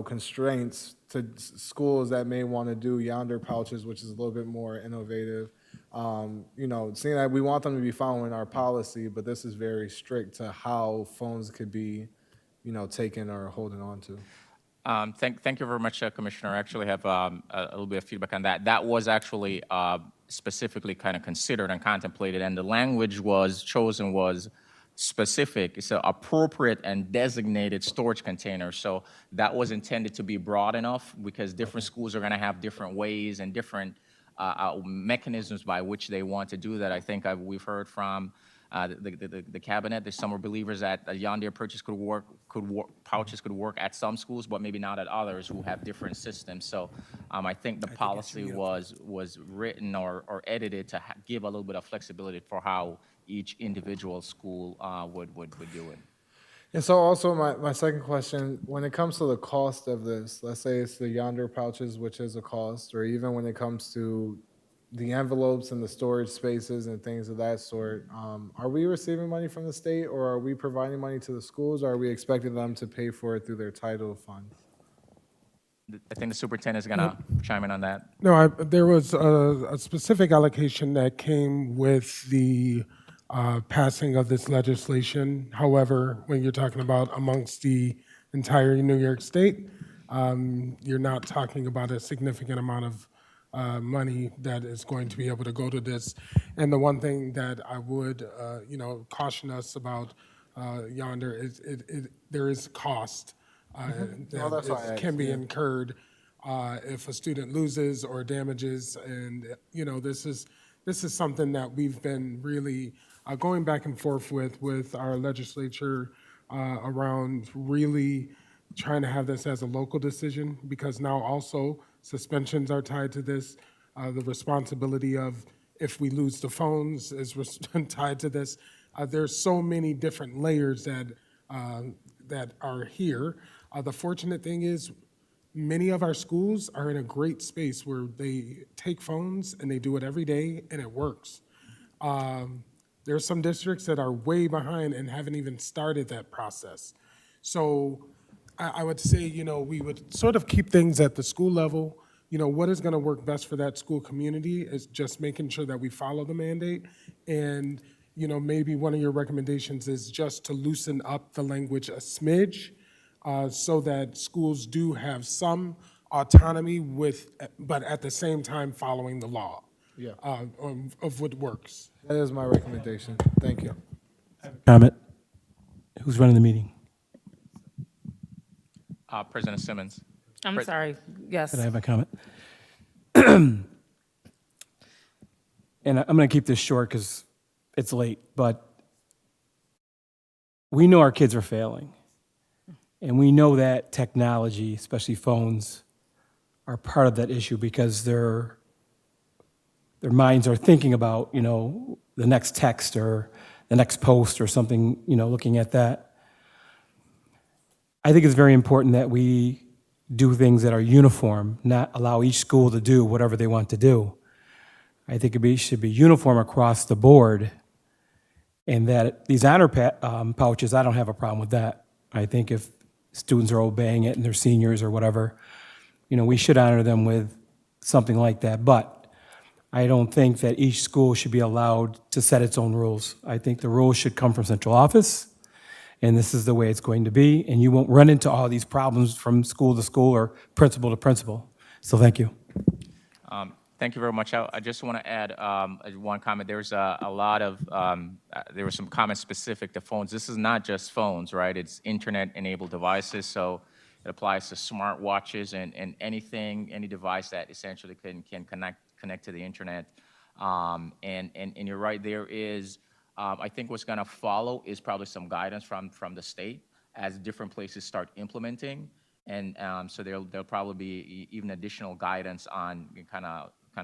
constraints to schools that may want to do Yonder pouches, which is a little bit more innovative. Seeing that we want them to be following our policy, but this is very strict to how phones could be, taken or holding on to. Thank you very much, Commissioner. I actually have a little bit of feedback on that. That was actually specifically kind of considered and contemplated, and the language was chosen was specific. It's an appropriate and designated storage container. So that was intended to be broad enough, because different schools are going to have different ways and different mechanisms by which they want to do that. I think we've heard from the cabinet that some are believers that a Yonder purchase pouches could work at some schools, but maybe not at others who have different systems. So I think the policy was written or edited to give a little bit of flexibility for how each individual school would do it. And so also my second question, when it comes to the cost of this, let's say it's the Yonder pouches, which is a cost, or even when it comes to the envelopes and the storage spaces and things of that sort, are we receiving money from the state, or are we providing money to the schools, or are we expecting them to pay for it through their title funds? I think the superintendent is going to chime in on that. No, there was a specific allocation that came with the passing of this legislation. However, when you're talking about amongst the entire New York State, you're not talking about a significant amount of money that is going to be able to go to this. And the one thing that I would, caution us about Yonder is there is cost Well, that's why I asked, can be yeah. incurred if a student loses or damages. And, this is something that we've been really going back and forth with our legislature around really trying to have this as a local decision, because now also suspensions are tied to this. The responsibility of if we lose the phones is tied to this. There's so many different layers that are here. The fortunate thing is many of our schools are in a great space where they take phones and they do it every day and it works. There's some districts that are way behind and haven't even started that process. So I would say, we would sort of keep things at the school level. What is going to work best for that school community is just making sure that we follow the mandate. And, maybe one of your recommendations is just to loosen up the language a smidge so that schools do have some autonomy but at the same time following the law. Yeah. Of what works. That is my recommendation. Thank you. Comment? Who's running the meeting? President Simmons. I'm sorry, yes. Can I have a comment? And I'm going to keep this short because it's late, but we know our kids are failing. And we know that technology, especially phones, are part of that issue because their minds are thinking about, the next text or the next post or something, looking at that. I think it's very important that we do things that are uniform, not allow each school to do whatever they want to do. I think it should be uniform across the board, and that these honor pouches, I don't have a problem with that. I think if students are obeying it and they're seniors or whatever, we should honor them with something like that. But I don't think that each school should be allowed to set its own rules. I think the rules should come from central office, and this is the way it's going to be, and you won't run into all these problems from school to school or principal to principal. So thank you. Thank you very much. I just want to add one comment. There's a lot of, there were some comments specific to phones. This is not just phones, right? It's internet-enabled devices, so it applies to smartwatches and anything, any device that essentially can connect to the internet. And you're right, there is, I think what's going to follow is probably some guidance from the state as different places start implementing. And so there'll probably be even additional guidance on kind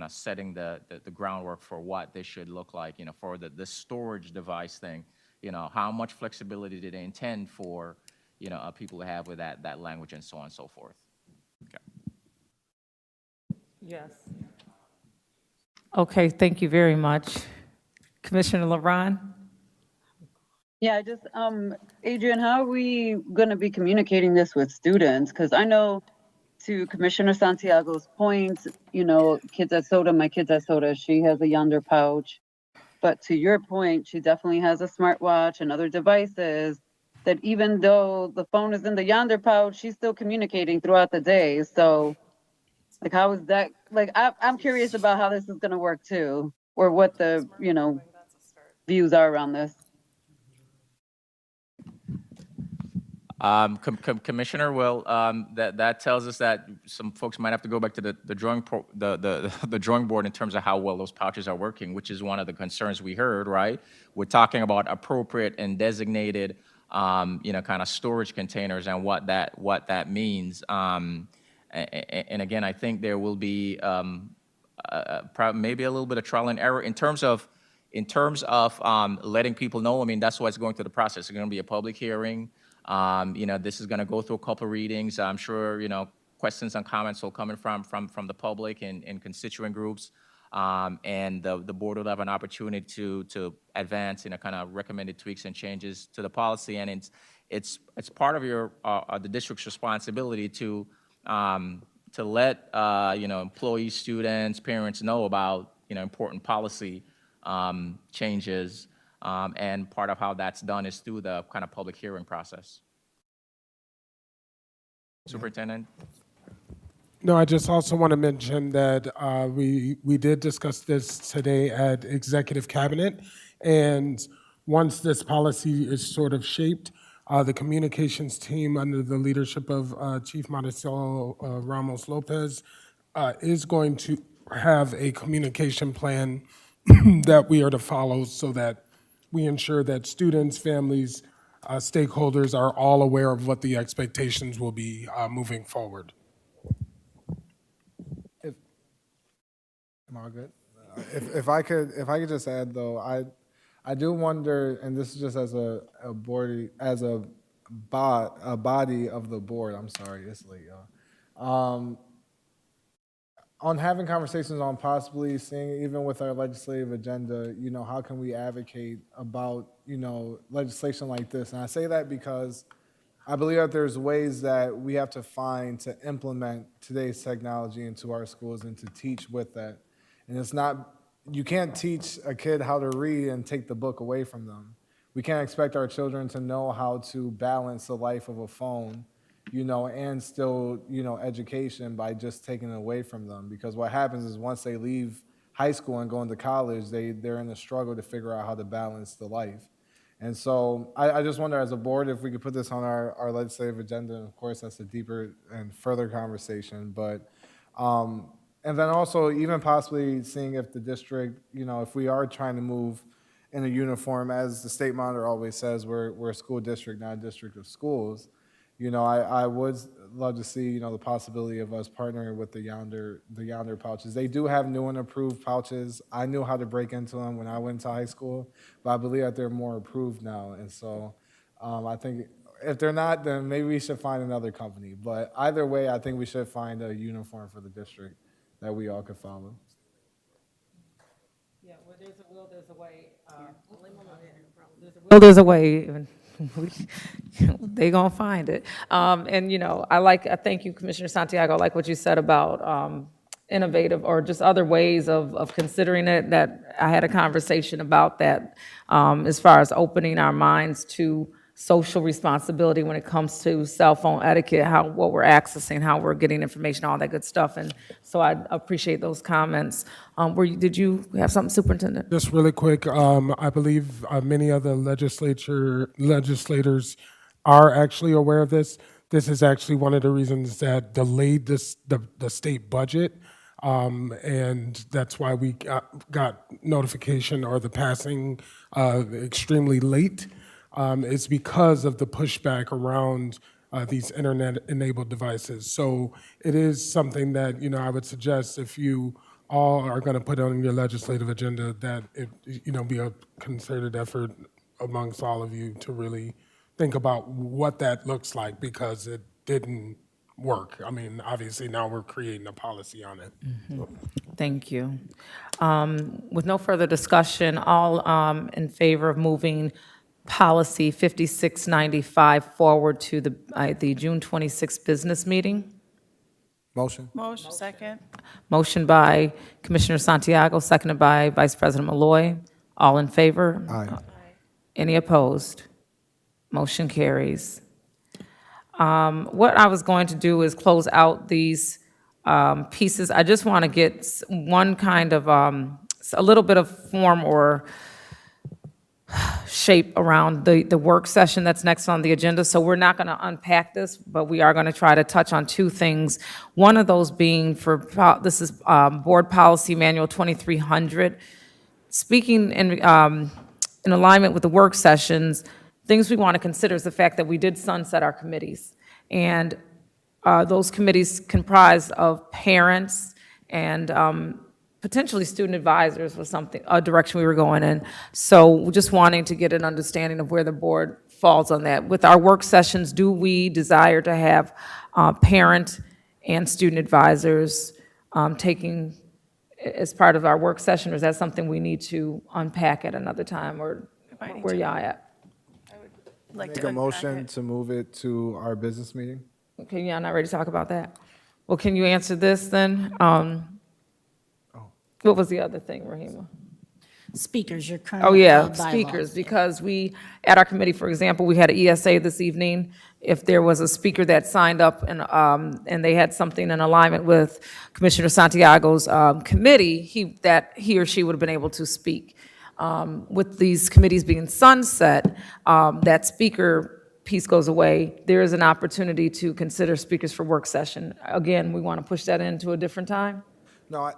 of setting the groundwork for what this should look like, for the storage device thing, how much flexibility did they intend for, people to have with that language and so on and so forth. Okay. Yes. Okay, thank you very much. Commissioner LeBron? Yeah, just, Adrian, how are we going to be communicating this with students? Because I know, to Commissioner Santiago's point, kids at Soda, my kids at Soda, she has a Yonder pouch. But to your point, she definitely has a smartwatch and other devices that even though the phone is in the Yonder pouch, she's still communicating throughout the day. So, like, how is that? Like, I'm curious about how this is going to work too, or what the, views are around this. Commissioner, well, that tells us that some folks might have to go back to the drawing board in terms of how well those pouches are working, which is one of the concerns we heard. Right, we're talking about appropriate and designated, kind of storage containers and what that means. And again, I think there will be maybe a little bit of trial and error in terms of letting people know. I mean, that's why it's going through the process. It's going to be a public hearing. This is going to go through a couple of readings. I'm sure, questions and comments will come in from the public and constituent groups. And the board will have an opportunity to advance, kind of recommended tweaks and changes to the policy. And it's part of the district's responsibility to let, employees, students, parents know about, important policy changes. And part of how that's done is through the kind of public hearing process. Superintendent? No, I just also want to mention that we did discuss this today at Executive Cabinet, and once this policy is sort of shaped, the communications team under the leadership of Chief Maricelo Ramos Lopez is going to have a communication plan that we are to follow so that we ensure that students, families, stakeholders are all aware of what the expectations will be moving forward. Am I good? If I could just add though, I do wonder, and this is just as a board, as a body of the board. I'm sorry, it's late, y'all. On having conversations on possibly seeing, even with our legislative agenda, how can we advocate about, legislation like this? And I say that because I believe that there's ways that we have to find to implement today's technology into our schools and to teach with that. And it's not, you can't teach a kid how to read and take the book away from them. We can't expect our children to know how to balance the life of a phone, and still, education by just taking it away from them. Because what happens is once they leave high school and go into college, they're in a struggle to figure out how to balance the life. And so I just wonder as a board if we could put this on our legislative agenda. And of course, that's a deeper and further conversation. But, and then also even possibly seeing if the district, if we are trying to move in a uniform, as the state monitor always says, we're a school district, not a district of schools. I would love to see, the possibility of us partnering with the Yonder pouches. They do have new and approved pouches. I knew how to break into them when I went to high school, but I believe that they're more approved now. And so I think if they're not, then maybe we should find another company. But either way, I think we should find a uniform for the district that we all could follow. Yeah, where there's a will, there's a way. There's a way. They gonna find it. And I thank you, Commissioner Santiago. I like what you said about innovative or just other ways of considering it. That I had a conversation about that as far as opening our minds to social responsibility when it comes to cell phone etiquette, what we're accessing, how we're getting information, all that good stuff. And so I appreciate those comments. Did you have something, Superintendent? Just really quick, I believe many of the legislators are actually aware of this. This is actually one of the reasons that delayed the state budget. And that's why we got notification or the passing extremely late. It's because of the pushback around these internet-enabled devices. So it is something that, I would suggest if you all are going to put on your legislative agenda, that it, be a concerted effort amongst all of you to really think about what that looks like, because it didn't work. I mean, obviously now we're creating a policy on it. Thank you. With no further discussion, all in favor of moving policy 5695 forward to the June 26th business meeting? Motion. Motion, second. Motion by Commissioner Santiago, seconded by Vice President Malloy. All in favor? Aye. Any opposed? Motion carries. What I was going to do is close out these pieces. I just want to get one kind of, a little bit of form or shape around the work session that's next on the agenda. So we're not going to unpack this, but we are going to try to touch on two things. One of those being this is Board Policy Manual 2300. Speaking in alignment with the work sessions, things we want to consider is the fact that we did sunset our committees. And those committees comprise of parents and potentially student advisors was a direction we were going in. So just wanting to get an understanding of where the board falls on that. With our work sessions, do we desire to have parent and student advisors taking as part of our work session, or is that something we need to unpack at another time, or where y'all at? Like Make to a unpack motion it. to move it to our business meeting. Okay, y'all not ready to talk about that? Well, can you answer this then? What was the other thing, Rahima? Speakers, your current Oh, yeah, bylaws. speakers, because at our committee, for example, we had an ESA this evening. If there was a speaker that signed up and they had something in alignment with Commissioner Santiago's committee, he or she would have been able to speak. With these committees being sunset, that speaker piece goes away. There is an opportunity to consider speakers for work session. Again, we want to push that into a different time? No,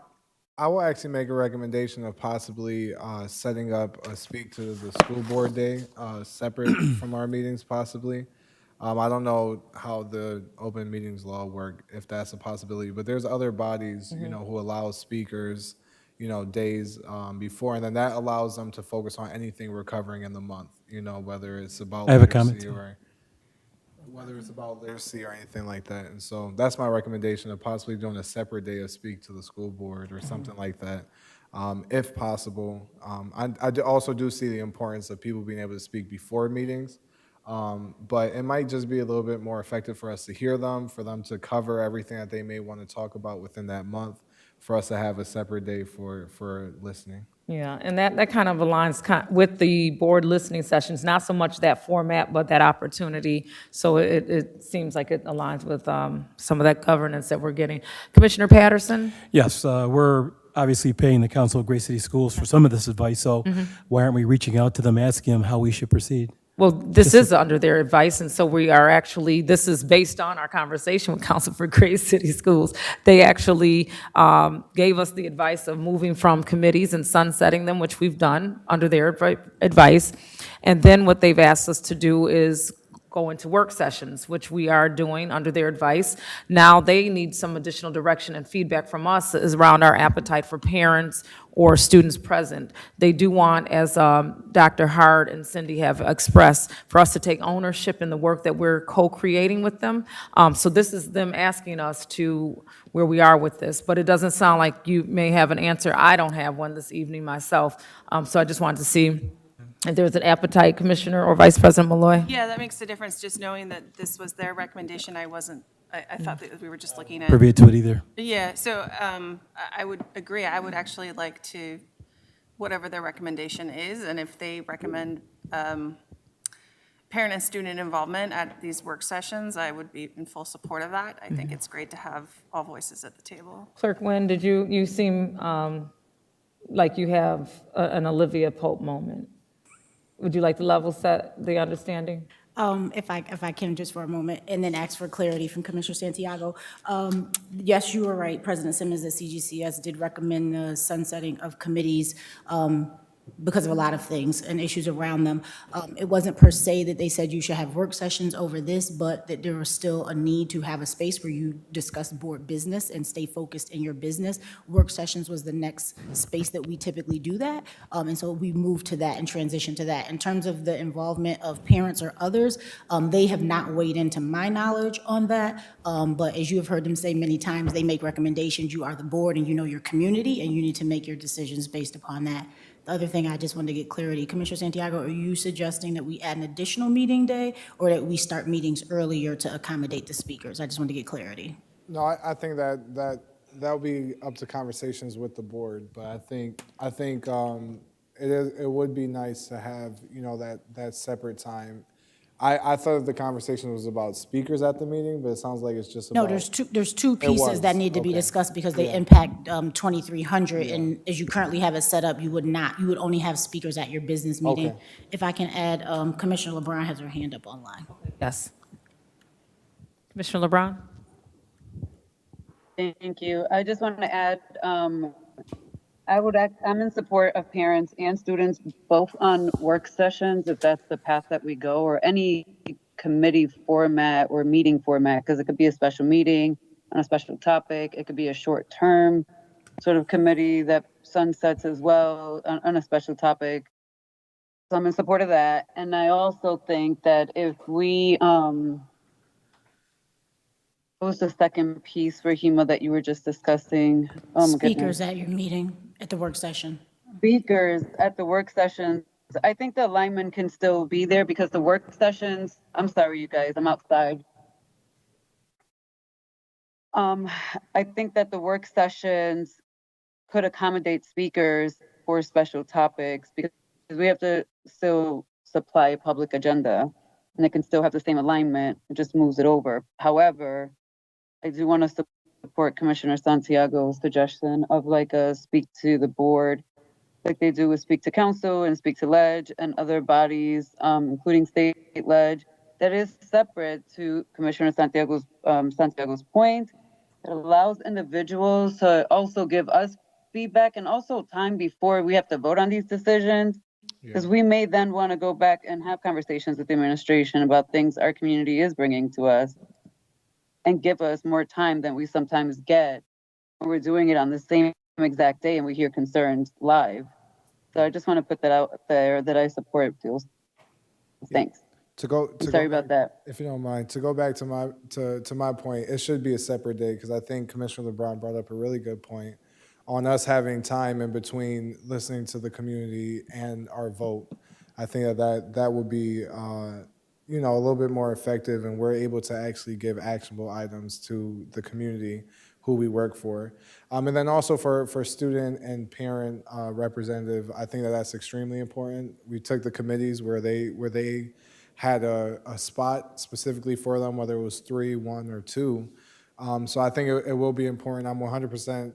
I will actually make a recommendation of possibly setting up a speak to the school board day, separate from our meetings possibly. I don't know how the open meetings law work, if that's a possibility, but there's other bodies, who allow speakers, days before, and then that allows them to focus on anything we're covering in the month, whether it's about I have a literacy comment, too. or whether it's about literacy or anything like that. And so that's my recommendation of possibly doing a separate day of speak to the school board or something like that, if possible. I also do see the importance of people being able to speak before meetings, but it might just be a little bit more effective for us to hear them, for them to cover everything that they may want to talk about within that month, for us to have a separate day for listening. Yeah, and that kind of aligns with the board listening sessions, not so much that format, but that opportunity. So it seems like it aligns with some of that governance that we're getting. Commissioner Patterson? Yes, we're obviously paying the Council of Great City Schools for some of this advice, so why aren't we reaching out to them, asking them how we should proceed? Well, this is under their advice, and so we are actually, this is based on our conversation with Council for Great City Schools. They actually gave us the advice of moving from committees and sunsetting them, which we've done under their advice. And then what they've asked us to do is go into work sessions, which we are doing under their advice. Now they need some additional direction and feedback from us is around our appetite for parents or students present. They do want, as Dr. Hart and Cindy have expressed, for us to take ownership in the work that we're co-creating with them. So this is them asking us to where we are with this, but it doesn't sound like you may have an answer. I don't have one this evening myself. So I just wanted to see if there's an appetite, Commissioner or Vice President Malloy. Yeah, that makes a difference, just knowing that this was their recommendation. I thought that we were just looking at. Privy to it either. Yeah, so I would agree. I would actually like to, whatever their recommendation is, and if they recommend parent and student involvement at these work sessions, I would be in full support of that. I think it's great to have all voices at the table. Clerk Nguyen, you seem like you have an Olivia Pope moment. Would you like to level set the understanding? If I can just for a moment, and then ask for clarity from Commissioner Santiago. Yes, you were right. President Simmons at CGCS did recommend the sunsetting of committees because of a lot of things and issues around them. It wasn't per se that they said you should have work sessions over this, but that there was still a need to have a space where you discuss board business and stay focused in your business. Work sessions was the next space that we typically do that. And so we moved to that and transitioned to that. In terms of the involvement of parents or others, they have not weighed into my knowledge on that. But as you have heard them say many times, they make recommendations. You are the board and you know your community and you need to make your decisions based upon that. The other thing I just wanted to get clarity, Commissioner Santiago, are you suggesting that we add an additional meeting day or that we start meetings earlier to accommodate the speakers? I just want to get clarity. No, I think that'll be up to conversations with the board, but I think it would be nice to have, that separate time. I thought the conversation was about speakers at the meeting, but it sounds like it's just about. No, there's two pieces that need to be okay. discussed because they Yeah. impact 2,300. And as you currently have it set up, you would only have speakers at your business meeting. Okay. If I can add, Commissioner LeBron has her hand up online. Yes. Commissioner LeBron? Thank you. I just want to add, I'm in support of parents and students both on work sessions, if that's the path that we go, or any committee format or meeting format, because it could be a special meeting on a special topic. It could be a short-term sort of committee that sunsets as well on a special topic. So I'm in support of that. And I also think that if we, what was the second piece for HEMA that you were just discussing? Oh my goodness. Speakers at your meeting, at the work session. Speakers at the work sessions. I think the alignment can still be there because the work sessions, I'm sorry, you guys, I'm outside. I think that the work sessions could accommodate speakers for special topics because we have to still supply a public agenda and it can still have the same alignment. It just moves it over. However, I do want to support Commissioner Santiago's suggestion of like a speak to the board, like they do with speak to council and speak to ledge and other bodies, including state ledge, that is separate to Commissioner Santiago's point. It allows individuals to also give us feedback and also time before we have to vote on these decisions. Because we may then want to go back and have conversations with the administration about things our community is bringing to us and give us more time than we sometimes get when we're doing it on the same exact day and we hear concerns live. So I just want to put that out there that I support Jules. Thanks. Sorry about that. If you don't mind, to go back to my point, it should be a separate day because I think Commissioner LeBron brought up a really good point on us having time in between listening to the community and our vote. I think that would be a little bit more effective, and we're able to actually give actionable items to the community who we work for. And then also for student and parent representative, I think that's extremely important. We took the committees where they had a spot specifically for them, whether it was 3, 1, or 2. So I think it will be important. I'm 100%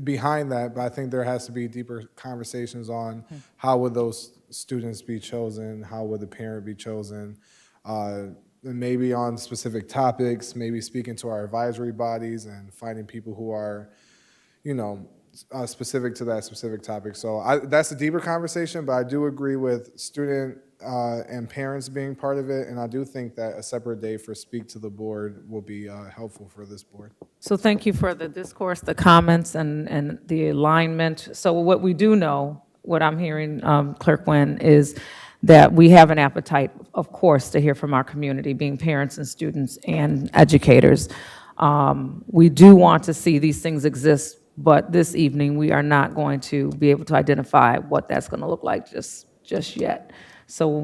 behind that, but I think there has to be deeper conversations on how would those students be chosen, how would the parent be chosen, maybe on specific topics, maybe speaking to our advisory bodies and finding people who are, specific to that specific topic. So that's a deeper conversation, but I do agree with student and parents being part of it, and I do think that a separate day for Speak to the Board will be helpful for this board. So thank you for the discourse, the comments, and the alignment. So what we do know, what I'm hearing, Clerk Nguyen, is that we have an appetite, of course, to hear from our community, being parents and students and educators. We do want to see these things exist, but this evening, we are not going to be able to identify what that's going to look like just yet. So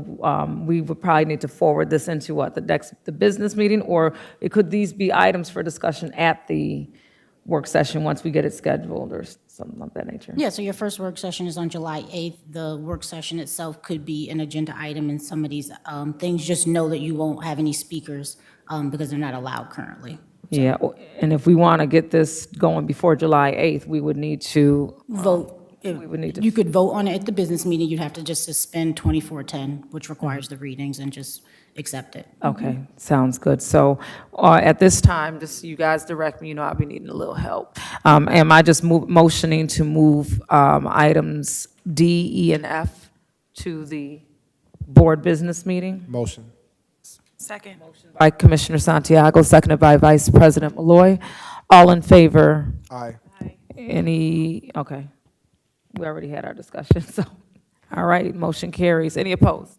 we would probably need to forward this into the business meeting, or these be items for discussion at the work session once we get it scheduled or something of that nature. Yeah, so your first work session is on July 8th. The work session itself could be an agenda item in some of these things. Just know that you won't have any speakers because they're not allowed currently. Yeah, and if we want to get this going before July 8th, we would need to. Vote. We would need to. You could vote on it at the business meeting. You'd have to just suspend 2410, which requires the readings, and just accept it. Okay, sounds good. So at this time, just you guys direct me, I'll be needing a little help. Am I just motioning to move items D, E, and F to the board business meeting? Motion. Second. By Commissioner Santiago, seconded by Vice President Malloy. All in favor? Aye. Any, okay. We already had our discussion, so, all right, motion carries. Any opposed?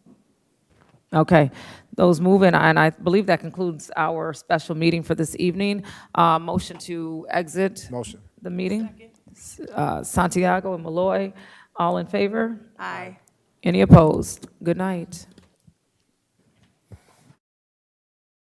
Okay, those moving, and I believe that concludes our special meeting for this evening. Motion to exit Motion. the meeting? Santiago and Malloy, all in favor? Aye. Any opposed? Good night.